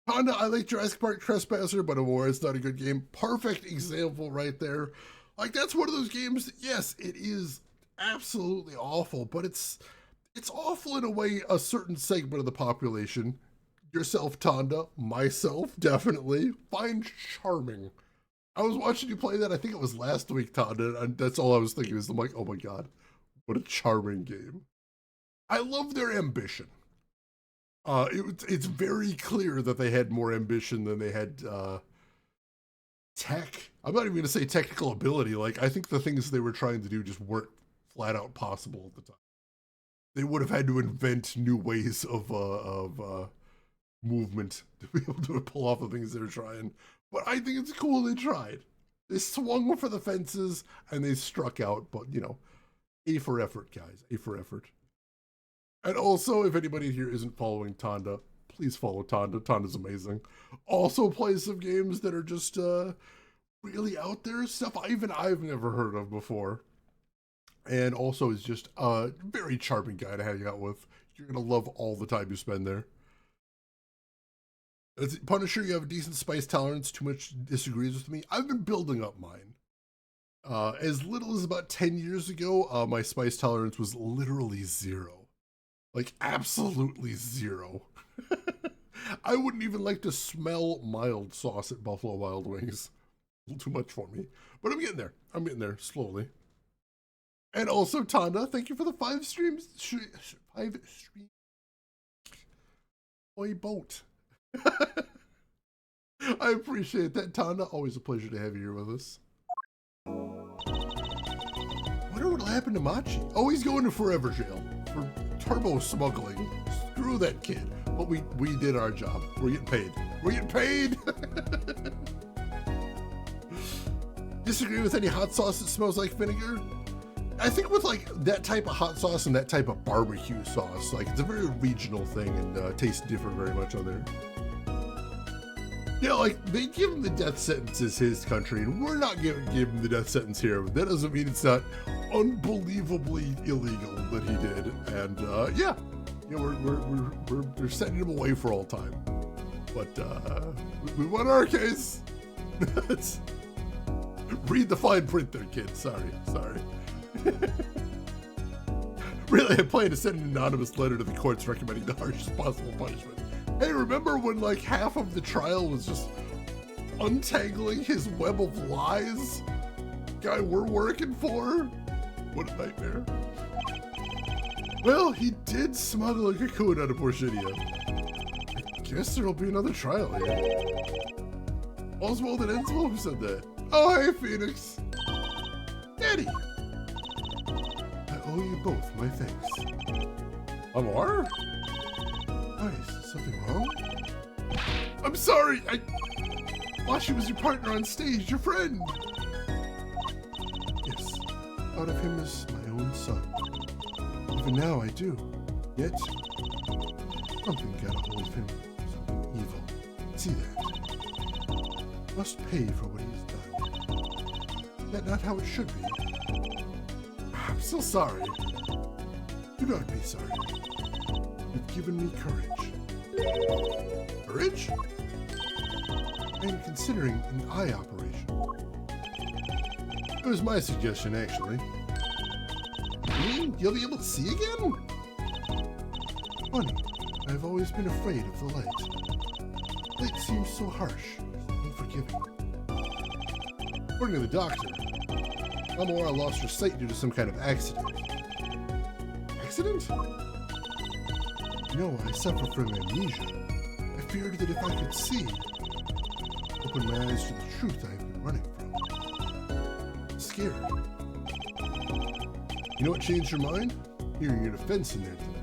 Honda, I like Jurassic Park Trespasser, but I'm aware it's not a good game. Perfect example right there. Like, that's one of those games that, yes, it is absolutely awful, but it's awful in a way a certain segment of the population, yourself, Tonda, myself, definitely, find charming. I was watching you play that, I think it was last week, Tonda, and that's all I was thinking is, I'm like, oh my god, what a charming game. I love their ambition. It's very clear that they had more ambition than they had tech. I'm not even going to say technical ability. Like, I think the things they were trying to do just weren't flat out possible at the time. They would have had to invent new ways of movement to be able to pull off the things they're trying. But I think it's cool they tried. They swung for the fences and they struck out. But, you know, A for effort, guys. A for effort. And also, if anybody here isn't following Tonda, please follow Tonda. Tonda's amazing. Also plays some games that are just really out there. Stuff I've never heard of before. and also is just a very charming guy to hang out with. You're gonna love all the time you spend there. Punisher, you have a decent spice tolerance. Too much disagrees with me. I've been building up mine. As little as about 10 years ago, my spice tolerance was literally 0. Like, absolutely 0. I wouldn't even like to smell mild sauce at Buffalo Wild Wings. A little too much for me. But I'm getting there. I'm getting there slowly. And also, Tanda, thank you for the 5 streams. 5 streams. Boy, boat. I appreciate that, Tanda. Always a pleasure to have you here with us. Wonder what'll happen to Machi. Oh, he's going to forever jail for turbo smuggling. Screw that kid. But we did our job. We're getting paid. We're getting paid! Disagree with any hot sauce that smells like vinegar? I think with like that type of hot sauce and that type of barbecue sauce, like it's a very regional thing and tastes different very much on there. Yeah, like they give him the death sentence as his country, and we're not giving him the death sentence here. But that doesn't mean it's not unbelievably illegal that he did. And yeah, we're sending him away for all time. But we won our case. Read the fine print there, kid. Sorry. Really, I plan to send an anonymous letter to the courts recommending the harshest possible punishment. Hey, remember when like half of the trial was just untangling his web of lies? Guy we're working for? What a nightmare. Well, he did smuggle a cocoon out of Porcidia. I guess there'll be another trial here. Oswald and Enswell, who said that? Oh, hey, Phoenix. Daddy. I owe you both my thanks. Amar? Nice. Something wrong? I'm sorry. Washi was your partner on stage, your friend. Yes. Thought of him as my own son. Even now I do. Yet, something got a hold of him. Something evil. See that? Must pay for what he's done. That not how it should be. I'm so sorry. Do not be sorry. You've given me courage. Courage? I am considering an eye operation. It was my suggestion, actually. You mean you'll be able to see again? Funny, I've always been afraid of the light. Light seems so harsh, unforgiving. According to the doctor, Amora lost her sight due to some kind of accident. Accident? No, I suffer from amnesia. I feared that if I could see, open my eyes to the truth I've been running from. Scared. You know what changed your mind? Hearing your defense in there today.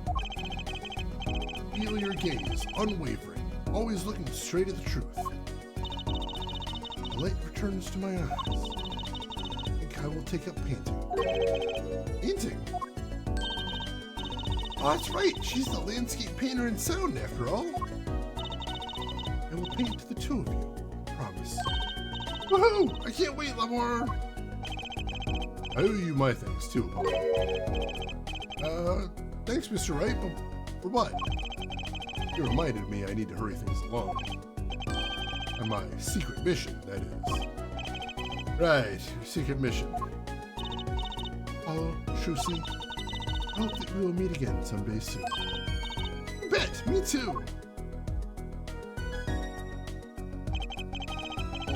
Feel your gaze, unwavering, always looking straight at the truth. The light returns to my eyes. I think I will take up painting. Painting? Oh, that's right. She's the landscape painter in sound, after all. I will paint the two of you. Promise. Woohoo! I can't wait, Lamar. I owe you my thanks, too. Thanks, Mr. Wright, but for what? You reminded me I need to hurry things along. On my secret mission, that is. Right, your secret mission. Hello, Shusi. I hope that we will meet again someday soon. Bet, me too.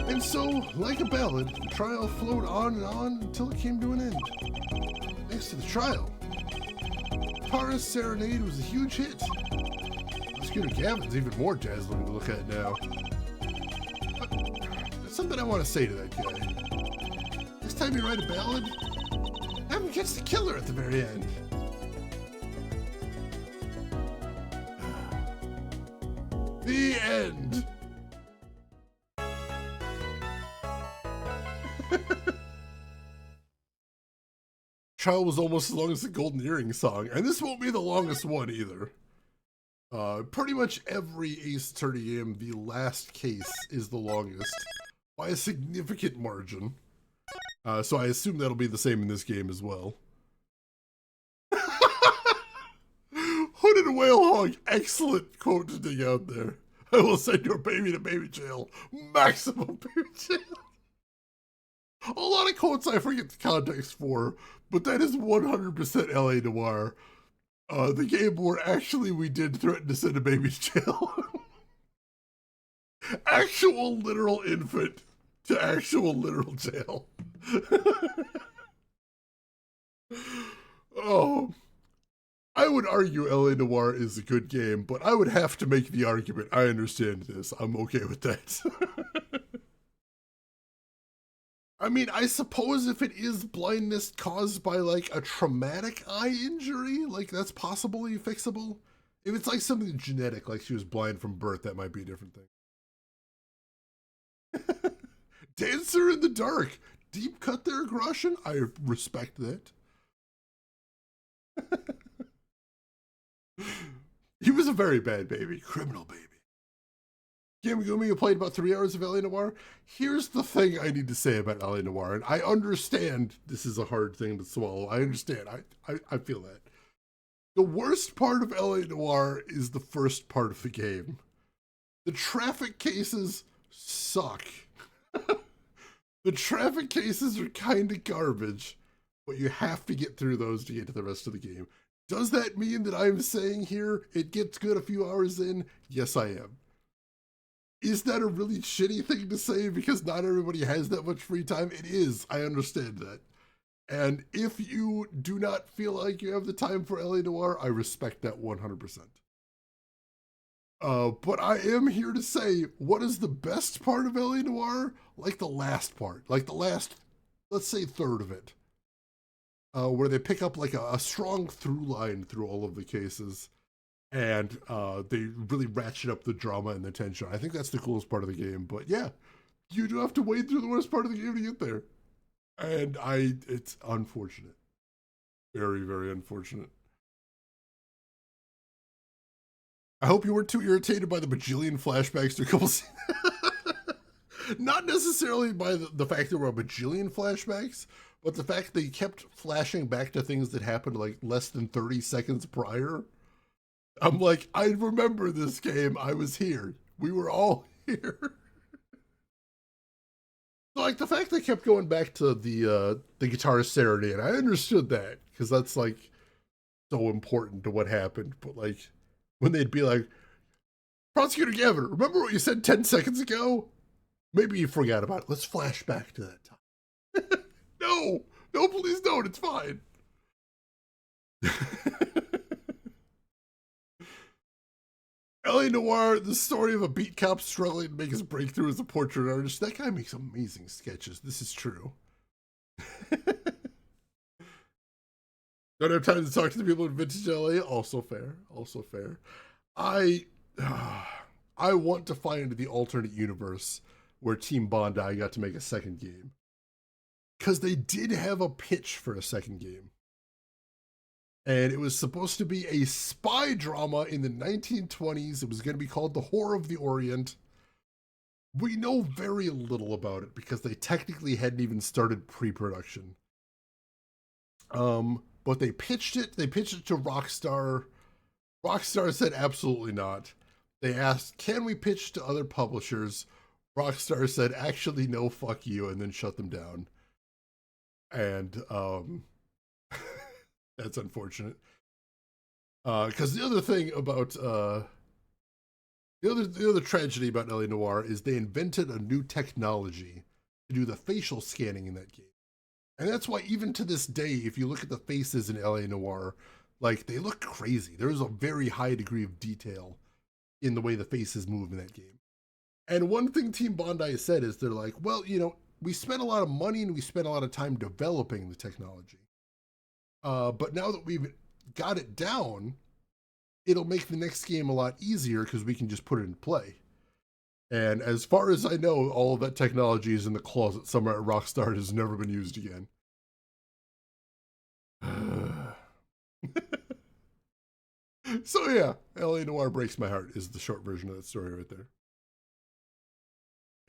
And so, like a ballad, the trial flowed on and on until it came to an end. Thanks to the trial, Tara's Serenade was a huge hit. Scooter Gavin's even more dazzling to look at now. But there's something I want to say to that guy. Next time you write a ballad, have him catch the killer at the very end. The end. Trial was almost as long as the Golden Earring song, and this won't be the longest one either. Pretty much every Ace Attorney game, the last case is the longest by a significant margin. So I assume that'll be the same in this game as well. Whale Hog, excellent quote to dig out there. I will send your baby to baby jail. Maximum baby jail. A lot of quotes I forget the context for, but that is 100% LA Noire. The game where actually we did threaten to send a baby to jail. Actual literal infant to actual literal jail. Oh, I would argue LA Noire is a good game, but I would have to make the argument. I understand this. I'm okay with that. I mean, I suppose if it is blindness caused by like a traumatic eye injury, like that's possibly fixable. If it's like something genetic, like she was blind from birth, that might be a different thing. Dancer in the dark. Deep cut there, Grosjean. I respect that. He was a very bad baby. Criminal baby. Gamegumi, who played about 3 hours of LA Noire. Here's the thing I need to say about LA Noire, and I understand this is a hard thing to swallow. I understand. I feel that. The worst part of LA Noire is the first part of the game. The traffic cases suck. The traffic cases are kind of garbage, but you have to get through those to get to the rest of the game. Does that mean that I'm saying here it gets good a few hours in? Yes, I am. Is that a really shitty thing to say because not everybody has that much free time? It is. I understand that. And if you do not feel like you have the time for LA Noire, I respect that 100%. But I am here to say, what is the best part of LA Noire? Like the last part. Like the last, let's say, third of it. Where they pick up like a strong through line through all of the cases. And they really ratchet up the drama and the tension. I think that's the coolest part of the game. But yeah, you do have to wade through the worst part of the game to get there. And it's unfortunate. Very, very unfortunate. I hope you weren't too irritated by the bajillion flashbacks to a couple scenes. Not necessarily by the fact there were a bajillion flashbacks, but the fact they kept flashing back to things that happened like less than 30 seconds prior. I'm like, I remember this game. I was here. We were all here. So, like the fact they kept going back to the guitar Serenade, I understood that because that's like so important to what happened. But like when they'd be like, Prosecutor Gavin, remember what you said 10 seconds ago? Maybe you forgot about it. Let's flash back to that time. No, please don't. It's fine. LA Noire, the story of a beat cop struggling to make his breakthrough as a portrait artist. That guy makes amazing sketches. This is true. Don't have time to talk to the people in Vintage LA. Also fair. Also fair. I want to find the alternate universe where Team Bondi got to make a second game. Because they did have a pitch for a second game. And it was supposed to be a spy drama in the 1920s. It was going to be called The Whore of the Orient. We know very little about it because they technically hadn't even started pre-production. But they pitched it. They pitched it to Rockstar. Rockstar said absolutely not. They asked, can we pitch to other publishers? Rockstar said, actually, no, fuck you, and then shut them down. And that's unfortunate. Because the other thing about the other tragedy about LA Noire is they invented a new technology to do the facial scanning in that game. And that's why even to this day, if you look at the faces in LA Noire, like they look crazy. There's a very high degree of detail in the way the faces move in that game. And one thing Team Bondi has said is they're like, well, you know, we spent a lot of money and we spent a lot of time developing the technology. But now that we've got it down, it'll make the next game a lot easier because we can just put it in play. And as far as I know, all of that technology is in the closet somewhere at Rockstar. It has never been used again. So yeah, LA Noire breaks my heart is the short version of that story right there.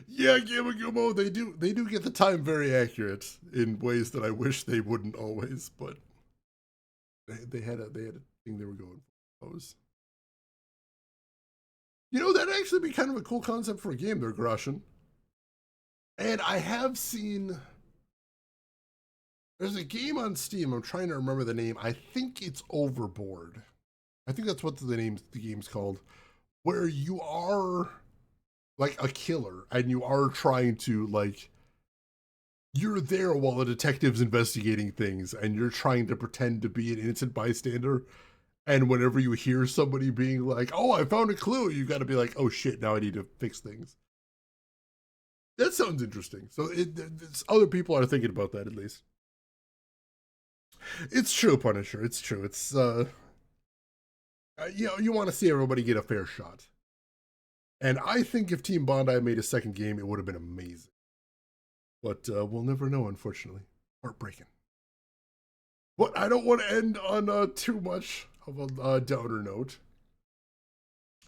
Yeah, Gamagumo, they do get the time very accurate in ways that I wish they wouldn't always, but they had a thing they were going for. You know, that'd actually be kind of a cool concept for a game there, Groshin. And I have seen... There's a game on Steam, I'm trying to remember the name. I think it's Overboard. I think that's what the game's called. Where you are like a killer and you are trying to like you're there while the detective's investigating things and you're trying to pretend to be an innocent bystander, and whenever you hear somebody being like, oh, I found a clue, you got to be like, oh shit, now I need to fix things. That sounds interesting. So it's other people are thinking about that, at least. It's true, Punisher, it's true. It's you know, you want to see everybody get a fair shot. And I think if Team Bondi made a second game, it would have been amazing. But we'll never know, unfortunately. Heartbreaking. But I don't want to end on too much of a downer note.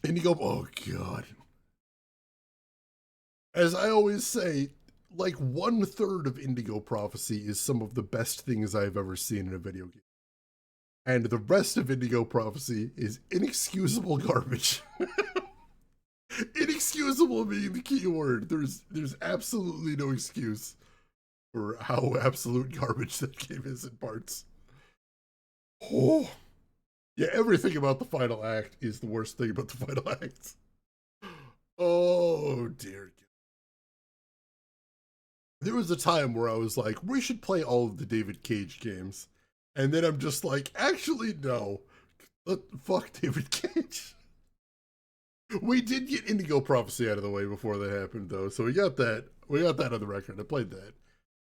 And you go, oh god. As I always say, like 1/3 of Indigo Prophecy is some of the best things I've ever seen in a video game. And the rest of Indigo Prophecy is inexcusable garbage. Inexcusable being the key word. There's absolutely no excuse for how absolute garbage that game is in parts. Oh, yeah, everything about the final act is the worst thing about the final act. Oh dear. There was a time where I was like, we should play all of the David Cage games, and then I'm just like, actually no, fuck David Cage. We did get Indigo Prophecy out of the way before that happened, though, so we got that. We got that on the record. I played that.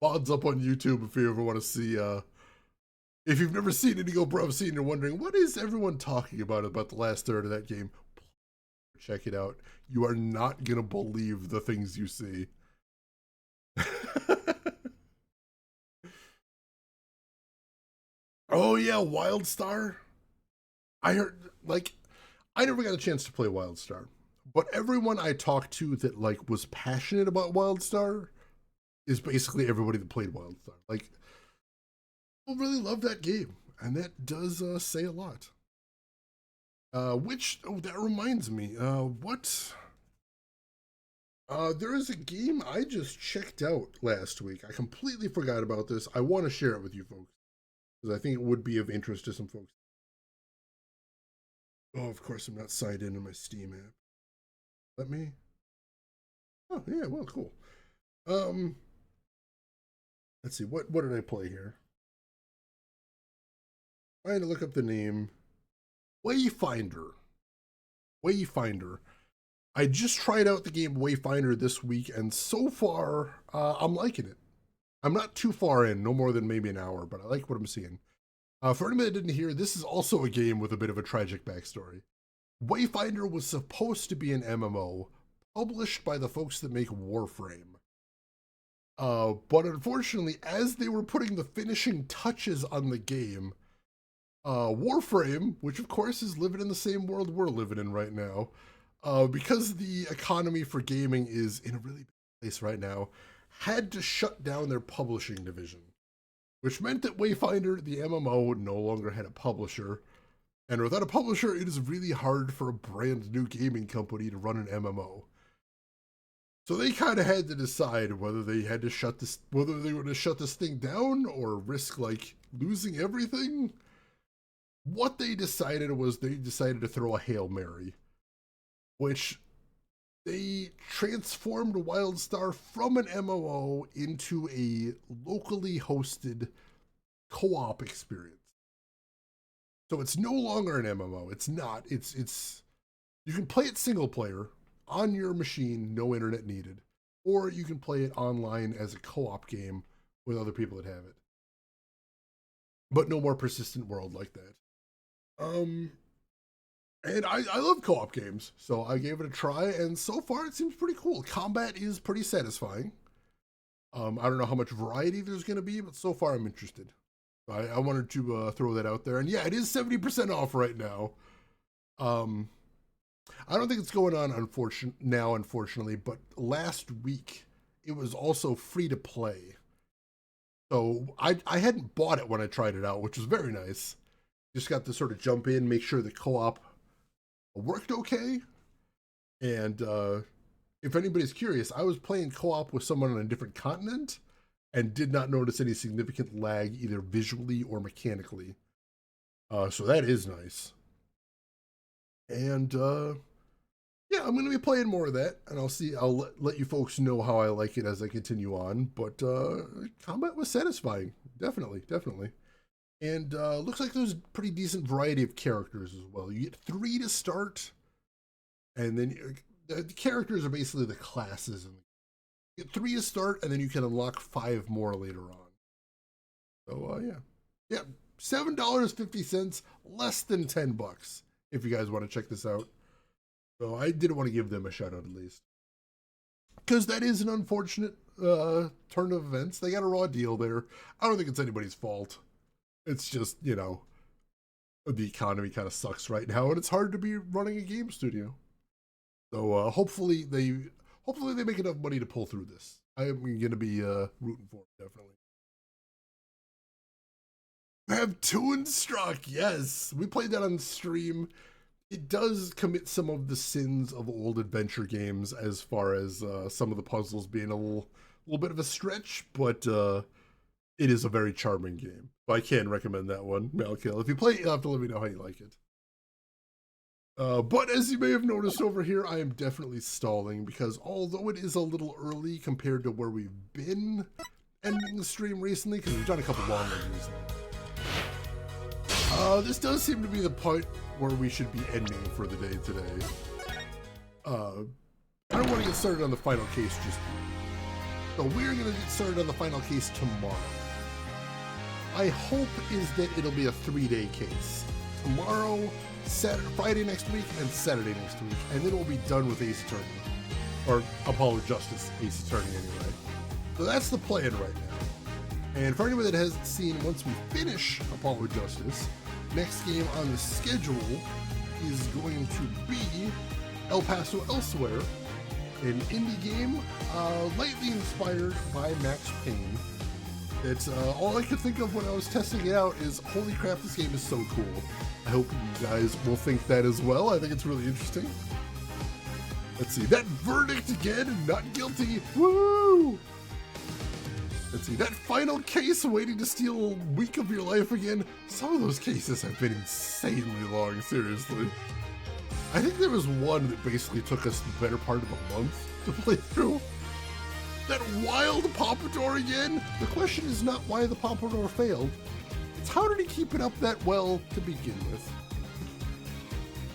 VOD's up on YouTube if you ever want to see. If you've never seen Indigo Prophecy and you're wondering what is everyone talking about the last third of that game, check it out. You are not gonna believe the things you see. Oh yeah, WildStar. I heard like I never got a chance to play WildStar, but everyone I talked to that like was passionate about WildStar is basically everybody that played WildStar. Like, people really love that game, and that does say a lot. That reminds me, what? There is a game I just checked out last week. I completely forgot about this. I want to share it with you folks because I think it would be of interest to some folks. Oh, of course, I'm not signed in my Steam app. Let me. Oh, yeah, well, cool. Um, let's see. What did I play here? Trying to look up the name. Wayfinder. Wayfinder. I just tried out the game Wayfinder this week, and so far, I'm liking it. I'm not too far in, no more than maybe an hour, but I like what I'm seeing. For anybody that didn't hear, this is also a game with a bit of a tragic backstory. Wayfinder was supposed to be an MMO, published by the folks that make Warframe. But unfortunately, as they were putting the finishing touches on the game, Warframe, which of course is living in the same world we're living in right now, because the economy for gaming is in a really bad place right now, had to shut down their publishing division, which meant that Wayfinder, the MMO, no longer had a publisher. And without a publisher, it is really hard for a brand new gaming company to run an MMO. So they kind of had to decide whether they had to whether they were to shut this thing down or risk like losing everything. What they decided was they decided to throw a Hail Mary, which they transformed WildStar from an MMO into a locally hosted co-op experience. So it's no longer an MMO. It's not. It's you can play it single player on your machine, no internet needed, or you can play it online as a co-op game with other people that have it. But no more persistent world like that. And I love co-op games, so I gave it a try, and so far it seems pretty cool. Combat is pretty satisfying. I don't know how much variety there's going to be, but so far I'm interested. I wanted to throw that out there, and yeah, it is 70% off right now. I don't think it's going on unfortunately, but last week it was also free to play. So I hadn't bought it when I tried it out, which was very nice. Just got to sort of jump in, make sure the co-op worked okay. And if anybody's curious, I was playing co-op with someone on a different continent and did not notice any significant lag either visually or mechanically. So that is nice. And yeah, I'm going to be playing more of that, and I'll let you folks know how I like it as I continue on. But combat was satisfying, definitely. And looks like there's a pretty decent variety of characters as well. You get 3 to start, and then the characters are basically the classes. You get 3 to start, and then you can unlock 5 more later on. So yeah, $7.50, less than $10 if you guys want to check this out. So I did want to give them a shout out at least, because that is an unfortunate turn of events. They got a raw deal there. I don't think it's anybody's fault. It's just, you know, the economy kind of sucks right now, and it's hard to be running a game studio. So hopefully they make enough money to pull through this. I am going to be rooting for it, definitely. I have Toonstruck, yes. We played that on stream. It does commit some of the sins of old adventure games as far as some of the puzzles being a little bit of a stretch, but it is a very charming game. So I can recommend that one, Malkill. If you play it, you'll have to let me know how you like it. But as you may have noticed over here, I am definitely stalling because although it is a little early compared to where we've been ending the stream recently, because we've done a couple long ones recently, this does seem to be the point where we should be ending for the day today. I don't want to get started on the final case just yet. So we're going to get started on the final case tomorrow. My hope is that it'll be a 3-day case. Tomorrow, Friday next week, and Saturday next week, and then we'll be done with Ace Attorney. Or Apollo Justice Ace Attorney anyway. So that's the plan right now. And for anyone that hasn't seen, once we finish Apollo Justice, next game on the schedule is going to be El Paso Elsewhere, an indie game lightly inspired by Max Payne. It's all I could think of when I was testing it out is, holy crap, this game is so cool. I hope you guys will think that as well. I think it's really interesting. Let's see, that verdict again, not guilty. Woo! Let's see, that final case waiting to steal a week of your life again. Some of those cases have been insanely long, seriously. I think there was one that basically took us the better part of a month to play through. That wild Pompadour again. The question is not why the Pompadour failed. It's how did he keep it up that well to begin with?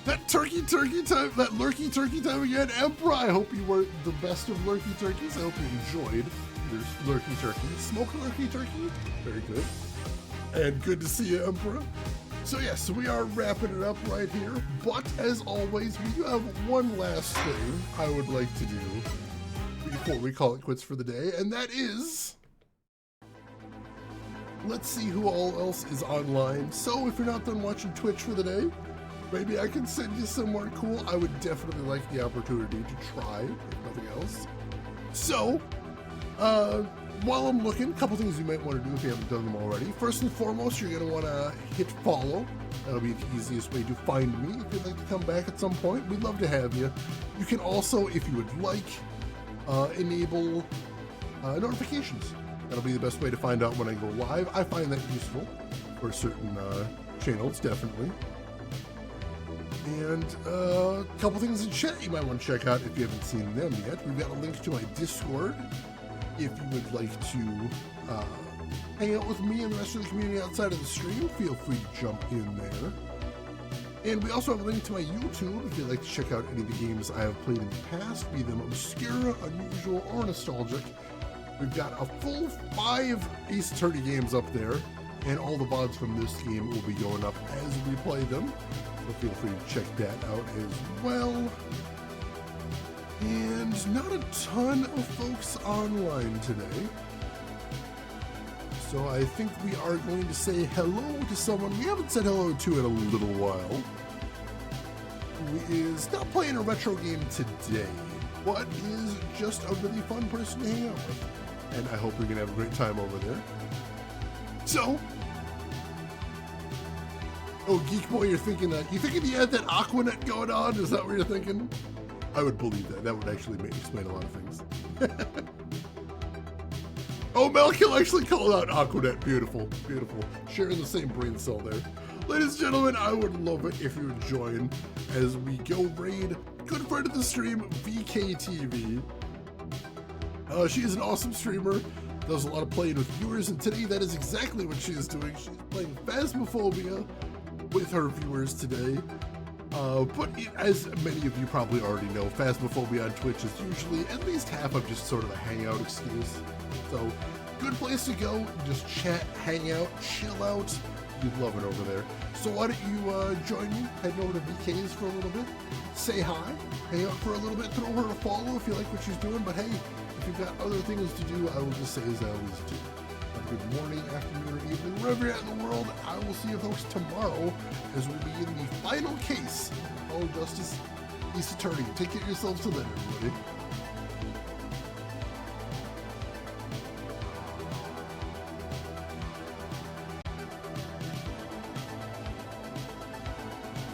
That turkey time, that lurky turkey time again. Emperor, I hope you were the best of lurky turkeys. I hope you enjoyed your lurky turkey. Smoke lurky turkey, very good. And good to see you, Emperor. So yes, we are wrapping it up right here. But as always, we do have one last thing I would like to do before we call it quits for the day, and that is, let's see who all else is online. So if you're not done watching Twitch for the day, maybe I can send you somewhere cool. I would definitely like the opportunity to try, if nothing else. So, while I'm looking, a couple things you might want to do if you haven't done them already. First and foremost, you're going to want to hit follow. That'll be the easiest way to find me. If you'd like to come back at some point, we'd love to have you. You can also, if you would like, enable notifications. That'll be the best way to find out when I go live. I find that useful for certain channels, definitely. And a couple things in chat you might want to check out if you haven't seen them yet. We've got a link to my Discord if you would like to hang out with me and the rest of the community outside of the stream. Feel free to jump in there. And we also have a link to my YouTube if you'd like to check out any of the games I have played in the past, be them obscure, unusual, or nostalgic. We've got a full 5 Ace Attorney games up there, and all the VODs from this game will be going up as we play them. So feel free to check that out as well. And not a ton of folks online today. So I think we are going to say hello to someone we haven't said hello to in a little while, who is not playing a retro game today, but is just a really fun person to hang out with. And I hope you're going to have a great time over there. So, oh, Geek Boy, you're thinking that? You thinking you had that Aquanet going on? Is that what you're thinking? I would believe that. That would actually explain a lot of things. Oh, Malkill actually called out Aquanet. Beautiful, beautiful. Sharing the same brain cell there. Ladies and gentlemen, I would love it if you would join as we go raid good friend of the stream, VKTV. She is an awesome streamer, does a lot of playing with viewers, and today that is exactly what she is doing. She's playing Phasmophobia with her viewers today. But as many of you probably already know, Phasmophobia on Twitch is usually at least half of just sort of a hangout excuse. So, good place to go, just chat, hang out, chill out. You'd love it over there. So why don't you join me, head over to VK's for a little bit, say hi, hang out for a little bit, throw her a follow if you like what she's doing, but hey, if you've got other things to do, I will just say as I always do. Have a good morning, afternoon, or evening, wherever you're at in the world. I will see you folks tomorrow as we'll be in the final case of All Justice Ace Attorney. Take care of yourselves till then, everybody.